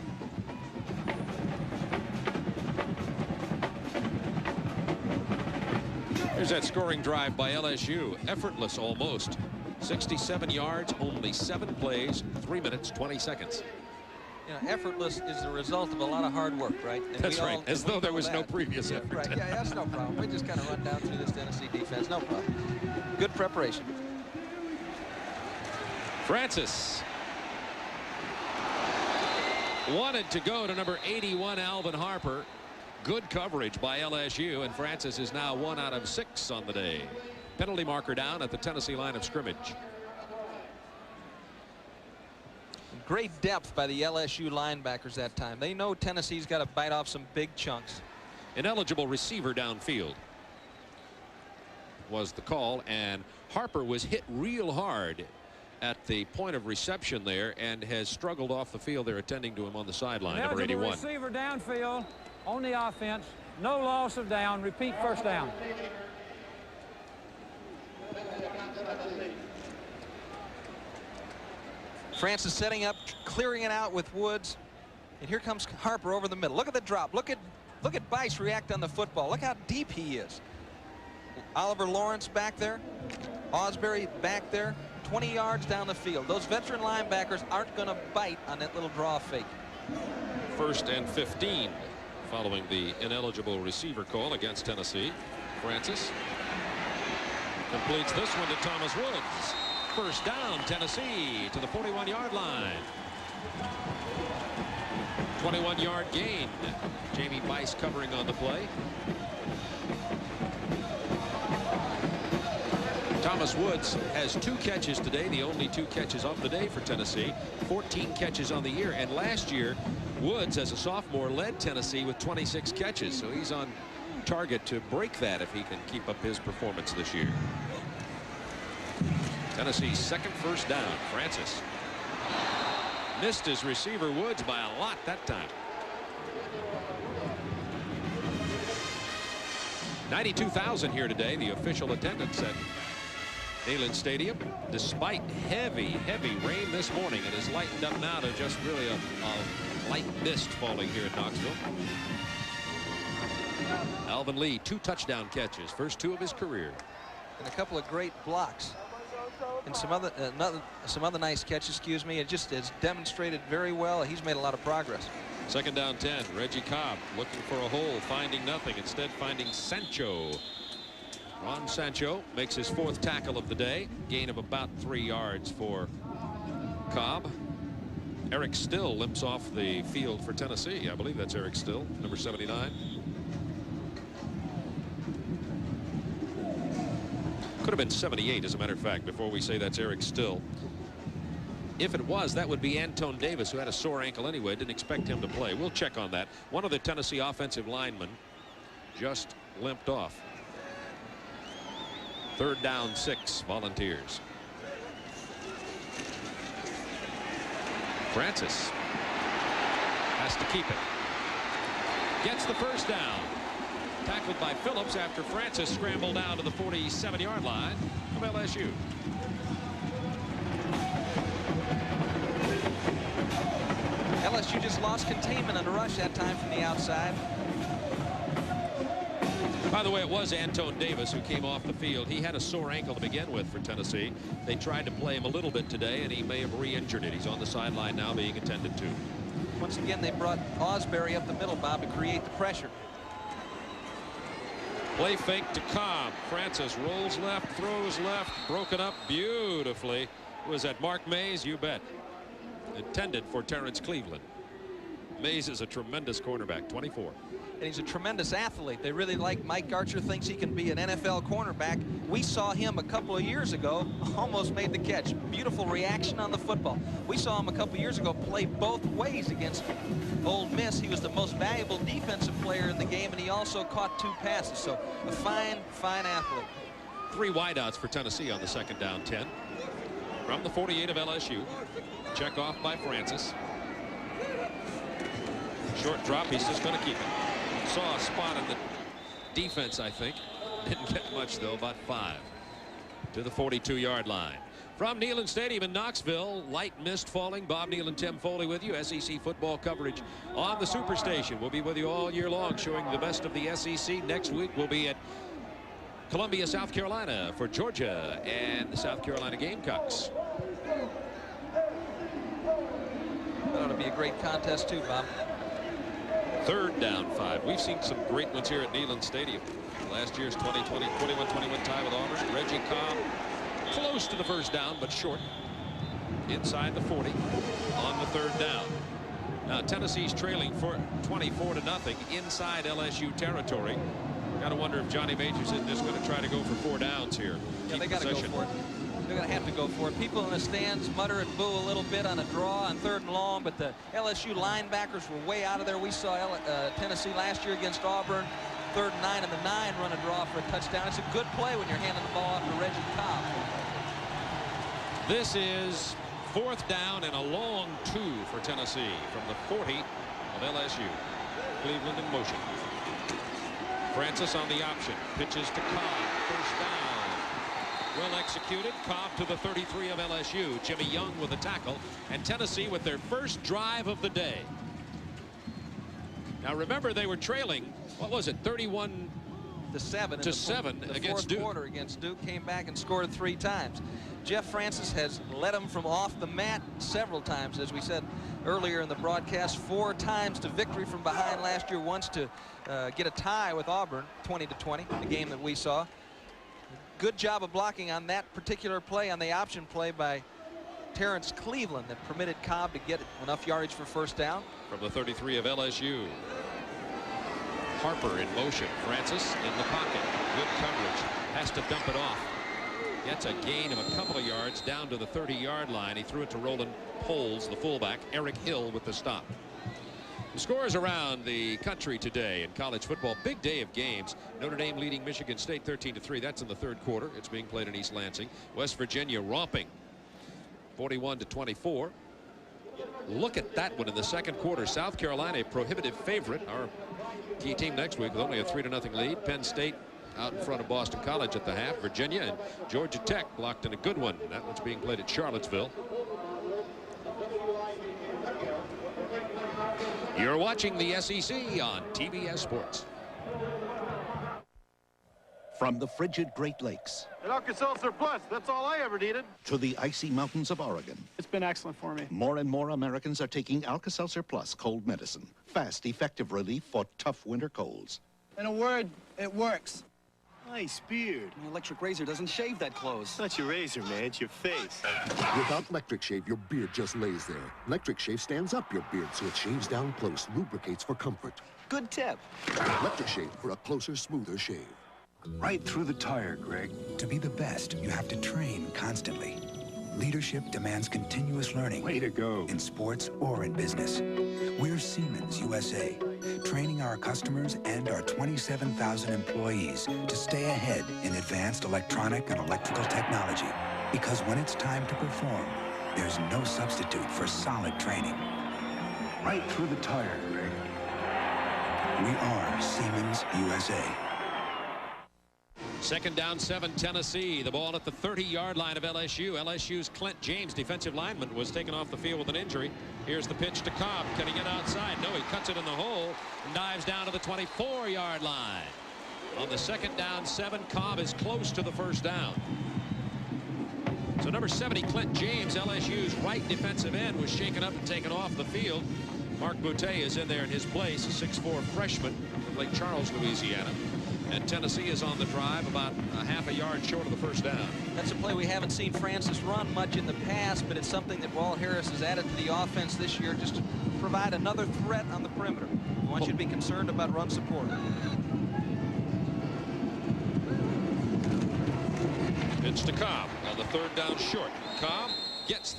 Here's that scoring drive by LSU. Effortless almost. 67 yards, only 7 plays, 3 minutes, 20 seconds. You know, effortless is the result of a lot of hard work, right? And that's right, as though there was no previous effort. Right, yeah, that's no problem. We just kind of run down through this Tennessee defense, no problem. Good preparation. Francis wanted to go to number 81, Alvin Harper. Good coverage by LSU, and Francis is now 1 out of 6 on the day. Penalty marker down at the Tennessee line of scrimmage. Great depth by the LSU linebackers that time. They know Tennessee's got to bite off some big chunks. Ineligible receiver downfield was the call, and Harper was hit real hard at the point of reception there and has struggled off the field. They're attending to him on the sideline. Number 81. Receiver downfield on the offense. No loss of down. Repeat, first down. Francis setting up, clearing it out with Woods, and here comes Harper over the middle. Look at the drop. Look at Bice react on the football. Look how deep he is. Oliver Lawrence back there, Osbury back there, 20 yards down the field. Those veteran linebackers aren't going to bite on that little draw fake. First and 15 following the ineligible receiver call against Tennessee. Francis completes this one to Thomas Woods. first down, Tennessee to the 41-yard line. 21-yard gain. Jamie Bice covering on the play. Thomas Woods has 2 catches today, the only 2 catches of the day for Tennessee. 14 catches on the year, and last year Woods as a sophomore led Tennessee with 26 catches, so he's on target to break that if he can keep up his performance this year. Tennessee's second first down. Francis missed his receiver Woods by a lot that time. 92,000 here today, the official attendance at Neyland Stadium. Despite heavy rain this morning, it has lightened up now to just really a light mist falling here in Knoxville. Alvin Lee, 2 touchdown catches, first 2 of his career, and a couple of great blocks and some other nice catches. Excuse me. It just has demonstrated very well. He's made a lot of progress. Second down 10. Reggie Cobb looking for a hole, finding nothing, instead finding Sancho. Ron Sancho makes his 4th tackle of the day, gain of about 3 yards for Cobb. Eric Still limps off the field for Tennessee. I believe that's Eric Still, number 79. Could have been 78, as a matter of fact, before we say that's Eric Still. If it was, that would be Antone Davis, who had a sore ankle anyway. Didn't expect him to play. We'll check on that. One of the Tennessee offensive linemen just limped off. Third down 6, Volunteers. Francis has to keep it. Gets the first down. Tackled by Phillips after Francis scrambled down to the 47-yard line of LSU. LSU just lost containment on the rush that time from the outside. By the way, it was Antone Davis who came off the field. He had a sore ankle to begin with for Tennessee. They tried to play him a little bit today, and he may have re-injured it. He's on the sideline now being attended to. Once again, they brought Osbury up the middle, Bob, to create the pressure. Play fake to Cobb. Francis rolls left, throws left, broken up beautifully. Was that Mark Mays? You bet. Intended for Terrence Cleveland. Mays is a tremendous cornerback, 24. And he's a tremendous athlete. They really like Mike Archer, thinks he can be an NFL cornerback. We saw him a couple of years ago, almost made the catch. Beautiful reaction on the football. We saw him a couple of years ago play both ways against Ole Miss. He was the most valuable defensive player in the game, and he also caught 2 passes. So a fine athlete. 3 wideouts for Tennessee on the second down 10. From the 48 of LSU. Check off by Francis. Short drop, he's just going to keep it. Saw a spot in the defense, I think. Didn't get much, though, about 5 to the 42-yard line. From Neyland Stadium in Knoxville, light mist falling. Bob Neal and Tim Foley with you. SEC football coverage on the Superstation. We'll be with you all year long, showing the best of the SEC. Next week, we'll be at Columbia, South Carolina for Georgia and the South Carolina Gamecocks. That ought to be a great contest, too, Bob. Third down 5. We've seen some great ones here at Neyland Stadium. Last year's 2020 21-21 tie with Auburn. Reggie Cobb close to the first down, but short. Inside the 40 on the third down. Now Tennessee's trailing for 24-0 inside LSU territory. Got to wonder if Johnny Majors isn't just going to try to go for 4 downs here. Yeah, they got to go for it. They're going to have to go for it. People in the stands mutter and boo a little bit on a draw on 3rd and long, but the LSU linebackers were way out of there. We saw Tennessee last year against Auburn. 3rd and 9 and the 9 run a draw for a touchdown. It's a good play when you're handing the ball off to Reggie Cobb. This is 4th down and a long 2 for Tennessee from the 40 of LSU. Cleveland in motion. Francis on the option. Pitches to Cobb. First down. Well executed. Cobb to the 33 of LSU. Jimmy Young with a tackle. And Tennessee with their first drive of the day. Now remember, they were trailing, what was it, 31 to 7 against Duke. Quarter against Duke, came back and scored 3 times. Jeff Francis has led them from off the mat several times, as we said earlier in the broadcast. 4 times to victory from behind last year, once to get a tie with Auburn, 20-20, the game that we saw. Good job of blocking on that particular play, on the option play by Terrence Cleveland, that permitted Cobb to get enough yardage for first down. From the 33 of LSU. Harper in motion. Francis in the pocket. Good coverage. Has to dump it off. Gets a gain of a couple of yards down to the 30-yard line. He threw it to Roland Poles, the fullback. Eric Hill with the stop. The scores around the country today in college football. Big day of games. Notre Dame leading Michigan State 13-3. That's in the third quarter. It's being played in East Lansing. West Virginia romping 41-24. Look at that one in the second quarter. South Carolina, a prohibitive favorite. Our key team next week with only a 3-0 lead. Penn State out in front of Boston College at the half. Virginia and Georgia Tech blocked in a good one. That one's being played at Charlottesville. You're watching the SEC on TBS Sports. From the frigid Great Lakes An Alka-Seltzer Plus, that's all I ever needed. to the icy mountains of Oregon, It's been excellent for me. more and more Americans are taking Alka-Seltzer Plus cold medicine. Fast, effective relief for tough winter colds. In a word, it works. Nice beard. An electric razor doesn't shave that close. It's not your razor, man. It's your face. Without Electric Shave, your beard just lays there. Electric Shave stands up your beard so it shaves down close, lubricates for comfort. Good tip. Electric Shave for a closer, smoother shave. Right through the tire, Greg. To be the best, you have to train constantly. Leadership demands continuous learning. Way to go. In sports or in business. We're Siemens USA, training our customers and our 27,000 employees to stay ahead in advanced electronic and electrical technology. Because when it's time to perform, there's no substitute for solid training. Right through the tire, Greg. We are Siemens USA. Second down, 7, Tennessee. The ball at the 30-yard line of LSU. LSU's Clint James, defensive lineman, was taken off the field with an injury. Here's the pitch to Cobb. Can he get outside? No, he cuts it in the hole and dives down to the 24-yard line. On the second down, 7, Cobb is close to the first down. So number 70, Clint James, LSU's right defensive end, was shaken up and taken off the field. Mark Boutte is in there in his place, a 6'4" freshman from Lake Charles, Louisiana. And Tennessee is on the drive about a half a yard short of the first down. That's a play we haven't seen Francis run much in the past, but it's something that Walt Harris has added to the offense this year just to provide another threat on the perimeter. We want you to be concerned about run support. Pitch to Cobb on the third down short. Cobb gets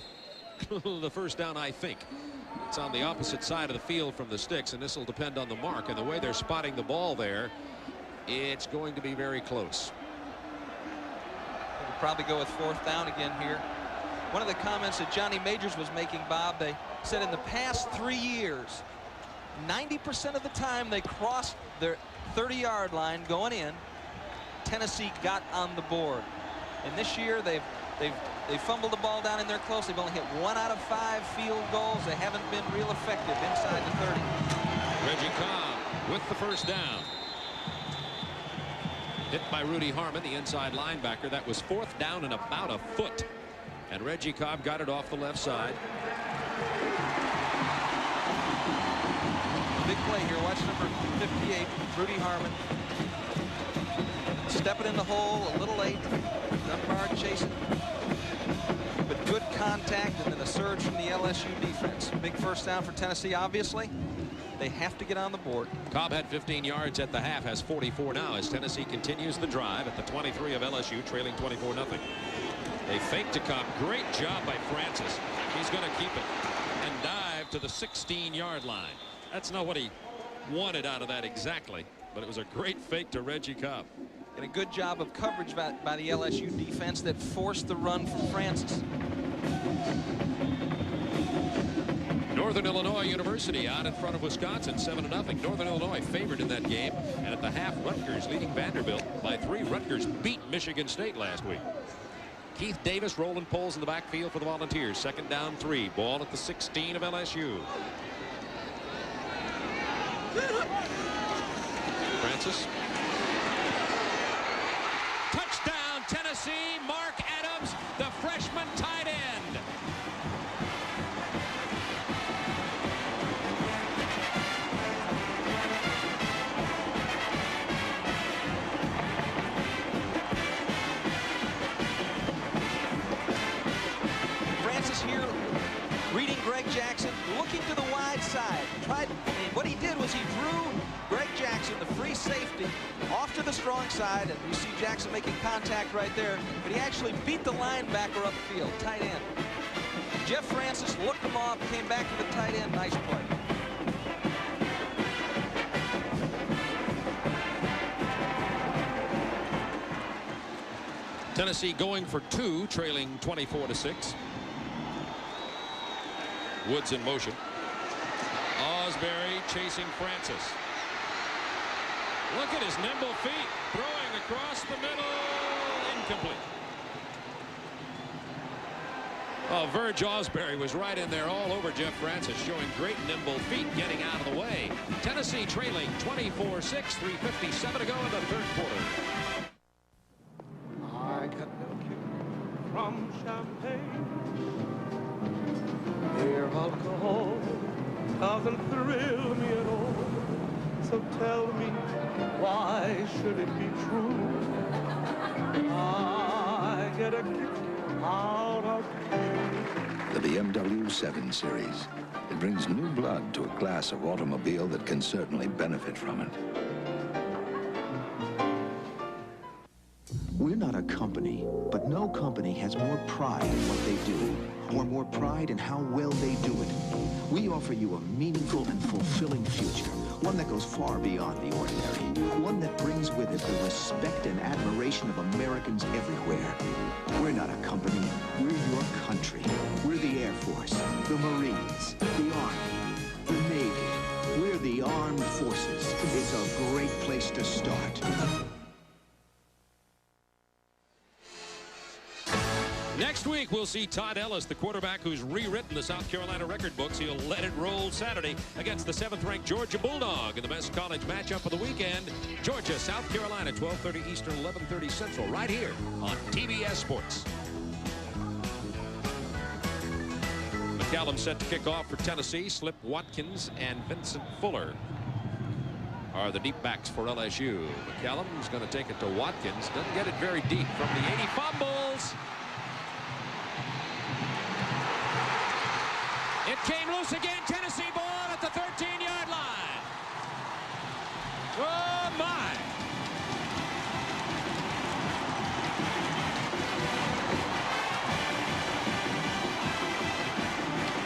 the first down, I think. It's on the opposite side of the field from the sticks, and this will depend on the mark. And the way they're spotting the ball there, it's going to be very close. We'll probably go with fourth down again here. One of the comments that Johnny Majors was making, Bob, they said in the past 3 years, 90% of the time they crossed their 30-yard line going in, Tennessee got on the board. And this year they fumbled the ball down in there close. They've only hit 1 out of 5 field goals. They haven't been real effective inside the 30. Reggie Cobb with the first down. Hit by Rudy Harmon, the inside linebacker. That was fourth down and about a foot. And Reggie Cobb got it off the left side. Big play here. Watch number 58, Rudy Harmon. Stepping in the hole a little late. Dunbar chasing. But good contact and then a surge from the LSU defense. Big first down for Tennessee, obviously. They have to get on the board. Cobb had 15 yards at the half, has 44 now as Tennessee continues the drive at the 23 of LSU, trailing 24-0. They fake to Cobb. Great job by Francis. He's going to keep it and dive to the 16-yard line. That's not what he wanted out of that exactly, but it was a great fake to Reggie Cobb. And a good job of coverage by the LSU defense that forced the run from Francis. Northern Illinois University out in front of Wisconsin, 7-0. Northern Illinois favored in that game. And at the half, Rutgers leading Vanderbilt by 3. Rutgers beat Michigan State last week. Keith Davis, Roland Poles in the backfield for the Volunteers. Second down, 3. Ball at the 16 of LSU. Francis. Touchdown, Tennessee. Mark Adams, the freshman tight end. Greg Jackson looking to the wide side. What he did was he drew Greg Jackson, the free safety, off to the strong side, and you see Jackson making contact right there, but he actually beat the linebacker upfield, tight end. Jeff Francis looked him off, came back to the tight end. Nice play. Tennessee going for 2, trailing 24-6. Woods in motion. Osbury chasing Francis. Look at his nimble feet, throwing across the middle, incomplete. Oh, Verge Osbury was right in there all over Jeff Francis, showing great nimble feet, getting out of the way. Tennessee trailing 24-6, 3:57 to go in the third quarter. I got milk from champagne. Mere alcohol doesn't thrill me at all. So tell me, why should it be true? I get a kick out of pain. The BMW 7 Series. It brings new blood to a class of automobile that can certainly benefit from it. We're not a company, but no company has more pride in what they do, or more pride in how well they do it. We offer you a meaningful and fulfilling future, one that goes far beyond the ordinary, one that brings with it the respect and admiration of Americans everywhere. We're not a company, we're your country. We're the Air Force, the Marines, the Army, the Navy. We're the Armed Forces. It's a great place to start. Next week, we'll see Todd Ellis, the quarterback who's rewritten the South Carolina record books. He'll let it roll Saturday against the 7th-ranked Georgia Bulldog in the best college matchup of the weekend. Georgia, South Carolina, 12:30 Eastern, 11:30 Central, right here on TBS Sports. McCallum set to kick off for Tennessee. Slip Watkins and Vincent Fuller are the deep backs for LSU. McCallum's going to take it to Watkins. Doesn't get it very deep from the 80. Fumbles. It came loose again. Tennessee ball at the 13-yard line. Oh, my.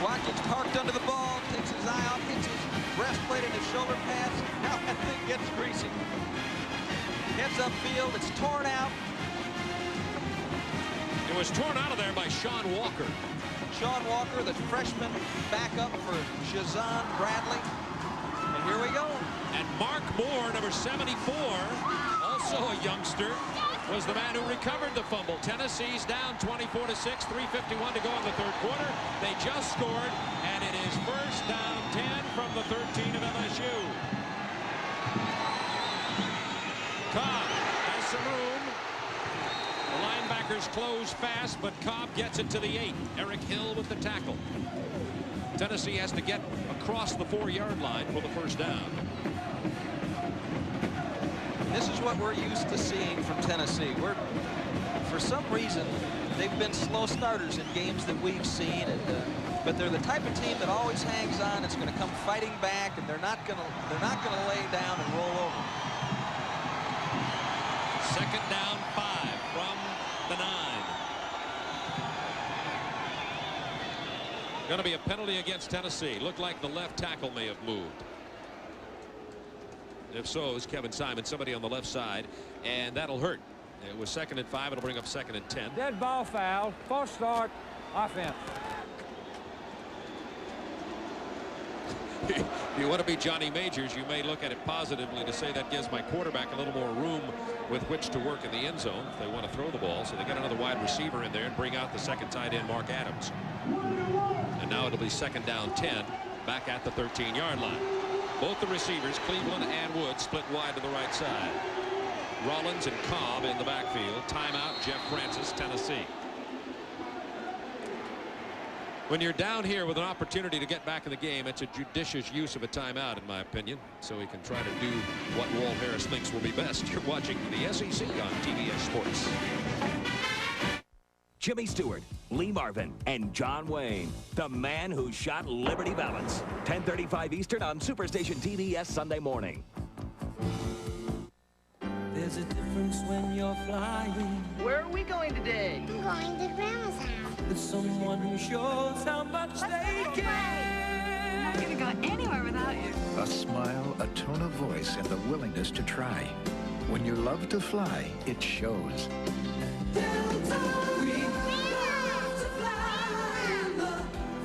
Watkins parked under the ball, takes his eye off, hits his breastplate and his shoulder pads. Now that thing gets greasy. Heads upfield. It's torn out. It was torn out of there by Sean Walker. Sean Walker, the freshman backup for Shazan Bradley. And here we go. And Mark Moore, number 74, also a youngster, was the man who recovered the fumble. Tennessee's down 24-6, 3:51 to go in the third quarter. They just scored, and it is first down 10 from the 13 of LSU. Cobb has some room. The linebackers close fast, but Cobb gets it to the 8. Eric Hill with the tackle. Tennessee has to get across the 4-yard line for the first down. This is what we're used to seeing from Tennessee. For some reason, they've been slow starters in games that we've seen, but they're the type of team that always hangs on. It's going to come fighting back, and they're not going to lay down and roll over. Second down 5 from the 9. Going to be a penalty against Tennessee. Looked like the left tackle may have moved. If so, is Kevin Simon, somebody on the left side, and that'll hurt. It was 2nd and 5. It'll bring up 2nd and 10. Dead ball foul. False start. Offense. If you want to be Johnny Majors, you may look at it positively to say that gives my quarterback a little more room with which to work in the end zone if they want to throw the ball. So they got another wide receiver in there and bring out the second tight end, Mark Adams. And now it'll be 2nd down 10, back at the 13-yard line. Both the receivers, Cleveland and Wood, split wide to the right side. Rollins and Cobb in the backfield. Timeout, Jeff Francis, Tennessee. When you're down here with an opportunity to get back in the game, it's a judicious use of a timeout, in my opinion, so he can try to do what Walt Harris thinks will be best. You're watching the SEC on TBS Sports. Jimmy Stewart, Lee Marvin, and John Wayne, the man who shot Liberty Valance. 10:35 Eastern on Superstation TBS Sunday morning. There's a difference when you're flying. Where are we going today? I'm going to Grandma's house. With someone who shows how much they care. I'm not going to go anywhere without you. A smile, a tone of voice, and the willingness to try. When you love to fly, it shows. Delta, we love to fly, and the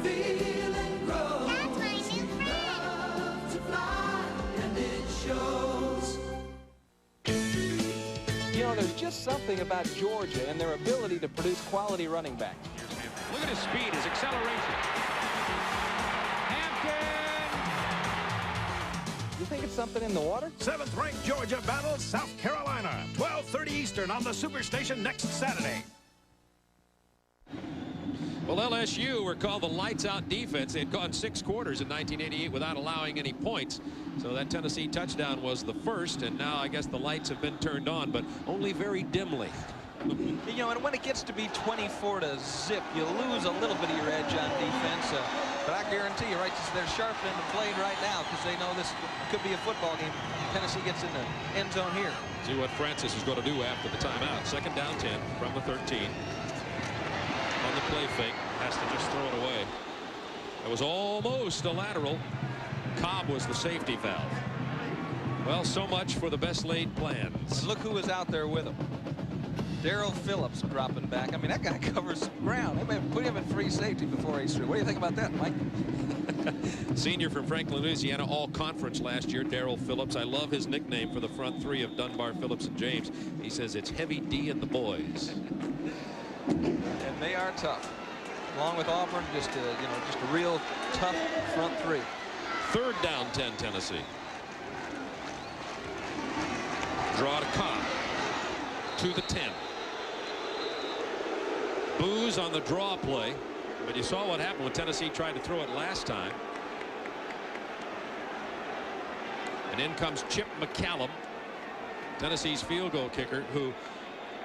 feeling grows. That's my new friend. Love to fly, and it shows. You know, there's just something about Georgia and their ability to produce quality running backs. Look at his speed, his acceleration. You think it's something in the water? 7th-ranked Georgia battles South Carolina. 12:30 Eastern on the Superstation next Saturday. Well, LSU were called the lights-out defense. They had gone 6 quarters in 1988 without allowing any points. So that Tennessee touchdown was the first, and now I guess the lights have been turned on, but only very dimly. You know, and when it gets to be 24-0, you lose a little bit of your edge on defense. But I guarantee you, right, they're sharpening the blade right now because they know this could be a football game. Tennessee gets in the end zone here. See what Francis is going to do after the timeout. 2nd down 10 from the 13. On the play fake, has to just throw it away. It was almost a lateral. Cobb was the safety valve. Well, so much for the best laid plans. Look who was out there with him. Daryl Phillips dropping back. I mean, that guy covers some ground. They may have put him in free safety before he's through. What do you think about that, Mike? Senior from Franklin, Louisiana, all-conference last year, Daryl Phillips. I love his nickname for the front three of Dunbar, Phillips, and James. He says it's Heavy D and the boys. And they are tough. Along with Auburn, just a real tough front three. 3rd down 10, Tennessee. Draw to Cobb. To the 10. Booze on the draw play, but you saw what happened when Tennessee tried to throw it last time. And in comes Chip McCallum, Tennessee's field goal kicker, who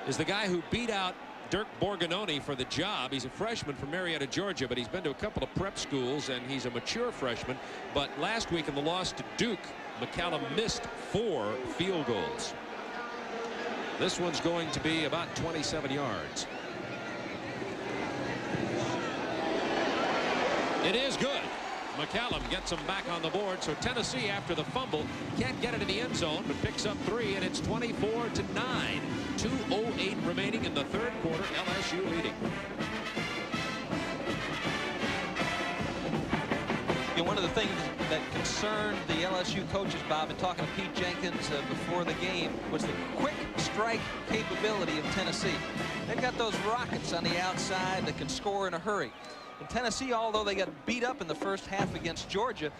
is the guy who beat out Dirk Borgononi for the job. He's a freshman from Marietta, Georgia, but he's been to a couple of prep schools, and he's a mature freshman. But last week in the loss to Duke, McCallum missed 4 field goals. This one's going to be about 27 yards. It is good. McCallum gets him back on the board. So Tennessee, after the fumble, can't get it in the end zone, but picks up 3, and it's 24-9. 2:08 remaining in the 3rd quarter. LSU leading. You know, one of the things that concerned the LSU coaches, Bob, and talking to Pete Jenkins before the game, was the quick strike capability of Tennessee. They've got those rockets on the outside that can score in a hurry. And Tennessee, although they got beat up in the first half against Georgia,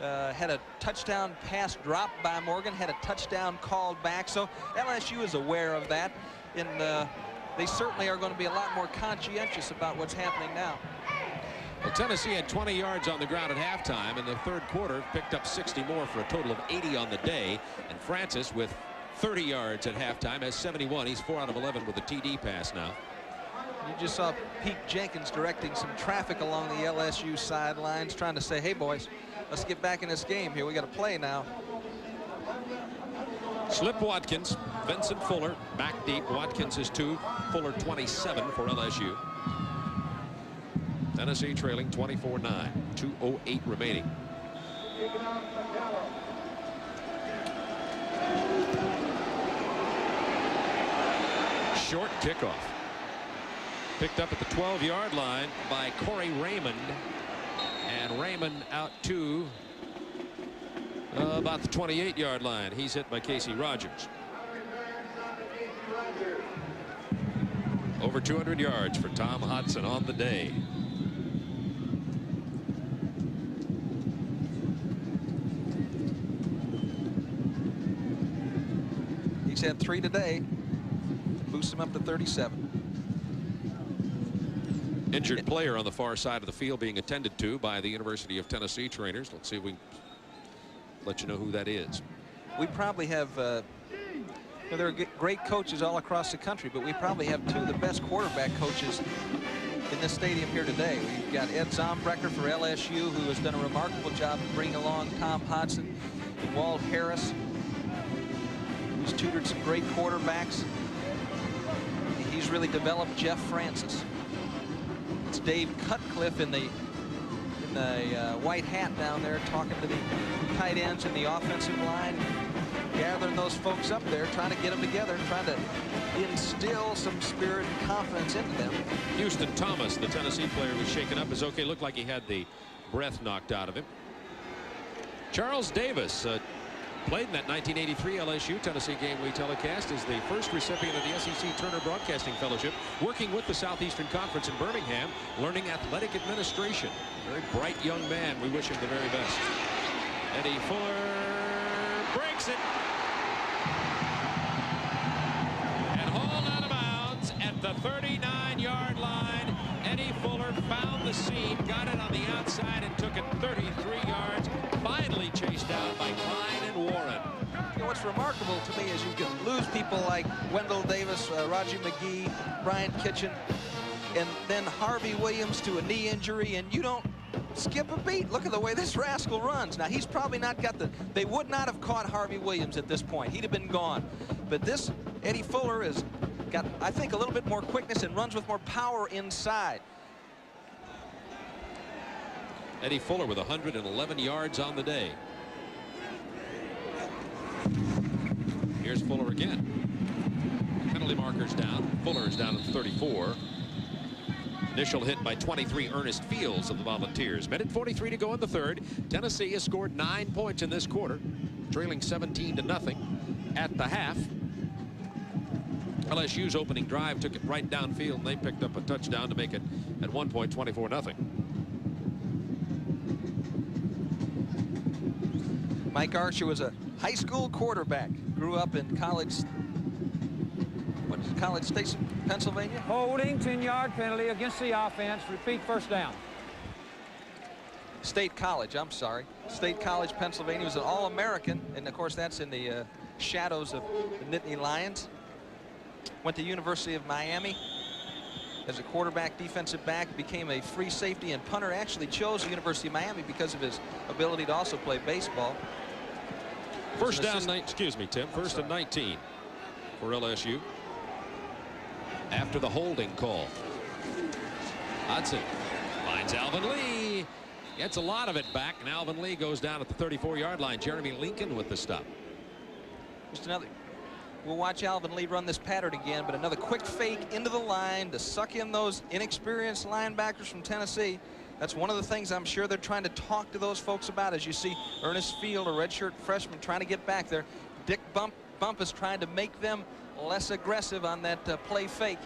had a touchdown pass dropped by Morgan, had a touchdown called back. So LSU is aware of that, and they certainly are going to be a lot more conscientious about what's happening now. Well, Tennessee had 20 yards on the ground at halftime. In the 3rd quarter, picked up 60 more for a total of 80 on the day. And Francis, with 30 yards at halftime, has 71. He's 4 out of 11 with a TD pass now. You just saw Pete Jenkins directing some traffic along the LSU sidelines, trying to say, hey, boys, let's get back in this game here. We got to play now. Slip Watkins, Vincent Fuller back deep. Watkins is 2, Fuller 27 for LSU. Tennessee trailing 24-9. 2:08 remaining. Short kickoff. Picked up at the 12-yard line by Corey Raymond. And Raymond out to about the 28-yard line. He's hit by Casey Rogers. Over 200 yards for Tom Hodson on the day. He's had 3 today. Boosts him up to 37. Injured player on the far side of the field being attended to by the University of Tennessee trainers. Let's see if we can let you know who that is. We probably have Well, there are great coaches all across the country, but we probably have two of the best quarterback coaches in this stadium here today. We've got Ed Zombrecker for LSU, who has done a remarkable job of bringing along Tom Hodson and Walt Harris, who's tutored some great quarterbacks. He's really developed Jeff Francis. It's Dave Cutcliffe in the white hat down there, talking to the tight ends and the offensive line, gathering those folks up there, trying to get them together, trying to instill some spirit and confidence into them. Houston Thomas, the Tennessee player, was shaken up. Okay, looked like he had the breath knocked out of him. Charles Davis played in that 1983 LSU Tennessee game we telecast as the first recipient of the SEC Turner Broadcasting Fellowship, working with the Southeastern Conference in Birmingham, learning athletic administration. Very bright young man. We wish him the very best. Eddie Fuller breaks it. And hauled out of bounds at the 39-yard line. Eddie Fuller found the seam, got it on the outside, and took it 33 yards. Finally chased down by Klein and Warren. You know, what's remarkable to me is you can lose people like Wendell Davis, Raji McGee, Brian Kitchen, and then Harvey Williams to a knee injury, and you don't skip a beat. Look at the way this rascal runs. Now, he's probably not got the... They would not have caught Harvey Williams at this point. He'd have been gone. But this Eddie Fuller has got, I think, a little bit more quickness and runs with more power inside. Eddie Fuller with 111 yards on the day. Here's Fuller again. Penalty markers down. Fuller is down at 34. Initial hit by 23 Ernest Fields of the Volunteers. Minute 43 to go in the third. Tennessee has scored 9 points in this quarter, trailing 17-0 at the half. LSU's opening drive took it right downfield, and they picked up a touchdown to make it at one point 24-0. Mike Archer was a high school quarterback. Grew up in College Station, Pennsylvania. Holding, 10-yard penalty against the offense. Repeat, first down. State College, I'm sorry. State College, Pennsylvania. He was an All-American, and of course that's in the shadows of the Nittany Lions. Went to University of Miami as a quarterback, defensive back, became a free safety and punter. Actually chose the University of Miami because of his ability to also play baseball. First down, excuse me, Tim. First and 19 for LSU. After the holding call. Hodson finds Alvin Lee. Gets a lot of it back, and Alvin Lee goes down at the 34-yard line. Jeremy Lincoln with the stop. Just another. We'll watch Alvin Lee run this pattern again, but another quick fake into the line to suck in those inexperienced linebackers from Tennessee. That's one of the things I'm sure they're trying to talk to those folks about, as you see Ernest Field, a redshirt freshman, trying to get back there. Dick Bump is trying to make them less aggressive on that play fake.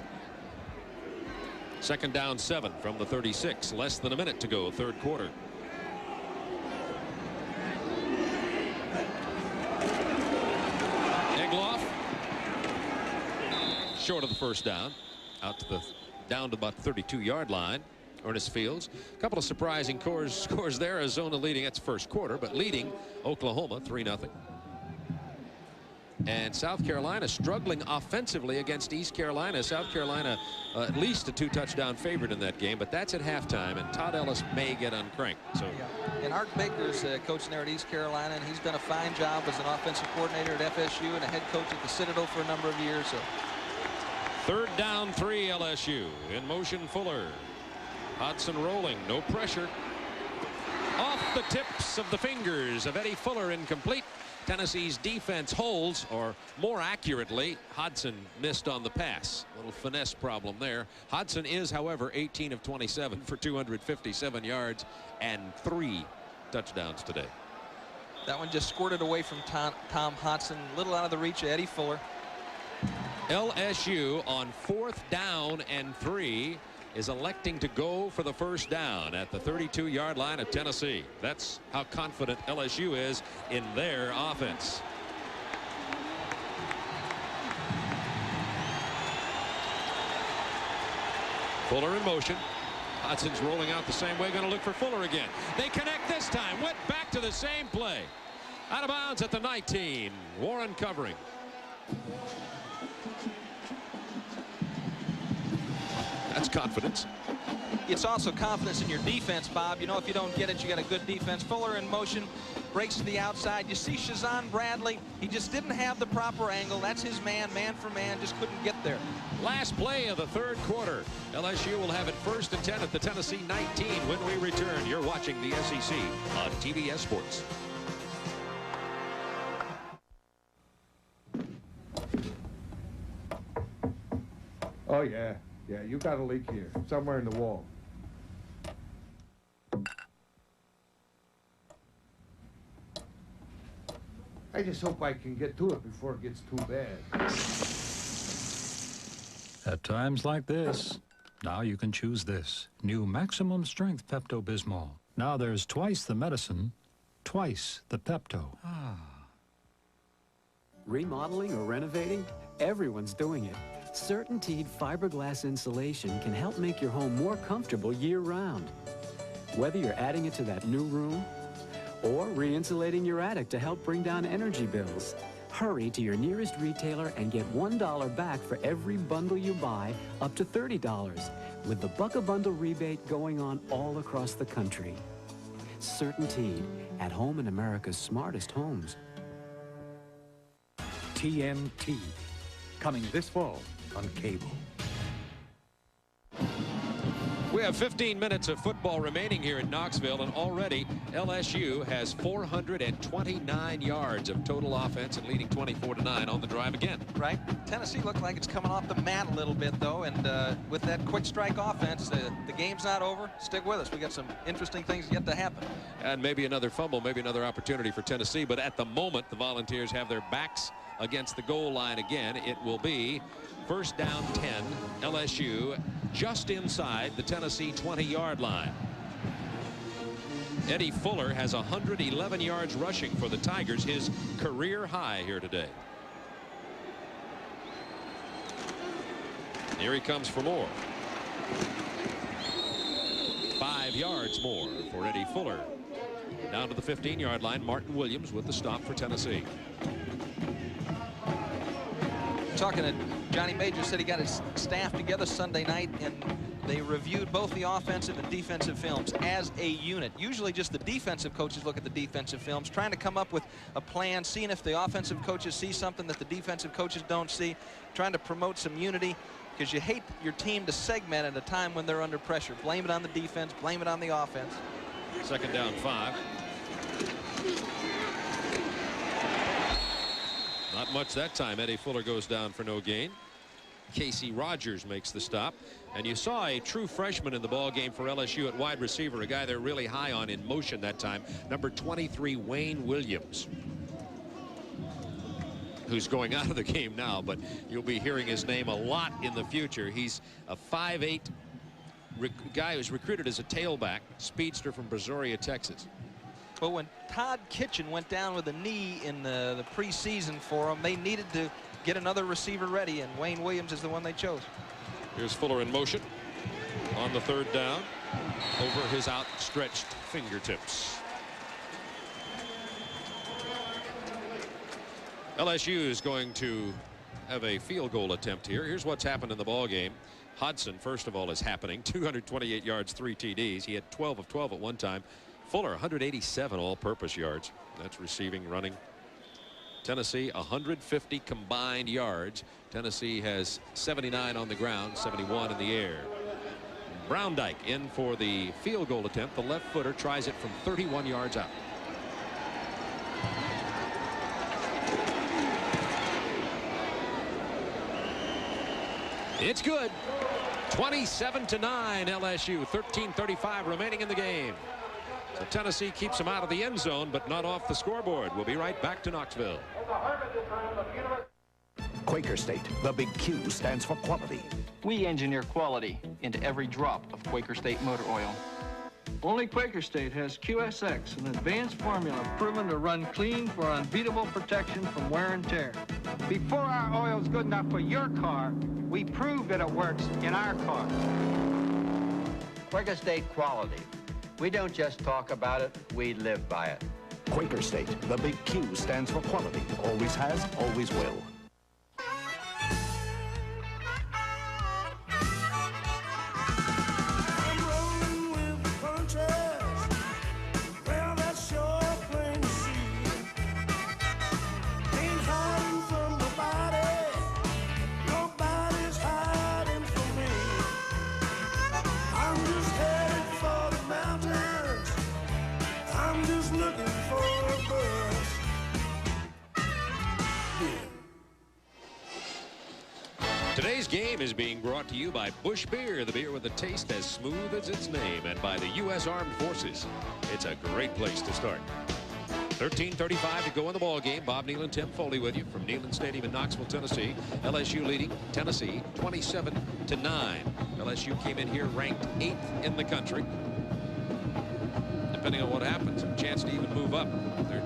Second down 7 from the 36. Less than a minute to go, third quarter. Egloff short of the first down, down to about 32-yard line. Ernest Fields. A couple of surprising scores there. Arizona leading, that's first quarter, but leading Oklahoma 3-0. And South Carolina struggling offensively against East Carolina. South Carolina at least a 2-touchdown favorite in that game, but that's at halftime, and Todd Ellis may get uncranked. So, yeah. And Art Baker's coaching there at East Carolina, and he's done a fine job as an offensive coordinator at FSU and a head coach at the Citadel for a number of years. So. Third down 3 LSU. In motion Fuller. Hodson rolling, no pressure. Off the tips of the fingers of Eddie Fuller, incomplete. Tennessee's defense holds, or more accurately, Hodson missed on the pass. A little finesse problem there. Hodson is, however, 18 of 27 for 257 yards and 3 touchdowns today. That one just squirted away from Tom Hodson, a little out of the reach of Eddie Fuller. LSU on 4th down and 3 is electing to go for the first down at the 32-yard line of Tennessee. That's how confident LSU is in their offense. Fuller in motion. Hodson's rolling out the same way, going to look for Fuller again. They connect this time, went back to the same play. Out of bounds at the 19. Warren covering. That's confidence. It's also confidence in your defense, Bob. You know, if you don't get it, you got a good defense. Fuller in motion, breaks to the outside. You see Shazan Bradley. He just didn't have the proper angle. That's his man, man for man, just couldn't get there. Last play of the third quarter. LSU will have it 1st and 10 at the Tennessee 19 when we return. You're watching the SEC on TBS Sports. Oh, yeah. Yeah, you got a leak here, somewhere in the wall. I just hope I can get to it before it gets too bad. At times like this, now you can choose this. New Maximum Strength Pepto-Bismol. Now there's twice the medicine, twice the Pepto. Remodeling or renovating? Everyone's doing it. CertainTeed fiberglass insulation can help make your home more comfortable year-round. Whether you're adding it to that new room or re-insulating your attic to help bring down energy bills, hurry to your nearest retailer and get $1 back for every bundle you buy, up to $30, with the Buck-a-Bundle rebate going on all across the country. CertainTeed, at home in America's smartest homes. TNT, coming this fall on cable. We have 15 minutes of football remaining here in Knoxville, and already LSU has 429 yards of total offense and leading 24-9 on the drive again. Right. Tennessee looked like it's coming off the mat a little bit, though, and with that quick strike offense, the game's not over. Stick with us. We got some interesting things yet to happen. And maybe another fumble, maybe another opportunity for Tennessee, but at the moment, the Volunteers have their backs against the goal line again. It will be 1st down 10, LSU just inside the Tennessee 20-yard line. Eddie Fuller has 111 yards rushing for the Tigers, his career high here today. Here he comes for more. 5 yards more for Eddie Fuller. Down to the 15-yard line, Martin Williams with the stop for Tennessee. Talking to Johnny Major, said he got his staff together Sunday night and they reviewed both the offensive and defensive films as a unit. Usually just the defensive coaches look at the defensive films, trying to come up with a plan, seeing if the offensive coaches see something that the defensive coaches don't see, trying to promote some unity, because you hate your team to segment at a time when they're under pressure. Blame it on the defense, blame it on the offense. 2nd down 5. Not much that time. Eddie Fuller goes down for no gain. Casey Rogers makes the stop, and you saw a true freshman in the ball game for LSU at wide receiver, a guy they're really high on in motion that time, number 23 Wayne Williams, who's going out of the game now, but you'll be hearing his name a lot in the future. He's a 5'8" guy who's recruited as a tailback, speedster from Brazoria, Texas. But when Todd Kitchen went down with a knee in the preseason for him, they needed to get another receiver ready, and Wayne Williams is the one they chose. Here's Fuller in motion on the 3rd down over his outstretched fingertips. LSU is going to have a field goal attempt here. Here's what's happened in the ball game. Hodson, first of all, is happening. 228 yards, 3 TDs. He had 12 of 12 at one time. Fuller 187 all-purpose yards. That's receiving, running. Tennessee 150 combined yards. Tennessee has 79 on the ground, 71 in the air. Browndyke in for the field goal attempt. The left footer tries it from 31 yards out. It's good. 27-9 LSU. 13:35 remaining in the game. So Tennessee keeps him out of the end zone, but not off the scoreboard. We'll be right back to Knoxville. Quaker State, the big Q stands for quality. We engineer quality into every drop of Quaker State motor oil. Only Quaker State has QSX, an advanced formula proven to run clean for unbeatable protection from wear and tear. Before our oil's good enough for your car, we prove that it works in our car. Quaker State quality. We don't just talk about it, we live by it. Quaker State, the big Q stands for quality. Always has, always will. Today's game is being brought to you by Busch Beer, the beer with a taste as smooth as its name, and by the U.S. Armed Forces. It's a great place to start. 13:35 to go in the ball game. Bob Neal and Tim Foley with you from Neyland Stadium in Knoxville, Tennessee. LSU leading Tennessee 27-9. LSU came in here ranked 8th in the country. Depending on what happens, a chance to even move up. They're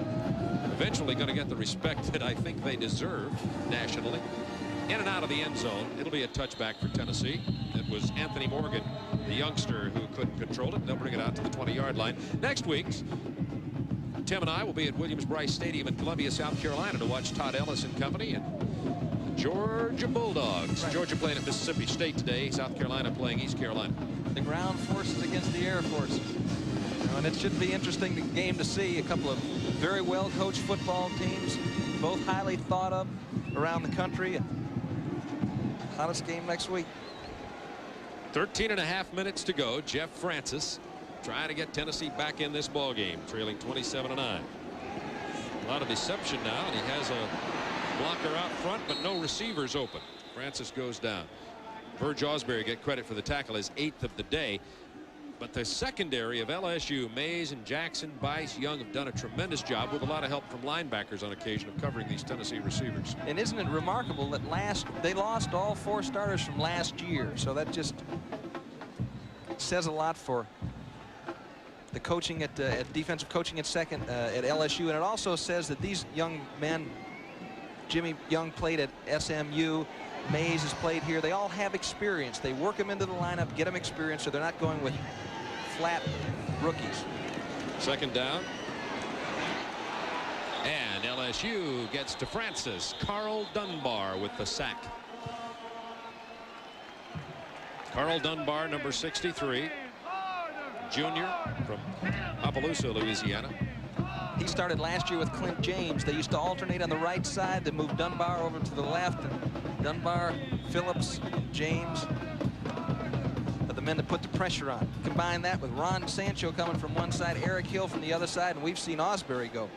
eventually going to get the respect that I think they deserve nationally. In and out of the end zone. It'll be a touchback for Tennessee. It was Anthony Morgan, the youngster, who couldn't control it. They'll bring it out to the 20-yard line. Next week, Tim and I will be at Williams-Brice Stadium in Columbia, South Carolina to watch Todd Ellis and company and the Georgia Bulldogs. Georgia playing at Mississippi State today. South Carolina playing East Carolina. The ground forces against the air forces. And it should be an interesting game to see. A couple of very well-coached football teams, both highly thought of around the country. Hottest game next week. 13.5 minutes to go. Jeff Francis trying to get Tennessee back in this ball game, trailing 27-9. A lot of deception now, and he has a blocker out front, but no receivers open. Francis goes down. Verge Ausberry get credit for the tackle, his 8th of the day. But the secondary of LSU, Mays and Jackson, Bice, Young have done a tremendous job with a lot of help from linebackers on occasion of covering these Tennessee receivers. And isn't it remarkable that they lost all 4 starters from last year, so that just says a lot for the coaching at defensive coaching at LSU, and it also says that these young men, Jimmy Young played at SMU, Mays has played here, they all have experience. They work them into the lineup, get them experience, so they're not going with flat rookies. Second down. And LSU gets to Francis. Carl Dunbar with the sack. Carl Dunbar, number 63. Junior from Opelousas, Louisiana. He started last year with Clint James. They used to alternate on the right side. They moved Dunbar over to the left. And Dunbar, Phillips, James are the men that put the pressure on. Combine that with Ron Sancho coming from one side, Eric Hill from the other side, and we've seen Ausberry go.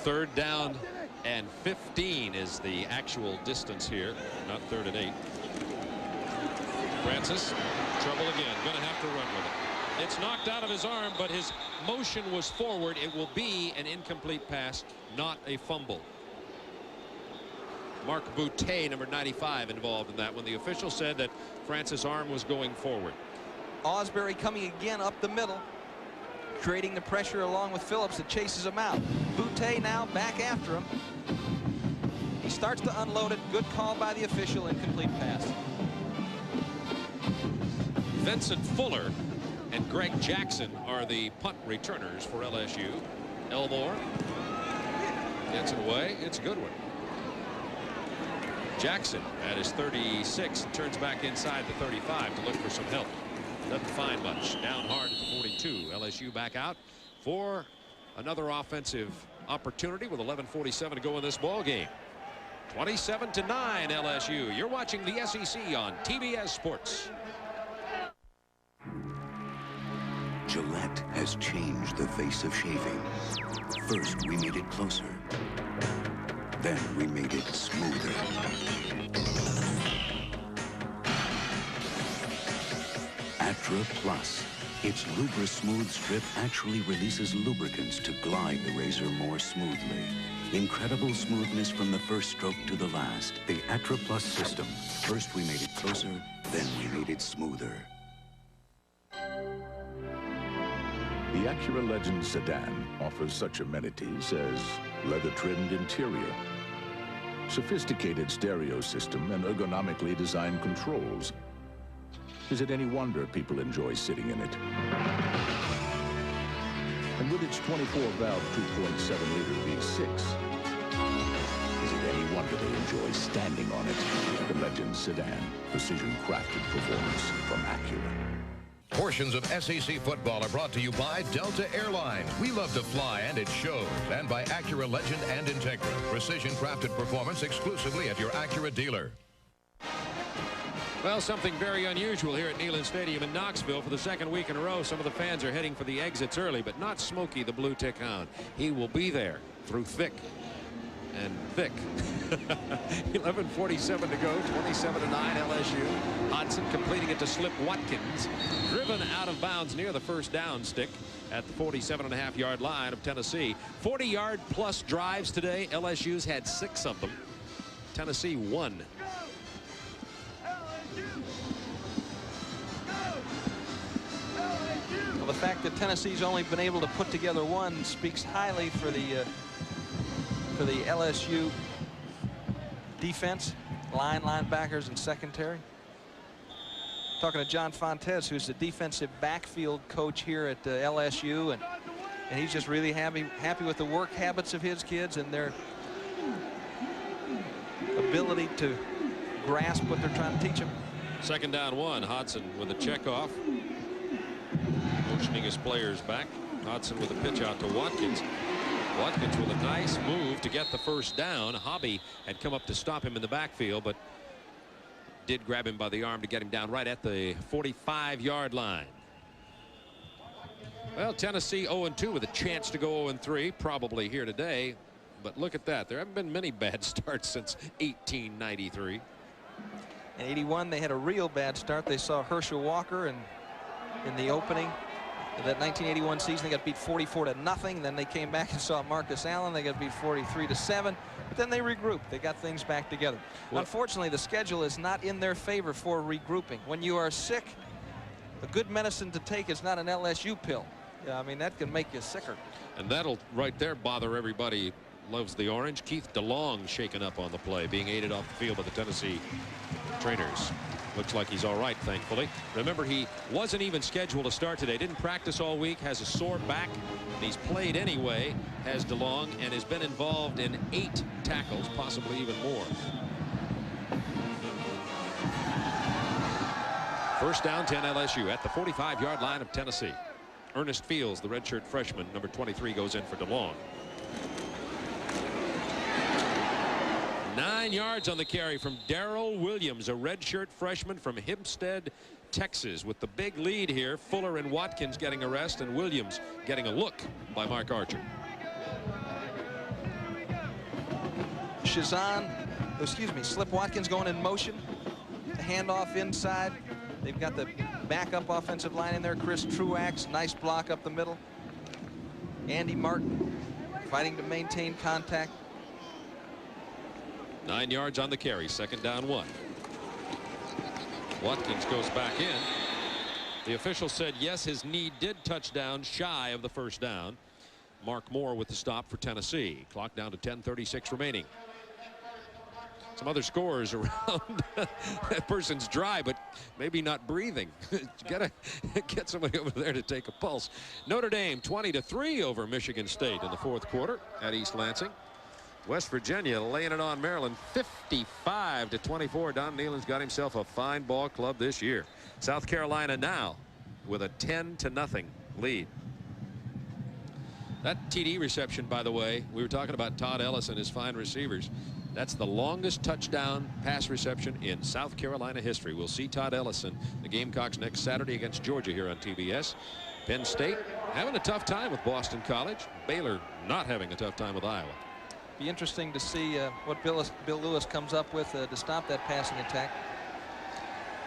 3rd down and 15 is the actual distance here, not 3rd and 8. Francis, trouble again, gonna have to run with it. It's knocked out of his arm, but his motion was forward. It will be an incomplete pass, not a fumble. Mark Boutte, number 95, involved in that when the official said that Francis' arm was going forward. Ausberry coming again up the middle, creating the pressure along with Phillips that chases him out. Boutte now back after him. He starts to unload it. Good call by the official. Incomplete pass. Vincent Fuller and Greg Jackson are the punt returners for LSU. Elmore gets it away. It's a good one. Jackson at his 36 turns back inside the 35 to look for some help. Doesn't find much. Down hard at the 42. LSU back out for another offensive opportunity with 11:47 to go in this ball game. 27-9 LSU. You're watching the SEC on TBS Sports. Gillette has changed the face of shaving. First, we made it closer. Then we made it smoother. Atra Plus. Its Lubra Smooth Strip actually releases lubricants to glide the razor more smoothly. Incredible smoothness from the first stroke to the last. The Atra Plus system. First we made it closer, then we made it smoother. The Acura Legend sedan offers such amenities as leather-trimmed interior, sophisticated stereo system, and ergonomically designed controls. Is it any wonder people enjoy sitting in it? And with its 24-valve 2.7-liter V6, is it any wonder they enjoy standing on it? The Legend sedan, precision-crafted performance from Acura. Portions of SEC football are brought to you by Delta Airlines. We love to fly, and it shows. And by Acura Legend and Integra. Precision-crafted performance exclusively at your Acura dealer. Well, something very unusual here at Neyland Stadium in Knoxville. For the second week in a row, some of the fans are heading for the exits early, but not Smokey, the Blue Tick Hound. He will be there through thick and thick. 11:47 to go, 27-9 LSU. Hodson completing it to Slip Watkins, driven out of bounds near the first down stick at the 47.5-yard line of Tennessee. 40-yard plus drives today. LSU's had 6 of them. Tennessee 1. Well, the fact that Tennessee's only been able to put together 1 speaks highly for the LSU defense, linebackers, and secondary. Talking to John Fontes, who's the defensive backfield coach here at LSU, and he's just really happy with the work habits of his kids and their ability to grasp what they're trying to teach them. 2nd down 1. Hodson with a checkoff, motioning his players back. Hodson with a pitch out to Watkins. Watkins with a nice move to get the first down. Hobby had come up to stop him in the backfield, but did grab him by the arm to get him down right at the 45-yard line. Well, Tennessee 0-2 with a chance to go 0-3 probably here today. But look at that. There haven't been many bad starts since 1893. In 81, they had a real bad start. They saw Herschel Walker in the opening of that 1981 season. They got beat 44-0. Then they came back and saw Marcus Allen. They got beat 43-7. But then they regrouped. They got things back together. Well, unfortunately, the schedule is not in their favor for regrouping. When you are sick, a good medicine to take is not an LSU pill. I mean, that can make you sicker. And that'll right there bother everybody. Loves the orange. Keith DeLong shaken up on the play, being aided off the field by the Tennessee trainers. Looks like he's all right, thankfully. Remember, he wasn't even scheduled to start today. Didn't practice all week, has a sore back, and he's played anyway, has DeLong, and has been involved in 8 tackles, possibly even more. 1st down, 10 LSU at the 45-yard line of Tennessee. Ernest Fields, the redshirt freshman, number 23, goes in for DeLong. 9 yards on the carry from Darrell Williams, a redshirt freshman from Hempstead, Texas. With the big lead here, Fuller and Watkins getting a rest, and Williams getting a look by Mark Archer. Slip Watkins going in motion. The handoff inside. They've got the backup offensive line in there. Chris Truax, nice block up the middle. Andy Martin fighting to maintain contact. 9 yards on the carry. 2nd down 1. Watkins goes back in. The official said yes, his knee did touch down shy of the first down. Mark Moore with the stop for Tennessee. Clock down to 10:36 remaining. Some other scores around. That person's dry, but maybe not breathing. You gotta get somebody over there to take a pulse. Notre Dame 20-3 over Michigan State in the 4th quarter at East Lansing. West Virginia laying it on Maryland 55-24. Don Nehlen's got himself a fine ball club this year. South Carolina now with a 10-0 lead. That TD reception, by the way, we were talking about Todd Ellis and his fine receivers. That's the longest touchdown pass reception in South Carolina history. We'll see Todd Ellison, the Gamecocks, next Saturday against Georgia here on TBS. Penn State having a tough time with Boston College. Baylor not having a tough time with Iowa. Be interesting to see what Bill Lewis comes up with to stop that passing attack.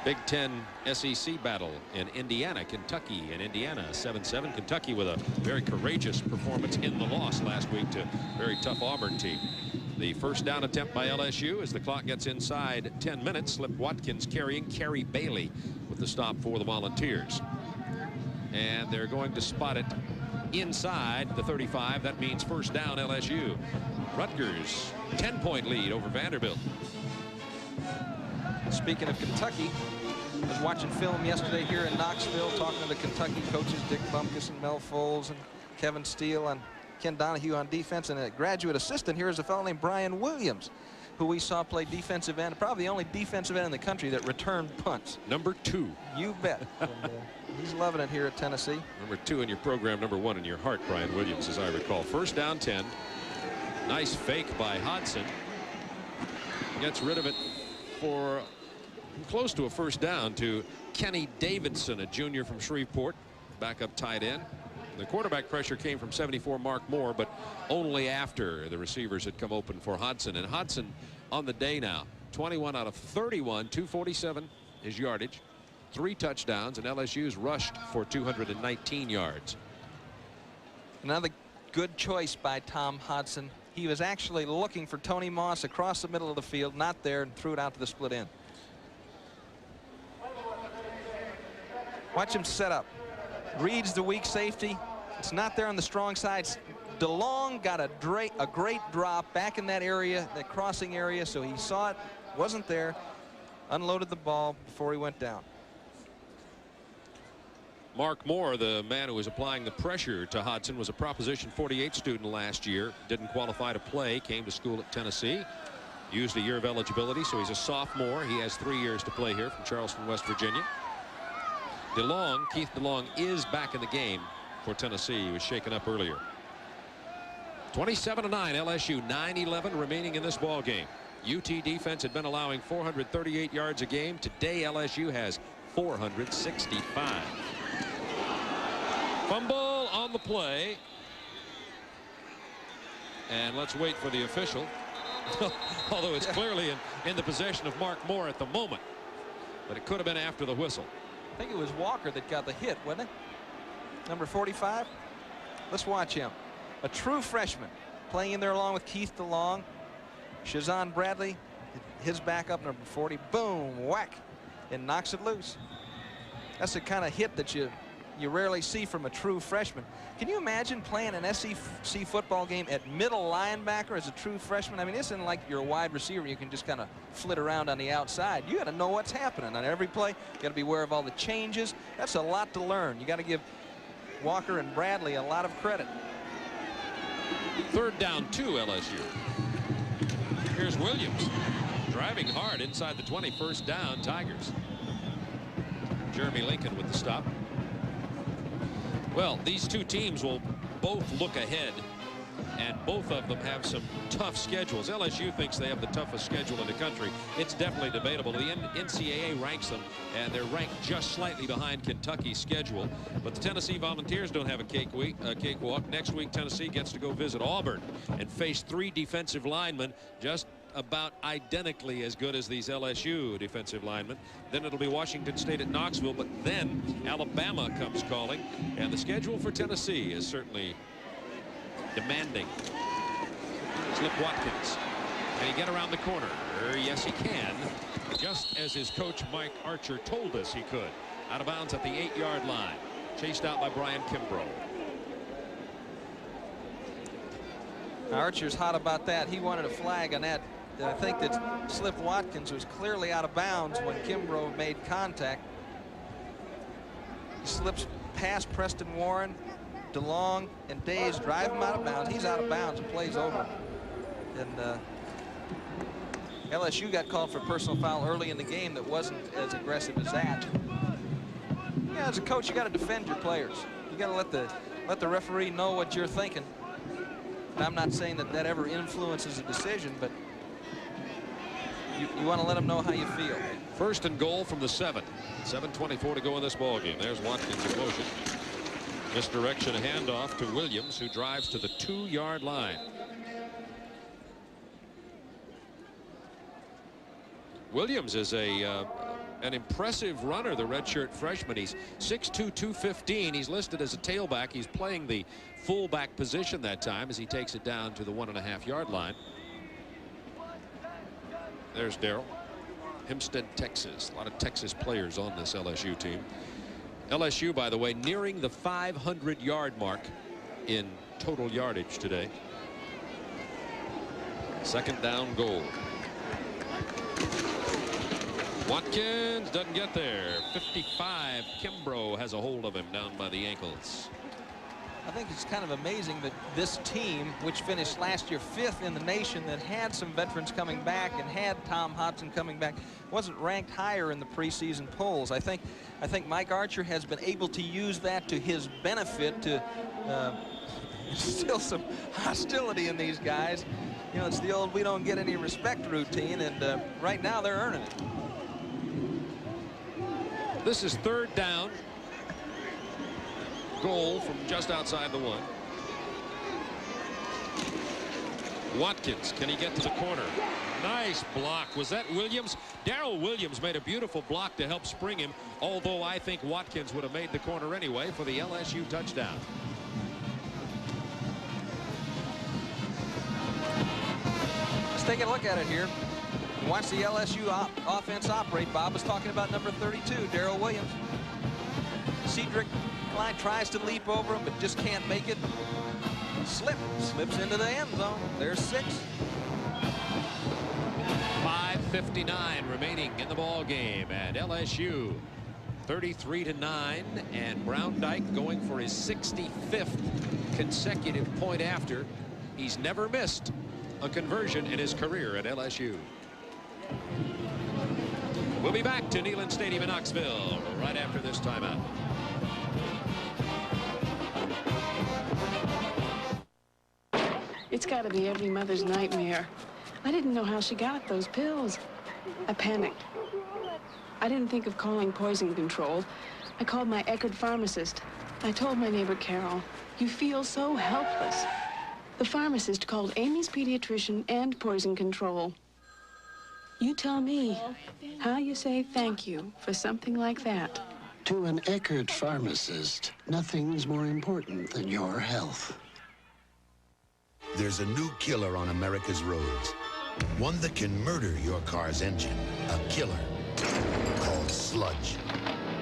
Big Ten SEC battle in Indiana, Kentucky, and Indiana 7-7. Kentucky with a very courageous performance in the loss last week to a very tough Auburn team. The 1st down attempt by LSU as the clock gets inside 10 minutes. Slip Watkins carrying Kerry Bailey with the stop for the Volunteers. And they're going to spot it inside the 35. That means 1st down LSU. Rutgers 10-point lead over Vanderbilt. Speaking of Kentucky, I was watching film yesterday here in Knoxville, talking to the Kentucky coaches, Dick Bumkus and Mel Foles and Kevin Steele and Ken Donahue on defense, and a graduate assistant here is a fellow named Brian Williams, who we saw play defensive end, probably the only defensive end in the country that returned punts. Number 2. You bet. And, he's loving it here at Tennessee. Number 2 in your program, number 1 in your heart, Brian Williams, as I recall. 1st down 10. Nice fake by Hodson. Gets rid of it for close to a 1st down to Kenny Davidson, a junior from Shreveport, backup tight end. The quarterback pressure came from 74 Mark Moore, but only after the receivers had come open for Hodson. And Hodson on the day now, 21 out of 31, 247 his yardage, 3 touchdowns, and LSU's rushed for 219 yards. Another good choice by Tom Hodson. He was actually looking for Tony Moss across the middle of the field, not there, and threw it out to the split end. Watch him set up. Reads the weak safety. It's not there on the strong side. DeLong got a great drop back in that area, that crossing area, so he saw it, wasn't there, unloaded the ball before he went down. Mark Moore, the man who was applying the pressure to Hodson, was a Proposition 48 student last year. Didn't qualify to play, came to school at Tennessee, used a year of eligibility, so he's a sophomore. He has 3 years to play here from Charleston, West Virginia. DeLong, Keith DeLong, is back in the game for Tennessee. He was shaken up earlier. 27-9 LSU, 9:11 remaining in this ball game. UT defense had been allowing 438 yards a game. Today LSU has 465. Fumble on the play. And let's wait for the official. Although it's clearly in the possession of Mark Moore at the moment. But it could have been after the whistle. I think it was Walker that got the hit, wasn't it? Number 45. Let's watch him. A true freshman playing in there along with Keith DeLong. Shazan Bradley, his backup, number 40. Boom, whack, and knocks it loose. That's the kind of hit that you rarely see from a true freshman. Can you imagine playing an SEC football game at middle linebacker as a true freshman? I mean, this isn't like you're a wide receiver. You can just kind of flit around on the outside. You got to know what's happening on every play. You got to be aware of all the changes. That's a lot to learn. You got to give Walker and Bradley a lot of credit. 3rd down 2 LSU. Here's Williams driving hard inside the 20. 1st down Tigers. Jeremy Lincoln with the stop. Well, these two teams will both look ahead, and both of them have some tough schedules. LSU thinks they have the toughest schedule in the country. It's definitely debatable. The NCAA ranks them, and they're ranked just slightly behind Kentucky's schedule. But the Tennessee Volunteers don't have a cakewalk. Next week, Tennessee gets to go visit Auburn and face 3 defensive linemen, just about identically as good as these LSU defensive linemen. Then it'll be Washington State at Knoxville, but then Alabama comes calling, and the schedule for Tennessee is certainly demanding. Slip Watkins. Can he get around the corner? Yes, he can. Just as his coach Mike Archer told us he could. Out of bounds at the 8-yard line. Chased out by Brian Kimbrough. Archer's hot about that. He wanted a flag on that. I think that Slip Watkins was clearly out of bounds when Kimbrough made contact. He slips past Preston Warren, DeLong, and Days, drive him out of bounds. He's out of bounds and plays over. And LSU got called for a personal foul early in the game that wasn't as aggressive as that. Yeah, as a coach, you got to defend your players. You got to let the referee know what you're thinking. And I'm not saying that ever influences a decision, but you want to let them know how you feel. 1st and goal from the 7. 7:24 to go in this ball game. There's Watkins in motion. Misdirection handoff to Williams, who drives to the 2-yard line. Williams is an impressive runner, the redshirt freshman. He's 6'2", 215. He's listed as a tailback. He's playing the fullback position that time as he takes it down to the 1.5-yard line. There's Darrell. Hempstead, Texas. A lot of Texas players on this LSU team. LSU, by the way, nearing the 500-yard mark in total yardage today. 2nd down goal. Watkins doesn't get there. 55. Kimbrough has a hold of him down by the ankles. I think it's kind of amazing that this team, which finished last year 5th in the nation, that had some veterans coming back and had Tom Hodson coming back, wasn't ranked higher in the preseason polls. I think Mike Archer has been able to use that to his benefit to instill some hostility in these guys. You know, it's the old "we don't get any respect" routine, and right now they're earning it. This is 3rd down. goal from just outside the 1. Watkins, can he get to the corner? Nice block. Was that Williams? Darrell Williams made a beautiful block to help spring him, although I think Watkins would have made the corner anyway for the LSU touchdown. Let's take a look at it here. Watch the LSU offense operate. Bob was talking about number 32, Darrell Williams. Cedric Klein tries to leap over him, but just can't make it. Slips into the end zone. There's 6. 5:59 remaining in the ball game, and LSU 33-9, and Brown Dyke going for his 65th consecutive point after. He's never missed a conversion in his career at LSU. We'll be back to Neyland Stadium in Knoxville right after this timeout. It's got to be every mother's nightmare. I didn't know how she got those pills. I panicked. I didn't think of calling poison control. I called my Eckerd pharmacist. I told my neighbor Carol, "You feel so helpless." The pharmacist called Amy's pediatrician and poison control. You tell me how you say thank you for something like that. To an Eckerd pharmacist, nothing's more important than your health. There's a new killer on America's roads. One that can murder your car's engine. A killer called sludge.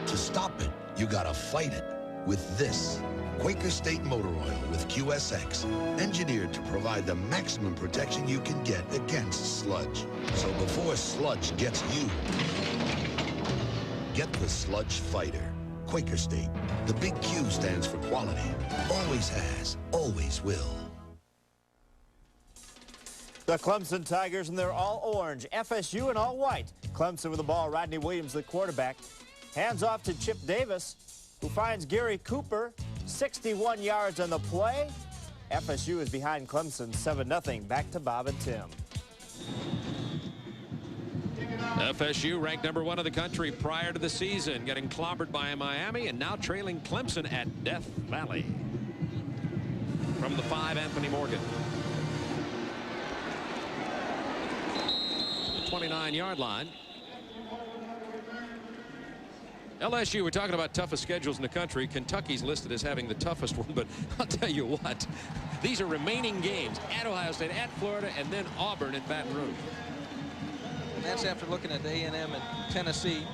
To stop it, you gotta fight it with this. Quaker State Motor Oil with QSX. Engineered to provide the maximum protection you can get against sludge. So before sludge gets you, get the Sludge Fighter. Quaker State. The big Q stands for quality. Always has, always will. The Clemson Tigers, and they're all orange. FSU in all white. Clemson with the ball. Rodney Williams, the quarterback. Hands off to Chip Davis, who finds Gary Cooper. 61 yards on the play. FSU is behind Clemson 7-0. Back to Bob and Tim. FSU ranked number 1 in the country prior to the season, getting clobbered by Miami, and now trailing Clemson at Death Valley. From the 5, Anthony Morgan. 29-yard line. LSU, we're talking about toughest schedules in the country. Kentucky's listed as having the toughest one, but I'll tell you what, these are remaining games at Ohio State, at Florida, and then Auburn and Baton Rouge. And that's after looking at A&M and Tennessee.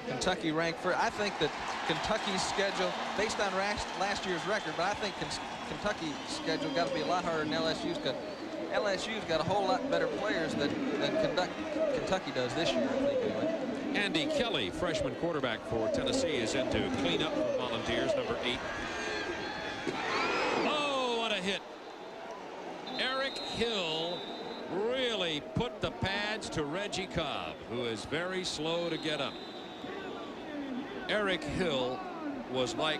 Kentucky ranked first. I think that Kentucky's schedule, based on last year's record, but I think Kentucky's schedule got to be a lot harder than LSU's, because LSU's got a whole lot better players than Kentucky does this year, I think, anyway. Andy Kelly, freshman quarterback for Tennessee, is in to clean up for Volunteers, number 8. Oh, what a hit. Eric Hill really put the pads to Reggie Cobb, who is very slow to get up. Eric Hill was like,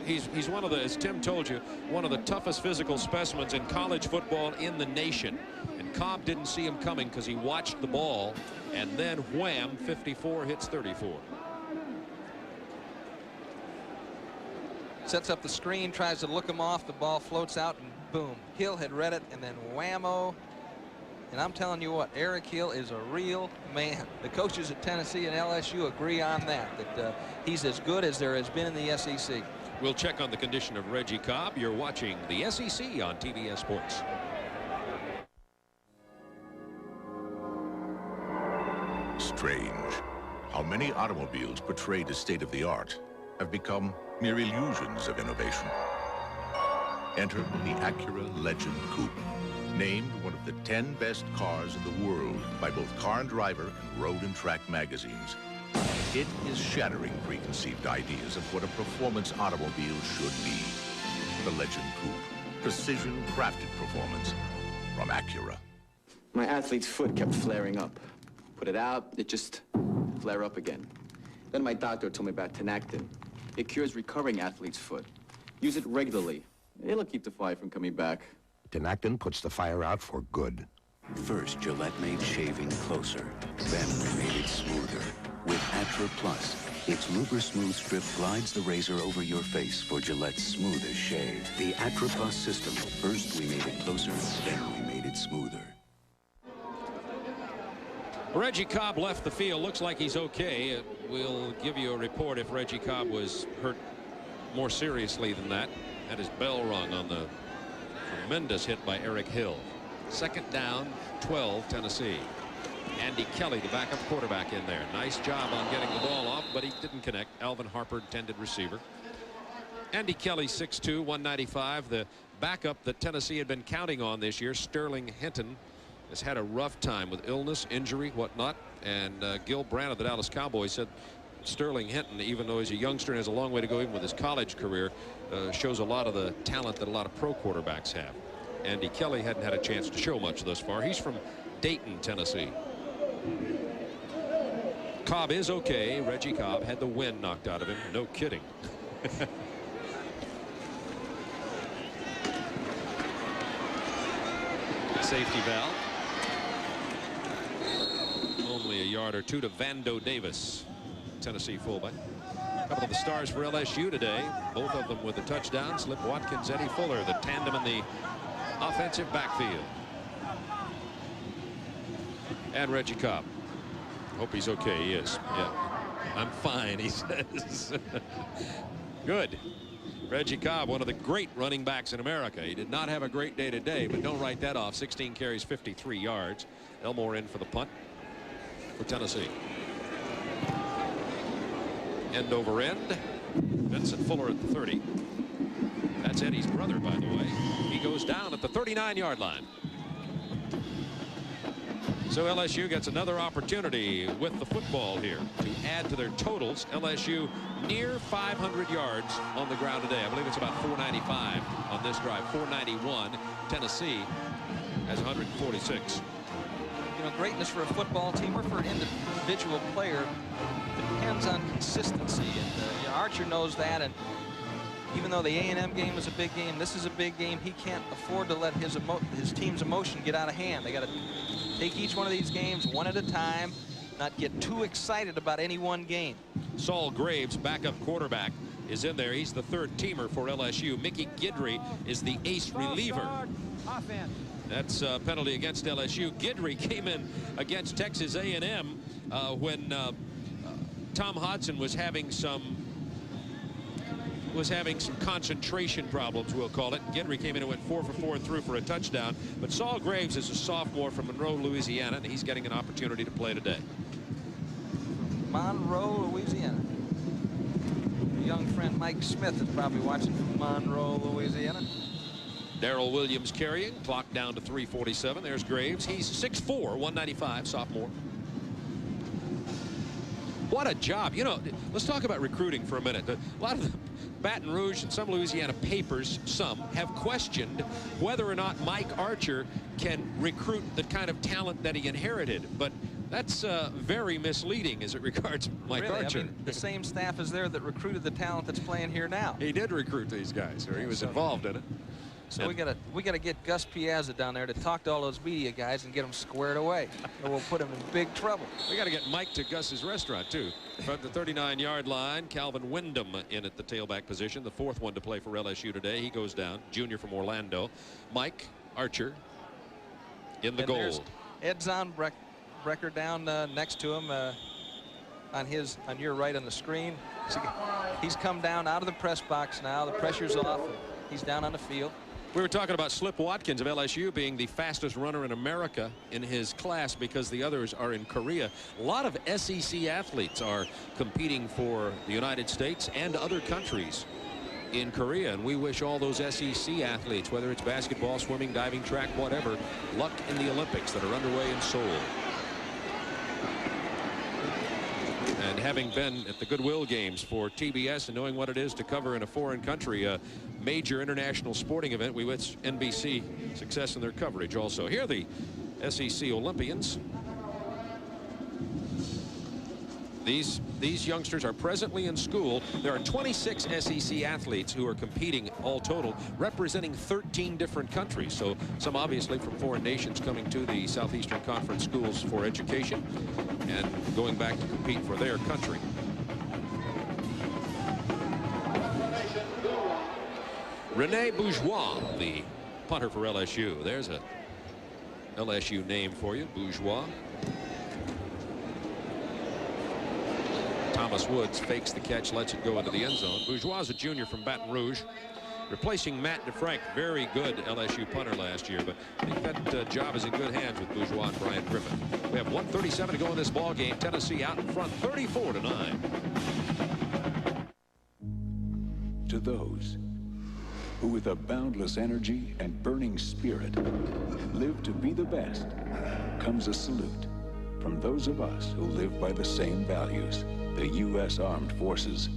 he's one of the, as Tim told you, one of the toughest physical specimens in college football in the nation. And Cobb didn't see him coming because he watched the ball, and then wham, 54 hits 34. Sets up the screen, tries to look him off, the ball floats out, and boom. Hill had read it, and then whammo. And I'm telling you what, Eric Hill is a real man. The coaches at Tennessee and LSU agree on that he's as good as there has been in the SEC. We'll check on the condition of Reggie Cobb. You're watching the SEC on TBS Sports. Strange how many automobiles portrayed as state-of-the-art have become mere illusions of innovation. Enter the Acura Legend Coupe, named one of the 10 best cars in the world by both Car and Driver and Road and Track magazines. It is shattering preconceived ideas of what a performance automobile should be. The Legend Coupe, precision-crafted performance from Acura. My athlete's foot kept flaring up. Put it out, it just flare up again. Then my doctor told me about Tenactin. It cures recurring athlete's foot. Use it regularly. It'll keep the fire from coming back. Tenactin puts the fire out for good. First, Gillette made shaving closer, then made it smoother. With Atra Plus, Its Luber Smooth Strip glides the razor over your face for Gillette's smoothest shave. The Atropos system. First we made it closer, then we made it smoother. Reggie Cobb left the field. Looks like he's okay. We'll give you a report if Reggie Cobb was hurt more seriously than that. Had his bell rung on the tremendous hit by Eric Hill. Second down, 12, Tennessee. Andy Kelly, the backup quarterback, in there. Nice job on getting the ball off, but he didn't connect. Alvin Harper, intended receiver. Andy Kelly, 6'2", 195. The backup that Tennessee had been counting on this year, Sterling Hinton, has had a rough time with illness, injury, whatnot. And Gil Brandt of the Dallas Cowboys said Sterling Hinton, even though he's a youngster and has a long way to go even with his college career, shows a lot of the talent that a lot of pro quarterbacks have. Andy Kelly hadn't had a chance to show much thus far. He's from Dayton, Tennessee. Cobb is okay. Reggie Cobb had the wind knocked out of him. No kidding. Safety valve. Only a yard or two to Vando Davis, Tennessee fullback. A couple of the stars for LSU today, both of them with a touchdown. Slip Watkins, Eddie Fuller, the tandem in the offensive backfield. And Reggie Cobb. Hope he's okay. He is. Yeah. I'm fine, he says. Good. Reggie Cobb, one of the great running backs in America. He did not have a great day today, but don't write that off. 16 carries, 53 yards. Elmore in for the punt for Tennessee. End over end. Vincent Fuller at the 30. That's Eddie's brother, by the way. He goes down at the 39-yard line. So LSU gets another opportunity with the football here to add to their totals. LSU near 500 yards on the ground today. I believe it's about 495 on this drive. 491. Tennessee has 146. You know, greatness for a football team or for an individual player depends on consistency. And Archer knows that. And even though the A&M game is a big game, this is a big game. He can't afford to let his team's emotion get out of hand. They got to take each one of these games one at a time, not get too excited about any one game. Saul Graves, backup quarterback, is in there. He's the third teamer for LSU. Mickey Guidry is the ace reliever. That's a penalty against LSU. Guidry came in against Texas A&M when Tom Hodson was having some concentration problems, we'll call it. Guidry came in and went 4 for 4 and threw for a touchdown. But Saul Graves is a sophomore from Monroe, Louisiana, and he's getting an opportunity to play today. Monroe, Louisiana. Your young friend Mike Smith is probably watching from Monroe, Louisiana. Darrell Williams carrying. Clock down to 3:47. There's Graves. He's 6'4", 195, sophomore. What a job. You know, let's talk about recruiting for a minute. A lot of the Baton Rouge and some Louisiana papers, some, have questioned whether or not Mike Archer can recruit the kind of talent that he inherited. But that's very misleading as it regards Mike Archer. I mean, the same staff is there that recruited the talent that's playing here now. He did recruit these guys, or he was involved in it. So we gotta get Gus Piazza down there to talk to all those media guys and get them squared away, or we'll put him in big trouble. We got to get Mike to Gus's restaurant too. From the 39-yard line, Calvin Wyndham in at the tailback position, the fourth one to play for LSU today. He goes down, junior from Orlando. Mike Archer in the goal. Ed Zonbrecker down next to him on your right on the screen. He's come down out of the press box now. The pressure's off. He's down on the field. We were talking about Slip Watkins of LSU being the fastest runner in America in his class because the others are in Korea. A lot of SEC athletes are competing for the United States and other countries in Korea, and we wish all those SEC athletes, whether it's basketball, swimming, diving, track, whatever, luck in the Olympics that are underway in Seoul. And having been at the Goodwill Games for TBS and knowing what it is to cover in a foreign country, a major international sporting event, we wish NBC success in their coverage also. Here are the SEC Olympians. These youngsters are presently in school. There are 26 SEC athletes who are competing all total, representing 13 different countries. So some obviously from foreign nations coming to the Southeastern Conference schools for education and going back to compete for their country. Rene Bourgeois, the punter for LSU. There's a LSU name for you, Bourgeois. Thomas Woods fakes the catch, lets it go into the end zone. Bourgeois is a junior from Baton Rouge, replacing Matt DeFrank, very good LSU punter last year, but I think that job is in good hands with Bourgeois and Brian Griffin. We have 1:37 to go in this ball game. Tennessee out in front, 34-9. To those who with a boundless energy and burning spirit live to be the best, comes a salute from those of us who live by the same values, the U.S. Armed Forces.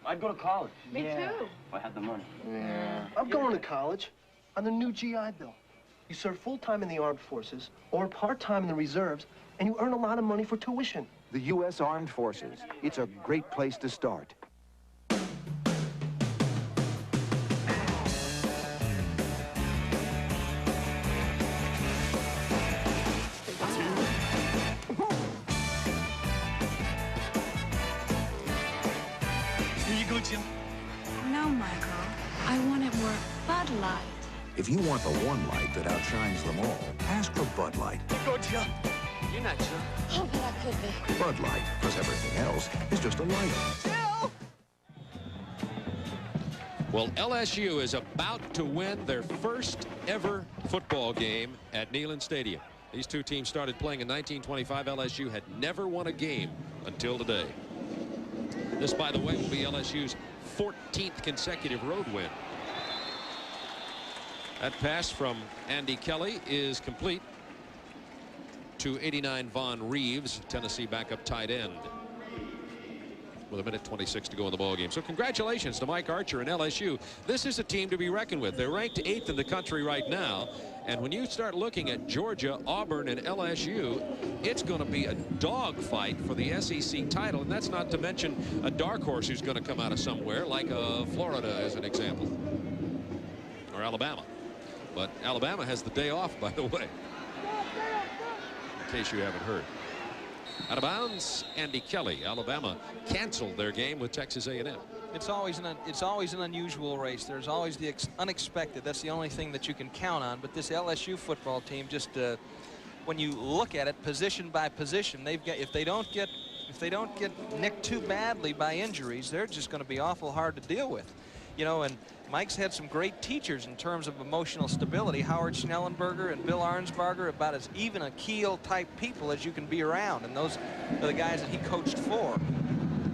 I'd go to college. Me too. If I had the money. Yeah. I'm going to college on the new GI Bill. You serve full-time in the armed forces or part-time in the reserves, and you earn a lot of money for tuition. The U.S. Armed Forces. It's a great place to start. No, Michael. I wanted more Bud Light. If you want the one light that outshines them all, ask for Bud Light. Go, Jill. You're not Jill. Oh, but I could be. Bud Light, because everything else is just a light. Jill! Well, LSU is about to win their first ever football game at Neyland Stadium. These two teams started playing in 1925. LSU had never won a game until today. This, by the way, will be LSU's 14th consecutive road win. That pass from Andy Kelly is complete to 89 Von Reeves, Tennessee backup tight end, with 1:26 to go in the ballgame. So congratulations to Mike Archer and LSU. This is a team to be reckoned with. They're ranked 8th in the country right now. And when you start looking at Georgia, Auburn, and LSU, it's going to be a dogfight for the SEC title. And that's not to mention a dark horse who's going to come out of somewhere, like Florida as an example, or Alabama. But Alabama has the day off, by the way, in case you haven't heard. Out of bounds, Andy Kelly. Alabama canceled their game with Texas A&M. It's always an unusual race. There's always the unexpected. That's the only thing that you can count on. But this LSU football team, just when you look at it position by position, they've got, if they don't get nicked too badly by injuries, they're just going to be awful hard to deal with. You know, and Mike's had some great teachers in terms of emotional stability. Howard Schnellenberger and Bill Arnsparger, about as even a keel type people as you can be around, and those are the guys that he coached for.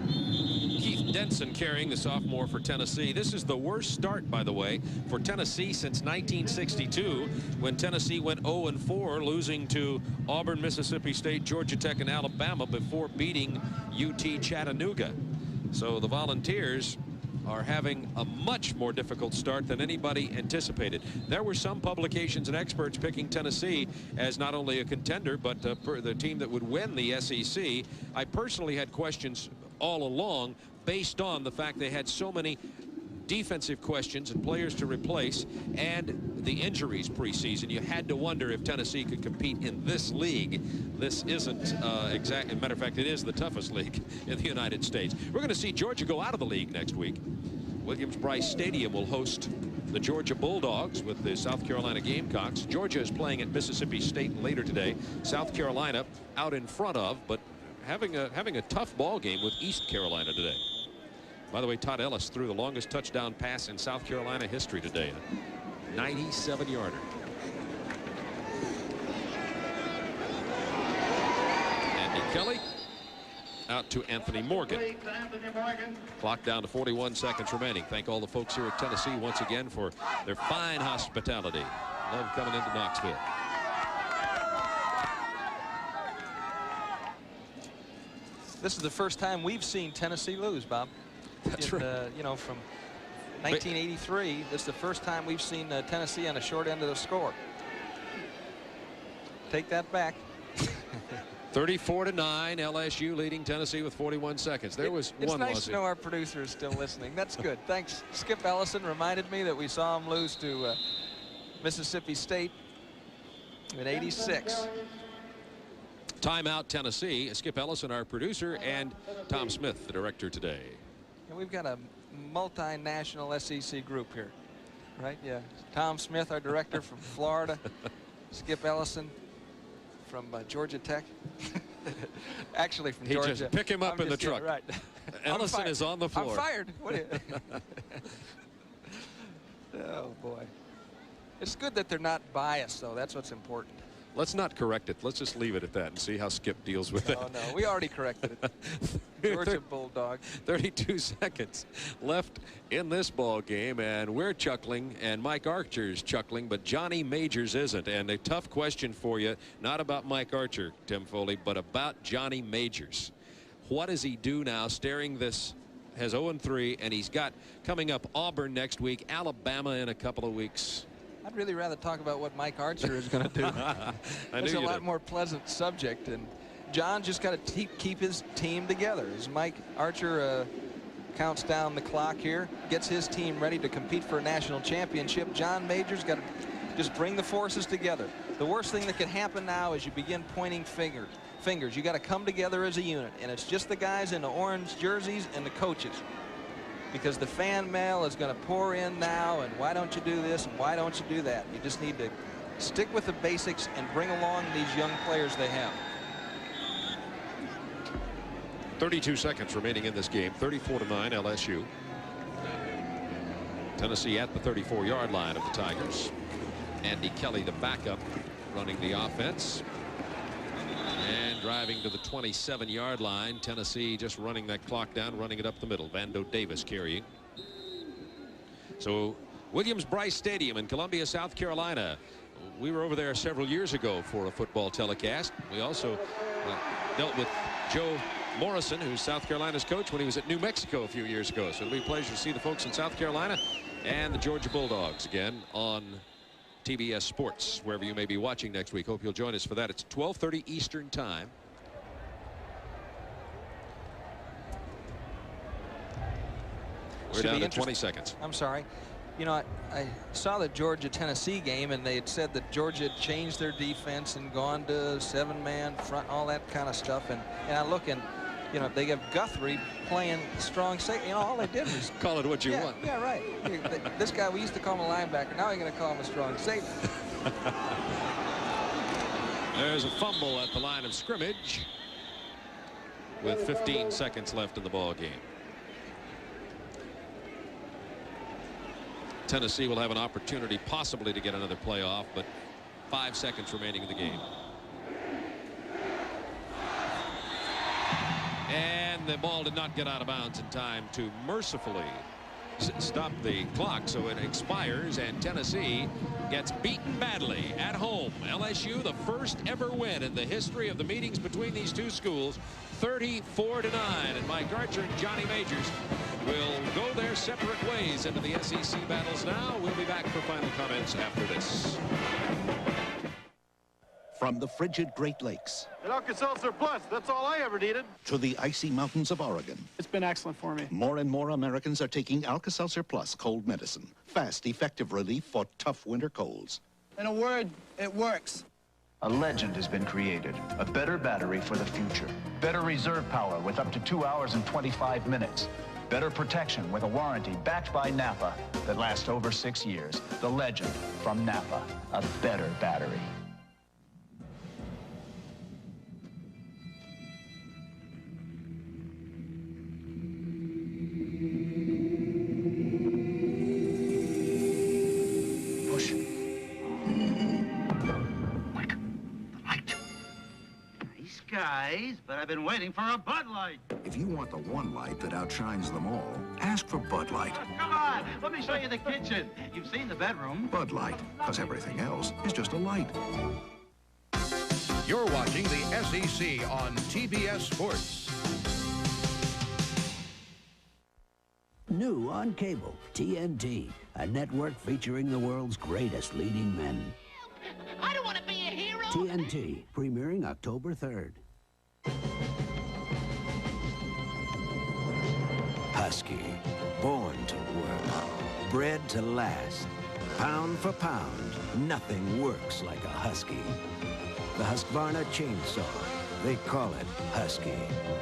Keith Denson carrying the sophomore for Tennessee. This is the worst start, by the way, for Tennessee since 1962, when Tennessee went 0-4, losing to Auburn, Mississippi State, Georgia Tech, and Alabama before beating UT Chattanooga. So the Volunteers are having a much more difficult start than anybody anticipated. There were some publications and experts picking Tennessee as not only a contender, but the team that would win the SEC. I personally had questions all along based on the fact they had so many defensive questions and players to replace and the injuries preseason. You had to wonder if Tennessee could compete in this league. This isn't exactly, matter of fact, it is the toughest league in the United States. We're going to see Georgia go out of the league next week. Williams-Brice Stadium will host the Georgia Bulldogs with the South Carolina Gamecocks. Georgia is playing at Mississippi State later today. South Carolina out in front of, but having a tough ball game with East Carolina today. By the way, Todd Ellis threw the longest touchdown pass in South Carolina history today, a 97-yarder. Andy Kelly out to Anthony Morgan. Clock down to 41 seconds remaining. Thank all the folks here at Tennessee once again for their fine hospitality. Love coming into Knoxville. This is the first time we've seen Tennessee lose, Bob. That's right. You know, from 1983, this is the first time we've seen Tennessee on a short end of the score. Take that back. 34-9, LSU leading Tennessee with 41 seconds. There was it's one nice loss. To know our producer is still listening. That's good. Thanks. Skip Ellison reminded me that we saw him lose to Mississippi State in '86. Timeout, Tennessee. Skip Ellison, our producer, and Tom Smith, the director today. And we've got a multinational SEC group here, right? Yeah. Tom Smith, our director from Florida. Skip Ellison from Georgia Tech. Actually from Georgia. Just pick him up in the truck. Right. Ellison is on the floor. I'm fired. What are you? Oh, boy. It's good that they're not biased, though. That's what's important. Let's not correct it. Let's just leave it at that and see how Skip deals with it. Oh, no. We already corrected it. Georgia Bulldog. 32 seconds left in this ball game, and we're chuckling, and Mike Archer's chuckling, but Johnny Majors isn't. And a tough question for you, not about Mike Archer, Tim Foley, but about Johnny Majors. What does he do now, staring this, has 0-3, and he's got coming up Auburn next week, Alabama in a couple of weeks. I'd really rather talk about what Mike Archer is going to do. It's a lot more pleasant subject, and John just got to keep his team together. As Mike Archer counts down the clock here, gets his team ready to compete for a national championship, John Majors got to just bring the forces together. The worst thing that can happen now is you begin pointing fingers. You got to come together as a unit, and it's just the guys in the orange jerseys and the coaches, because the fan mail is going to pour in now, and why don't you do this and why don't you do that? You just need to stick with the basics and bring along these young players they have. 32 seconds remaining in this game. 34-9 LSU. Tennessee at the 34-yard line of the Tigers. Andy Kelly, the backup, running the offense. And driving to the 27-yard line. Tennessee just running that clock down, running it up the middle. Vando Davis carrying. So Williams-Brice Stadium in Columbia, South Carolina. We were over there several years ago for a football telecast. We also dealt with Joe Morrison, who's South Carolina's coach, when he was at New Mexico a few years ago. So it'll be a pleasure to see the folks in South Carolina and the Georgia Bulldogs again on TBS Sports, wherever you may be watching next week. Hope you'll join us for that. It's 12:30 Eastern Time. We're down to 20 seconds. I'm sorry. You know, I saw the Georgia-Tennessee game, and they had said that Georgia had changed their defense and gone to 7-man front, all that kind of stuff. And I look, and you know, they have Guthrie playing strong safety. You know, all they did was call it what you want. Yeah, right. This guy, we used to call him a linebacker. Now we're going to call him a strong safety. There's a fumble at the line of scrimmage with 15 seconds left in the ball game. Tennessee will have an opportunity possibly to get another playoff, but 5 seconds remaining in the game. And the ball did not get out of bounds in time to mercifully stop the clock, so it expires, and Tennessee gets beaten badly at home. LSU, the first ever win in the history of the meetings between these two schools, 34-9. And Mike Archer and Johnny Majors will go their separate ways into the SEC battles now. We'll be back for final comments after this. From the frigid Great Lakes An Alka-Seltzer Plus, that's all I ever needed. to the icy mountains of Oregon, It's been excellent for me. more and more Americans are taking Alka-Seltzer Plus cold medicine. Fast, effective relief for tough winter colds. In a word, it works. A legend has been created. A better battery for the future. Better reserve power with up to 2 hours and 25 minutes. Better protection with a warranty backed by Napa that lasts over 6 years. The legend from Napa. A better battery. Push. Nice guys, but I've been waiting for a Bud Light. If you want the one light that outshines them all, ask for Bud Light. Come on, let me show you the kitchen. You've seen the bedroom. Bud Light, because everything else is just a light. You're watching the SEC on TBS Sports. New on cable, TNT, a network featuring the world's greatest leading men. I don't want to be a hero. TNT, premiering October 3rd. Husky, born to work, bred to last. Pound for pound, nothing works like a Husky. The Husqvarna chainsaw, They call it Husky.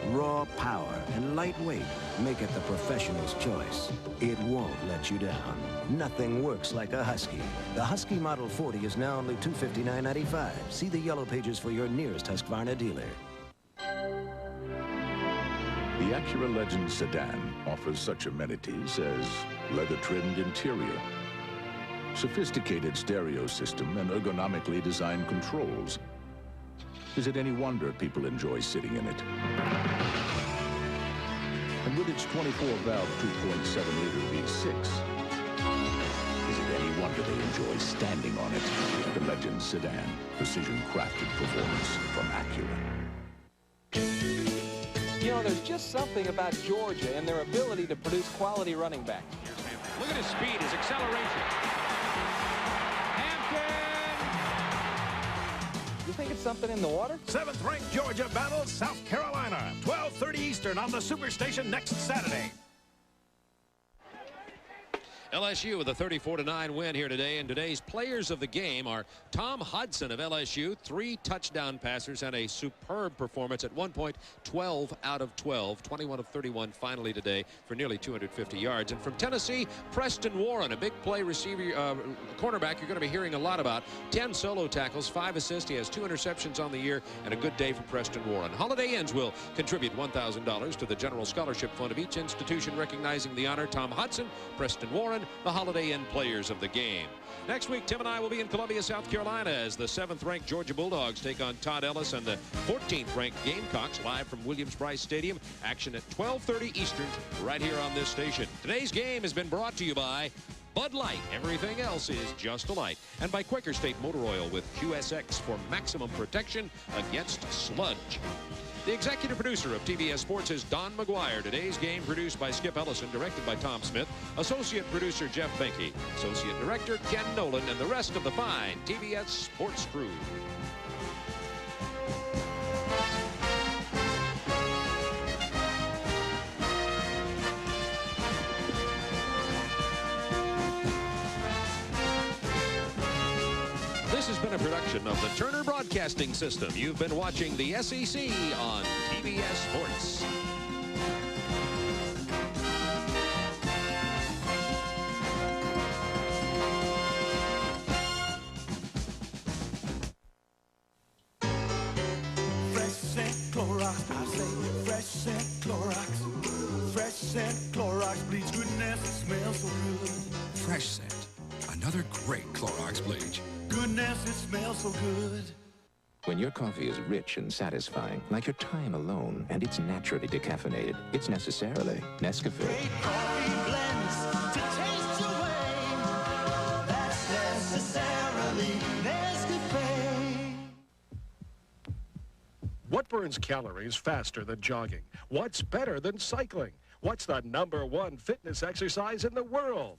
Raw power and lightweight make it the professional's choice. It won't let you down. Nothing works like a Husky. The Husky Model 40 is now only $259.95. See the yellow pages for your nearest Husqvarna dealer. The Acura Legend sedan offers such amenities as leather-trimmed interior, sophisticated stereo system, and ergonomically designed controls. Is it any wonder people enjoy sitting in it? And with its 24-valve 2.7-liter V6, is it any wonder they enjoy standing on it? The Legend sedan, precision-crafted performance from Acura. You know, there's just something about Georgia and their ability to produce quality running backs. Look at his speed, his acceleration. You think it's something in the water? 7th-ranked Georgia battles South Carolina. 12:30 Eastern on the Superstation next Saturday. LSU with a 34-9 win here today, and today's players of the game are Tom Hudson of LSU, 3 touchdown passers and a superb performance. At one point 12 out of 12, 21 of 31 finally today for nearly 250 yards. And from Tennessee, Preston Warren, a big play receiver, cornerback you're going to be hearing a lot about. 10 solo tackles, 5 assists. He has 2 interceptions on the year, and a good day for Preston Warren. Holiday Inns will contribute $1,000 to the General Scholarship Fund of each institution, recognizing the honor. Tom Hudson, Preston Warren, the Holiday Inn players of the game. Next week, Tim and I will be in Columbia, South Carolina as the 7th-ranked Georgia Bulldogs take on Todd Ellis and the 14th-ranked Gamecocks, live from Williams-Brice Stadium. Action at 12:30 Eastern right here on this station. Today's game has been brought to you by Bud Light. Everything else is just a light. And by Quaker State Motor Oil with QSX for maximum protection against sludge. The executive producer of TBS Sports is Don McGuire. Today's game produced by Skip Ellison, directed by Tom Smith. Associate producer Jeff Benke. Associate director Ken Nolan, and the rest of the fine TBS Sports crew. This has been a production of the Turner Broadcasting System. You've been watching the SEC on TBS Sports. Fresh scent Clorox, I say fresh scent Clorox. Fresh scent Clorox bleach, goodness, it smells so good. Fresh Scent, another great Clorox bleach. Goodness, it smells so good. When your coffee is rich and satisfying, like your time alone, and it's naturally decaffeinated, it's necessarily Nescafe. Great coffee blends to taste your way. That's necessarily Nescafe. What burns calories faster than jogging? What's better than cycling? What's the #1 fitness exercise in the world?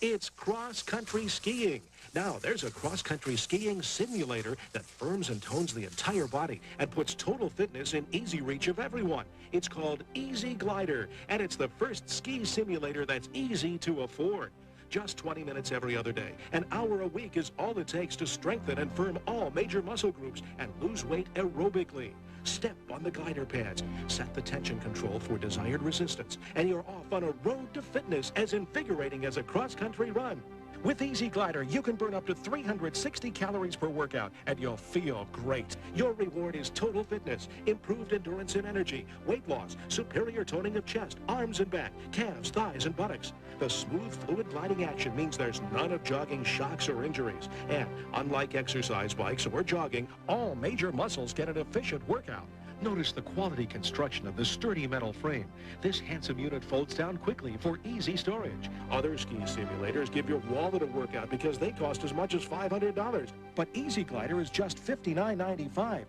It's cross-country skiing. Now, there's a cross-country skiing simulator that firms and tones the entire body and puts total fitness in easy reach of everyone. It's called Easy Glider, and it's the first ski simulator that's easy to afford. Just 20 minutes every other day. An hour a week is all it takes to strengthen and firm all major muscle groups and lose weight aerobically. Step on the glider pads, set the tension control for desired resistance, and you're off on a road to fitness as invigorating as a cross-country run. With Easy Glider, you can burn up to 360 calories per workout, and you'll feel great. Your reward is total fitness, improved endurance and energy, weight loss, superior toning of chest, arms and back, calves, thighs, and buttocks. The smooth, fluid gliding action means there's none of jogging shocks or injuries. And unlike exercise bikes or jogging, all major muscles get an efficient workout. Notice the quality construction of the sturdy metal frame. This handsome unit folds down quickly for easy storage. Other ski simulators give your wallet a workout because they cost as much as $500. But Easy Glider is just $59.95.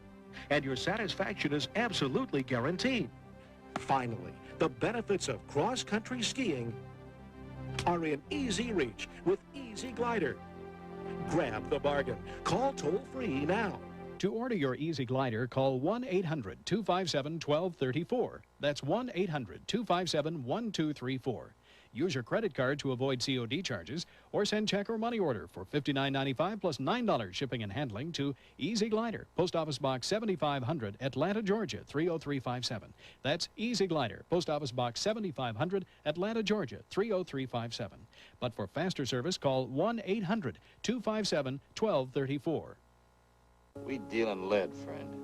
And your satisfaction is absolutely guaranteed. Finally, the benefits of cross-country skiing are in easy reach with Easy Glider. Grab the bargain. Call toll-free now. To order your Easy Glider, call 1-800-257-1234. That's 1-800-257-1234. Use your credit card to avoid COD charges, or send check or money order for $59.95 plus $9 shipping and handling to Easy Glider, Post Office Box 7500, Atlanta, Georgia 30357. That's Easy Glider, Post Office Box 7500, Atlanta, Georgia 30357. But for faster service, call 1-800-257-1234. We deal in lead, friend.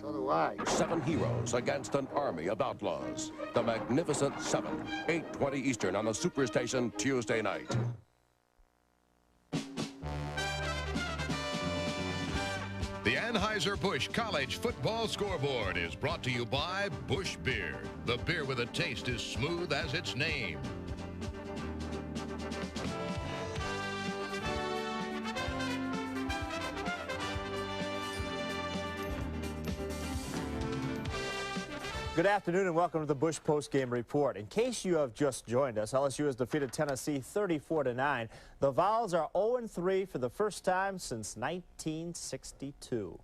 So do I. 7 heroes against an army of outlaws. The Magnificent Seven. 8:20 Eastern on the Superstation Tuesday night. The Anheuser-Busch College Football Scoreboard is brought to you by Busch Beer. The beer with a taste as smooth as its name. Good afternoon and welcome to the Busch Postgame Report. In case you have just joined us, LSU has defeated Tennessee 34-9. The Vols are 0-3 for the first time since 1962.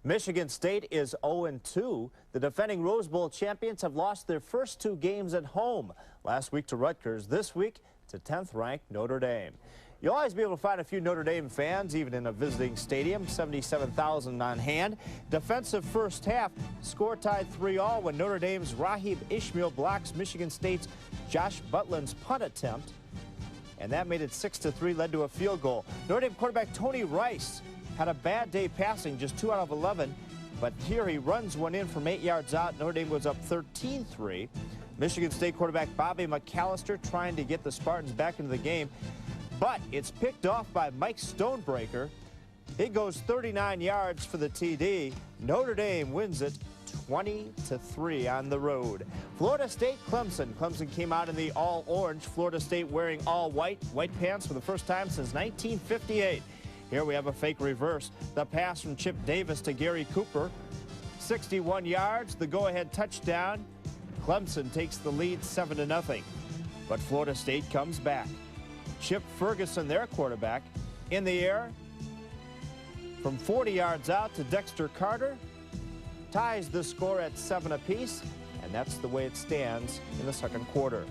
Michigan State is 0-2. The defending Rose Bowl champions have lost their first 2 games at home. Last week to Rutgers, this week to 10th-ranked Notre Dame. You'll always be able to find a few Notre Dame fans, even in a visiting stadium, 77,000 on hand. Defensive first half, score tied 3-all when Notre Dame's Rahib Ishmael blocks Michigan State's Josh Butlin's punt attempt. And that made it 6-3, led to a field goal. Notre Dame quarterback Tony Rice had a bad day passing, just 2 out of 11. But here he runs one in from 8 yards out. Notre Dame goes up 13-3. Michigan State quarterback Bobby McAllister trying to get the Spartans back into the game. But it's picked off by Mike Stonebreaker. He goes 39 yards for the TD. Notre Dame wins it 20-3 on the road. Florida State, Clemson. Clemson came out in the all-orange. Florida State wearing all-white pants for the first time since 1958. Here we have a fake reverse. The pass from Chip Davis to Gary Cooper. 61 yards, the go-ahead touchdown. Clemson takes the lead 7-0. But Florida State comes back. Chip Ferguson, their quarterback, in the air from 40 yards out to Dexter Carter, ties the score at 7 apiece, and that's the way it stands in the second quarter.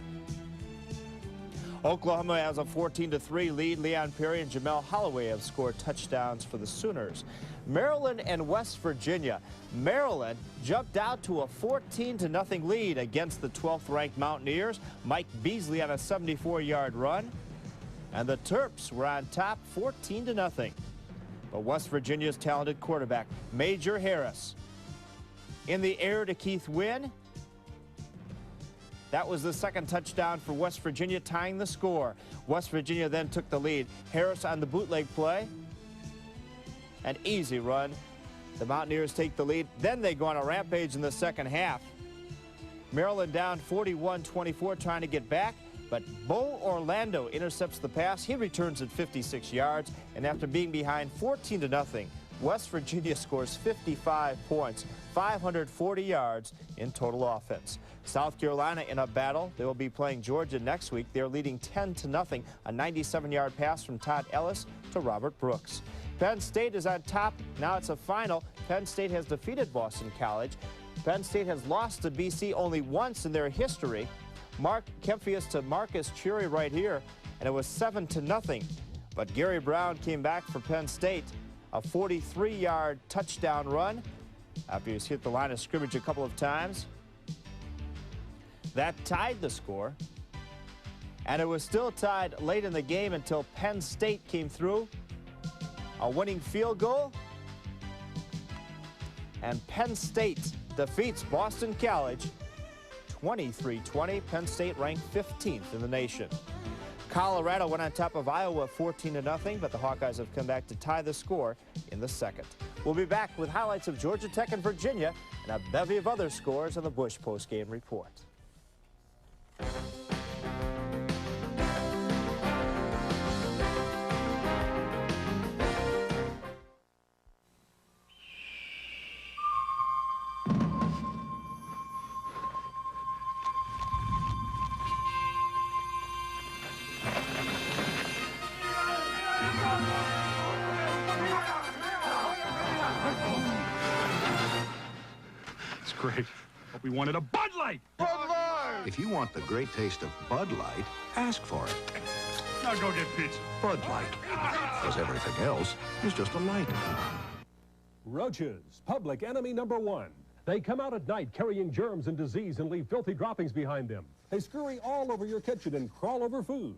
Oklahoma has a 14-3 lead. Leon Perry and Jamel Holloway have scored touchdowns for the Sooners. Maryland and West Virginia. Maryland jumped out to a 14-0 lead against the 12th-ranked Mountaineers. Mike Beasley on a 74-yard run. And the Terps were on top 14-0. But West Virginia's talented quarterback, Major Harris, in the air to Keith Wynn. That was the second touchdown for West Virginia, tying the score. West Virginia then took the lead. Harris on the bootleg play. An easy run. The Mountaineers take the lead. Then they go on a rampage in the second half. Maryland down 41-24, trying to get back. But Bo Orlando intercepts the pass. He returns at 56 yards. And after being behind 14-0, West Virginia scores 55 points, 540 yards in total offense. South Carolina in a battle. They will be playing Georgia next week. They're leading 10-0. A 97-yard pass from Todd Ellis to Robert Brooks. Penn State is on top. Now it's a final. Penn State has defeated Boston College. Penn State has lost to BC only once in their history. Mark Kempfius to Marcus Cherry right here, and it was 7-0. But Gary Brown came back for Penn State, a 43-yard touchdown run after he's hit the line of scrimmage a couple of times. That tied the score, and it was still tied late in the game until Penn State came through. A winning field goal, and Penn State defeats Boston College 23-20. Penn State ranked 15th in the nation. Colorado went on top of Iowa 14-0, but the Hawkeyes have come back to tie the score in the second. We'll be back with highlights of Georgia Tech and Virginia and a bevy of other scores on the Busch Postgame Report. It's great. But we wanted a Bud Light. Bud Light! If you want the great taste of Bud Light, ask for it. Now go get pizza. Bud Light. Because everything else is just a light. Roaches, public enemy number one. They come out at night carrying germs and disease and leave filthy droppings behind them. They scurry all over your kitchen and crawl over food.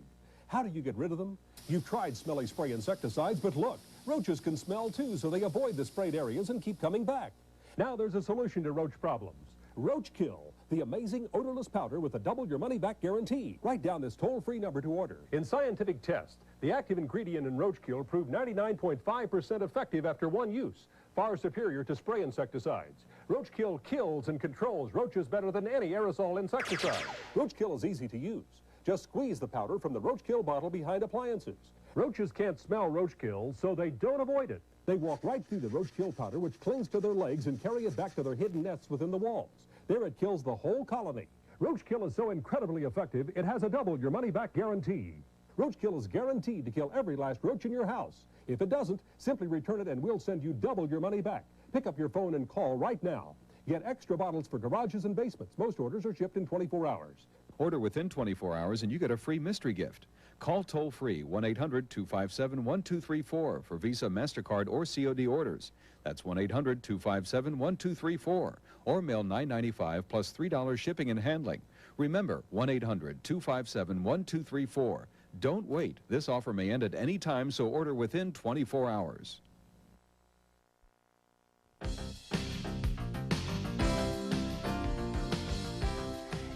How do you get rid of them? You've tried smelly spray insecticides, but look, roaches can smell too, so they avoid the sprayed areas and keep coming back. Now there's a solution to roach problems. Roach Kill, the amazing odorless powder with a double your money back guarantee. Write down this toll-free number to order. In scientific tests, the active ingredient in Roach Kill proved 99.5% effective after one use, far superior to spray insecticides. Roach Kill kills and controls roaches better than any aerosol insecticide. Roach Kill is easy to use. Just squeeze the powder from the Roach Kill bottle behind appliances. Roaches can't smell Roach Kill, so they don't avoid it. They walk right through the Roach Kill powder, which clings to their legs, and carry it back to their hidden nests within the walls. There it kills the whole colony. Roach Kill is so incredibly effective, it has a double your money back guarantee. Roach Kill is guaranteed to kill every last roach in your house. If it doesn't, simply return it and we'll send you double your money back. Pick up your phone and call right now. Get extra bottles for garages and basements. Most orders are shipped in 24 hours. Order within 24 hours and you get a free mystery gift. Call toll-free 1-800-257-1234 for Visa, MasterCard, or COD orders. That's 1-800-257-1234. Or mail $9.95 plus $3 shipping and handling. Remember, 1-800-257-1234. Don't wait. This offer may end at any time, so order within 24 hours.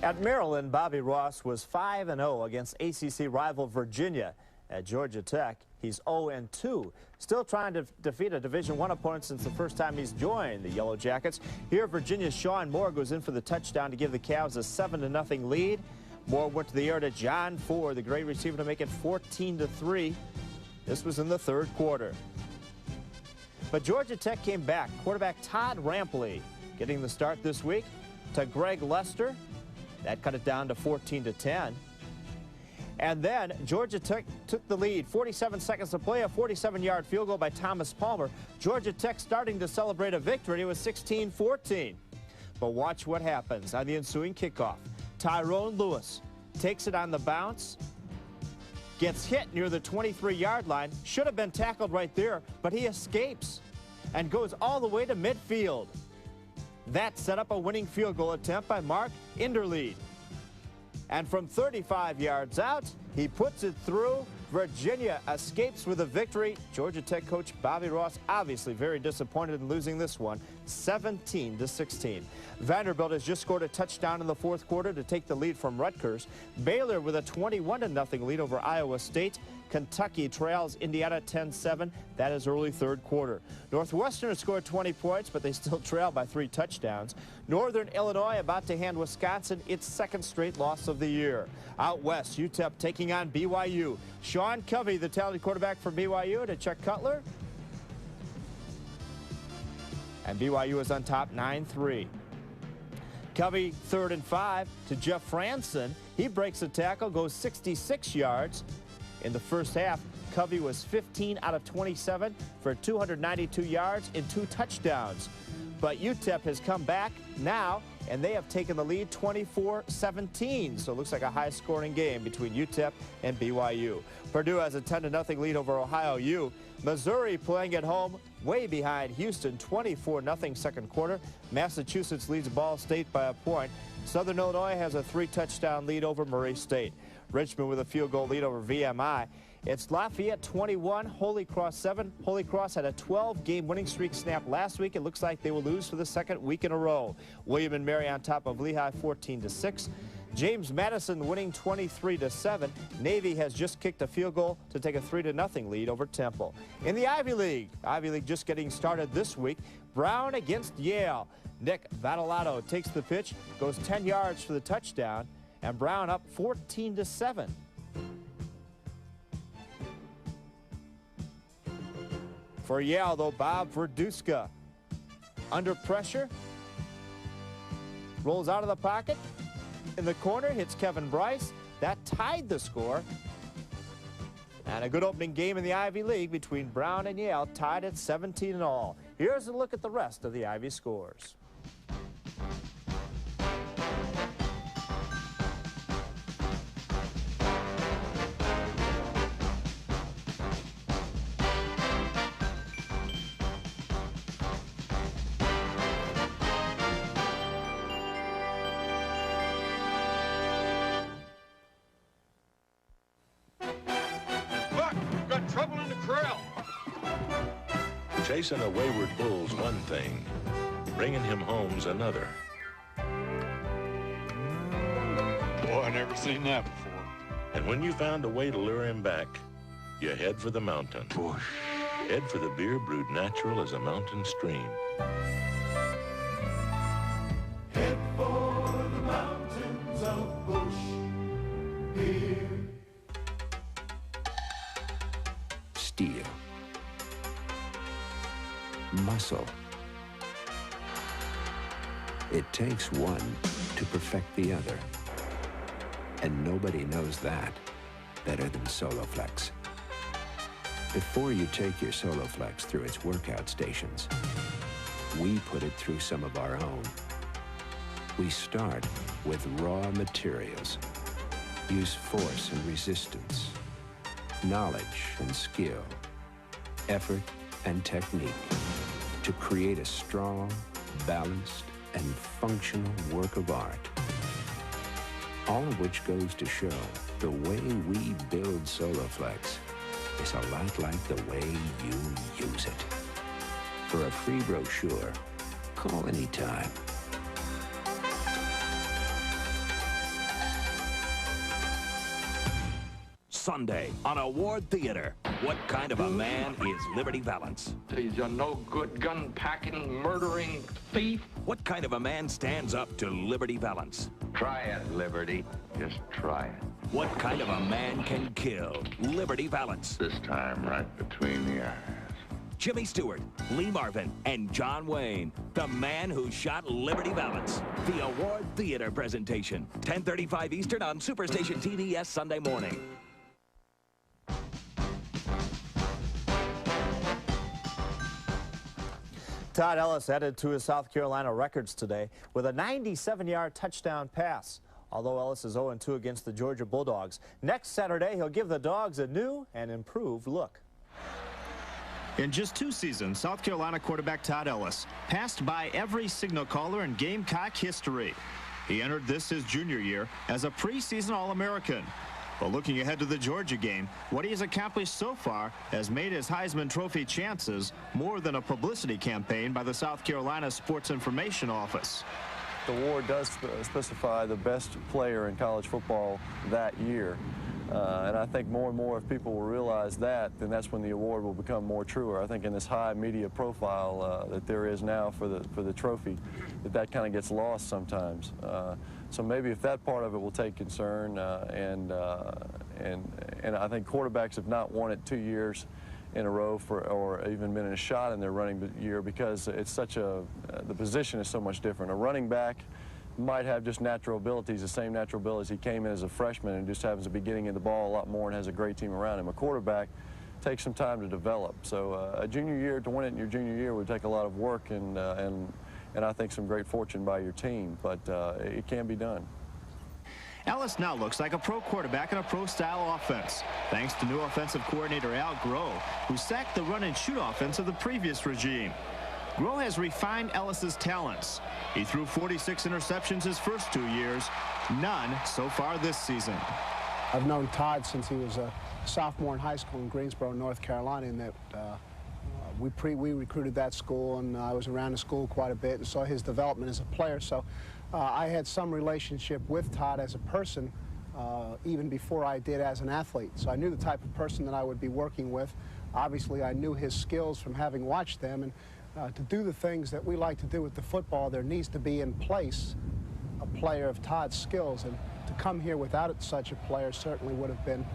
At Maryland, Bobby Ross was 5-0 against ACC rival Virginia. At Georgia Tech, he's 0-2. Still trying to defeat a Division I opponent since the first time he's joined the Yellow Jackets. Here, Virginia's Sean Moore goes in for the touchdown to give the Cavs a 7-0 lead. Moore went to the air to John Ford, the great receiver, to make it 14-3. This was in the third quarter. But Georgia Tech came back. Quarterback Todd Rampley getting the start this week to Greg Lester. That cut it down to 14-10. And then Georgia Tech took the lead. 47 seconds to play, a 47-yard field goal by Thomas Palmer. Georgia Tech starting to celebrate a victory. It was 16-14. But watch what happens on the ensuing kickoff. Tyrone Lewis takes it on the bounce, gets hit near the 23-yard line. Should have been tackled right there, but he escapes and goes all the way to midfield. That set up a winning field goal attempt by Mark Inderlead. And from 35 yards out, he puts it through. Virginia escapes with a victory. Georgia Tech coach Bobby Ross obviously very disappointed in losing this one, 17-16. Vanderbilt has just scored a touchdown in the fourth quarter to take the lead from Rutgers. Baylor with a 21-0 lead over Iowa State. Kentucky trails Indiana 10-7. That is early third quarter. Northwestern has scored 20 points, but they still trail by 3 touchdowns. Northern Illinois about to hand Wisconsin its second straight loss of the year. Out west, UTEP taking on BYU. Sean Covey, the talented quarterback for BYU, to Chuck Cutler. And BYU is on top 9-3. Covey 3rd and 5 to Jeff Franson. He breaks a tackle, goes 66 yards. In the first half, Covey was 15 out of 27 for 292 yards and 2 touchdowns. But UTEP has come back now, and they have taken the lead 24-17. So it looks like a high-scoring game between UTEP and BYU. Purdue has a 10-0 lead over Ohio U. Missouri playing at home, way behind Houston, 24-0 second quarter. Massachusetts leads Ball State by a point. Southern Illinois has a 3-touchdown lead over Murray State. Richmond with a field goal lead over VMI. It's Lafayette 21, Holy Cross 7. Holy Cross had a 12-game winning streak snapped last week. It looks like they will lose for the second week in a row. William and Mary on top of Lehigh 14-6. James Madison winning 23-7. Navy has just kicked a field goal to take a 3-0 lead over Temple. In the Ivy League just getting started this week. Brown against Yale. Nick Vadalato takes the pitch, goes 10 yards for the touchdown, and Brown up 14-7. For Yale, though, Bob Verduska under pressure, rolls out of the pocket, in the corner, hits Kevin Bryce. That tied the score. And a good opening game in the Ivy League between Brown and Yale, tied at 17-all. Here's a look at the rest of the Ivy scores. Chasing a wayward bull's one thing, bringing him home's another. Boy, I never seen that before. And when you found a way to lure him back, you head for the mountain. Bush. Head for the beer brewed natural as a mountain stream. Head for the mountains of Bush beer. Steel. Muscle. It takes one to perfect the other. And nobody knows that better than Soloflex. Before you take your Soloflex through its workout stations, we put it through some of our own. We start with raw materials. Use force and resistance, knowledge and skill, effort and technique to create a strong, balanced, and functional work of art. All of which goes to show the way we build Soloflex is a lot like the way you use it. For a free brochure, call anytime. Sunday on Award Theater. What kind of a man is Liberty Valance? He's a no-good gun-packing, murdering thief. What kind of a man stands up to Liberty Valance? Try it, Liberty. Just try it. What kind of a man can kill Liberty Valance? This time right between the eyes. Jimmy Stewart, Lee Marvin, and John Wayne. The man who shot Liberty Valance. The Award Theater presentation. 10:35 Eastern on Superstation TDS Sunday morning. Todd Ellis headed to his South Carolina records today with a 97-yard touchdown pass. Although Ellis is 0-2 against the Georgia Bulldogs, next Saturday he'll give the Dogs a new and improved look. In just 2 seasons, South Carolina quarterback Todd Ellis passed by every signal caller in Gamecock history. He entered this his junior year as a preseason All-American. But looking ahead to the Georgia game, what he has accomplished so far has made his Heisman Trophy chances more than a publicity campaign by the South Carolina Sports Information Office. The award does specify the best player in college football that year. And I think more and more if people will realize that, then that's when the award will become more truer. I think in this high media profile that there is now for the trophy, that kind of gets lost sometimes. So maybe if that part of it will take concern, and I think quarterbacks have not won it 2 years in a row or even been in a shot in their running year because it's such the position is so much different. A running back might have just natural abilities, the same natural abilities. He came in as a freshman and just happens to be getting in the ball a lot more and has a great team around him. A quarterback takes some time to develop. So a junior year, to win it in your junior year would take a lot of work and I think some great fortune by your team, but it can be done. Ellis now looks like a pro quarterback in a pro-style offense, thanks to new offensive coordinator Al Groh, who sacked the run-and-shoot offense of the previous regime. Groh has refined Ellis's talents. He threw 46 interceptions his first 2 years, none so far this season. I've known Todd since he was a sophomore in high school in Greensboro, North Carolina, and that we recruited that school, and I was around the school quite a bit and saw his development as a player. So I had some relationship with Todd as a person even before I did as an athlete. So I knew the type of person that I would be working with. Obviously, I knew his skills from having watched them, and to do the things that we like to do with the football, there needs to be in place a player of Todd's skills, and to come here without such a player certainly would have been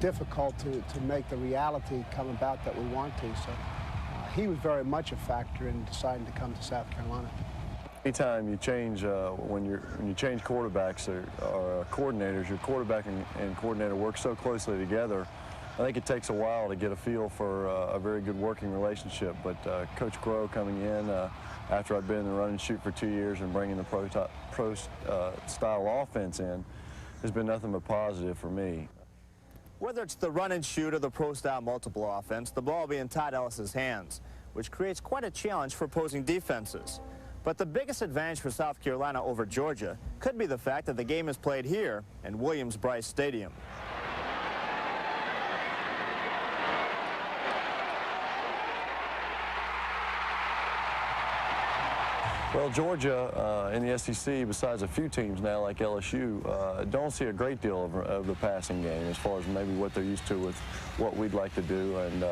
difficult to make the reality come about that we want to. So he was very much a factor in deciding to come to South Carolina. Anytime you change, when you change quarterbacks or coordinators, your quarterback and coordinator work so closely together. I think it takes a while to get a feel for a very good working relationship. But Coach Groh coming in after I'd been in the run and shoot for 2 years and bringing the pro-style offense in has been nothing but positive for me. Whether it's the run and shoot or the pro-style multiple offense, the ball will be in Todd Ellis's hands, which creates quite a challenge for opposing defenses. But the biggest advantage for South Carolina over Georgia could be the fact that the game is played here in Williams-Brice Stadium. Well, Georgia in the SEC, besides a few teams now like LSU, don't see a great deal of the passing game as far as maybe what they're used to with what we'd like to do. And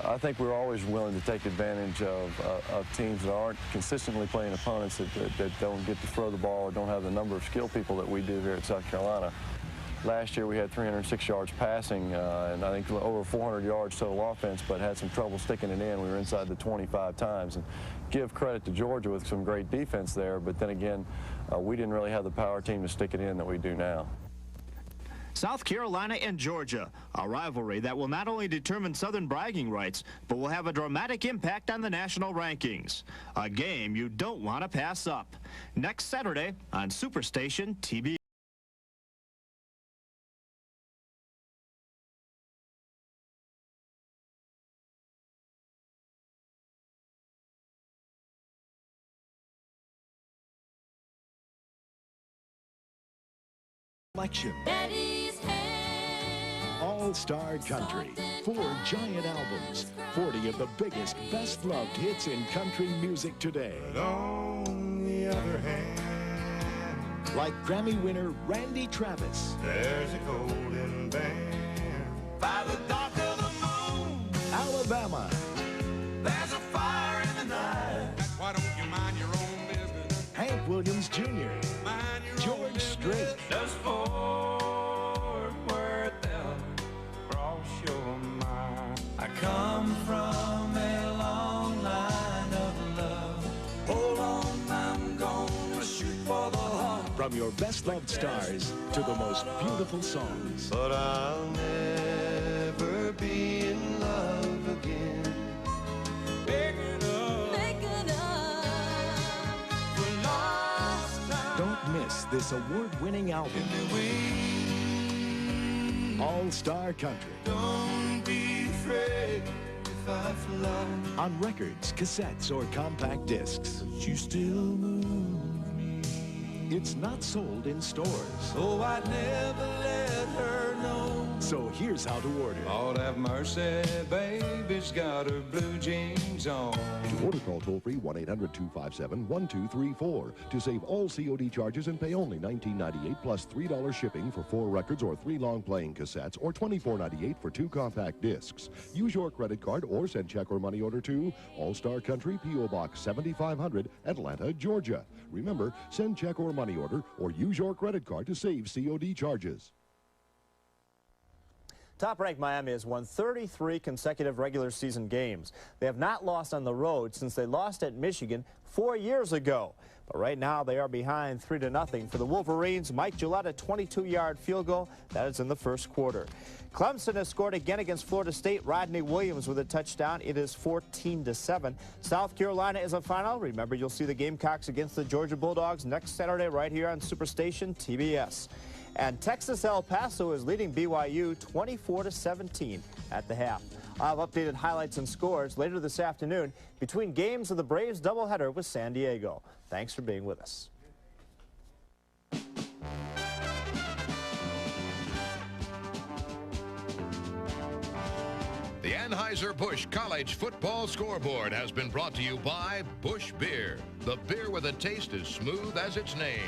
I think we're always willing to take advantage of teams that aren't consistently playing opponents that don't get to throw the ball or don't have the number of skilled people that we do here at South Carolina. Last year we had 306 yards passing and I think over 400 yards total offense, but had some trouble sticking it in. We were inside the 25 times. And give credit to Georgia with some great defense there, but then again, we didn't really have the power team to stick it in that we do now. South Carolina and Georgia, a rivalry that will not only determine Southern bragging rights, but will have a dramatic impact on the national rankings. A game you don't want to pass up. Next Saturday on Superstation TV. Selection. All-Star Country. 4 giant albums. 40 of the biggest, best-loved hits in country music today. But on the other hand, like Grammy winner Randy Travis. There's a golden band. By the dark of the moon, Alabama. There's a fire in the night. Why don't you mind your own business? Hank Williams Jr. Mind your George Strait. Does Fort Worth ever cross your mind? I come from a long line of love. Hold on, I'm gonna shoot for the heart. From your best-loved stars to the most beautiful songs. But I'll never be in love again. Making up for lost time. Don't miss this award-winning album. All-Star Country. Don't be afraid if I fly. On records, cassettes, or compact discs. But you still move me. It's not sold in stores. Oh, I'd never let her know. So here's how to order. Lord have mercy, baby's got her blue jeans on. To order, call toll-free 1-800-257-1234 to save all COD charges and pay only $19.98 plus $3 shipping for 4 records or 3 long-playing cassettes or $24.98 for 2 compact discs. Use your credit card or send check or money order to All-Star Country, P.O. Box 7500, Atlanta, Georgia. Remember, send check or money order or use your credit card to save COD charges. Top-ranked Miami has won 33 consecutive regular season games. They have not lost on the road since they lost at Michigan 4 years ago. But right now they are behind 3-0 for the Wolverines. Mike Gillette, a 22-yard field goal. That is in the first quarter. Clemson has scored again against Florida State. Rodney Williams with a touchdown. It is 14-7. South Carolina is a final. Remember, you'll see the Gamecocks against the Georgia Bulldogs next Saturday right here on Superstation TBS. And Texas El Paso is leading BYU 24-17 at the half. I'll have updated highlights and scores later this afternoon between games of the Braves doubleheader with San Diego. Thanks for being with us. The Anheuser-Busch College Football Scoreboard has been brought to you by Busch Beer, the beer with a taste as smooth as its name.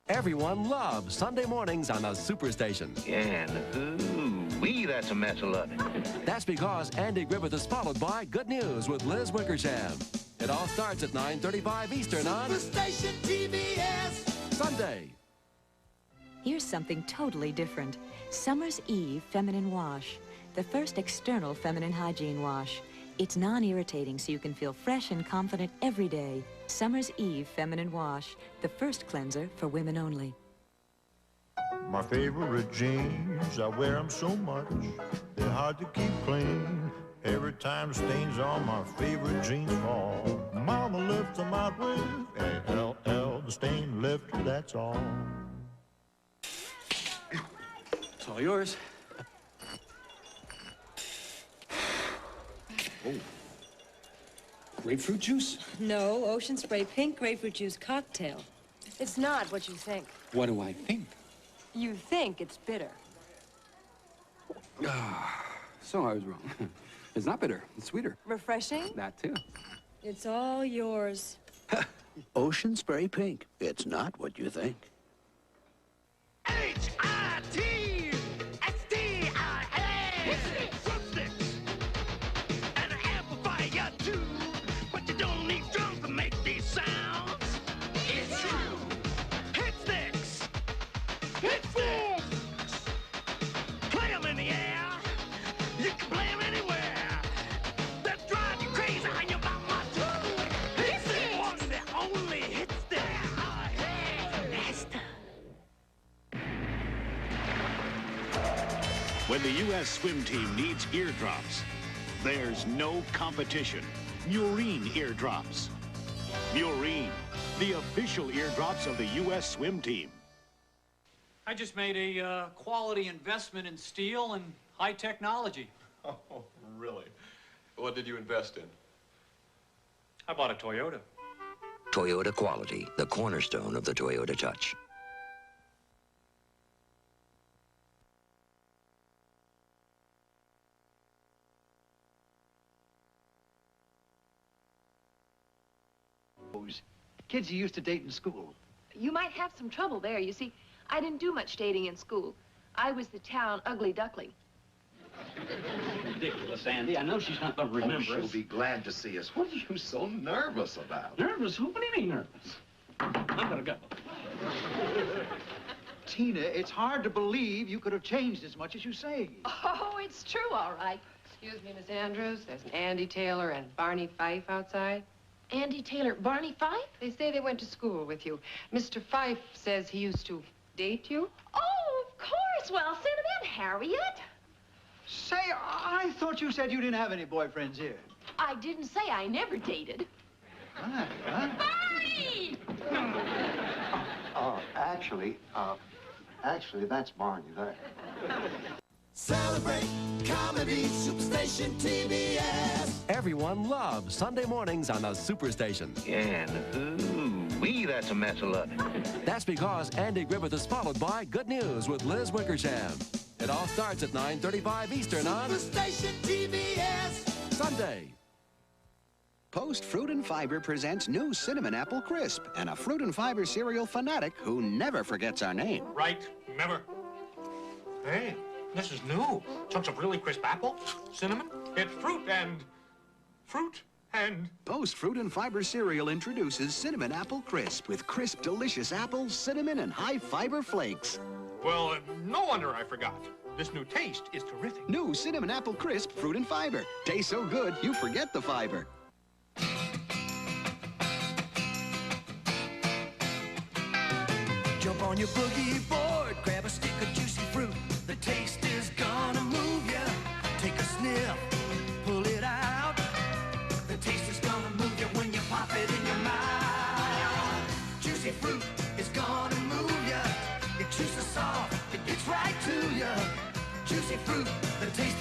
Everyone loves Sunday mornings on the Superstation. And ooh-wee, that's a mess of loving. That's because Andy Griffith is followed by Good News with Liz Wickersham. It all starts at 9:35 Eastern on Superstation TBS. Sunday. Here's something totally different. Summer's Eve Feminine Wash. The first external feminine hygiene wash. It's non-irritating so you can feel fresh and confident every day. Summer's Eve Feminine Wash. The first cleanser for women only. My favorite jeans, I wear them so much, they're hard to keep clean. Every time stains on my favorite jeans fall, Mama left them out with A-L-L, the stain left, that's all. It's all yours. Oh. Grapefruit juice? No, Ocean Spray Pink Grapefruit Juice Cocktail. It's not what you think. What do I think? You think it's bitter. So I was wrong. It's not bitter. It's sweeter. Refreshing? That too. It's all yours. Ocean Spray Pink. It's not what you think. When the U.S. swim team needs eardrops, there's no competition. Murine eardrops. Murine, the official eardrops of the U.S. swim team. I just made a quality investment in steel and high technology. Oh, really? What did you invest in? I bought a Toyota. Toyota quality, the cornerstone of the Toyota Touch. Kids you used to date in school. You might have some trouble there. You see, I didn't do much dating in school. I was the town ugly duckling. Ridiculous, Andy. I know she's not going to remember She'll us. be glad to see us. What are you so nervous about? Nervous? What do you mean nervous? I'm going to go. Tina, it's hard to believe you could have changed as much as you say. Oh, it's true, all right. Excuse me, Miss Andrews. There's Andy Taylor and Barney Fife outside. Andy Taylor, Barney Fife? They say they went to school with you. Mr. Fife says he used to date you. Oh, of course. Well, send him in, Harriet. Say, I thought you said you didn't have any boyfriends here. I didn't say I never dated. Huh? Barney! Actually, that's Barney there. Celebrate Comedy Superstation TBS. Everyone loves Sunday mornings on the Superstation. And ooh-wee, that's a mess of luck. That's because Andy Griffith is followed by Good News with Liz Wickersham. It all starts at 9:35 Eastern on Superstation TBS. Sunday. Post Fruit and Fiber presents new Cinnamon Apple Crisp and a Fruit and Fiber cereal fanatic who never forgets our name. Right, remember? Hey, this is new. Chunks of really crisp apple, cinnamon, it's fruit and... Post Fruit and Fiber cereal introduces Cinnamon Apple Crisp with crisp, delicious apples, cinnamon, and high-fiber flakes. Well, no wonder I forgot. This new taste is terrific. New Cinnamon Apple Crisp Fruit and Fiber. Tastes so good, you forget the fiber. Jump on your boogie board, grab a stick of juicy fruit. The taste is gonna move ya. Take a sniff, pull it out. The taste is gonna move ya when you pop it in your mouth. Juicy fruit is gonna move ya. Your juice is soft, it gets right to ya. Juicy fruit, the taste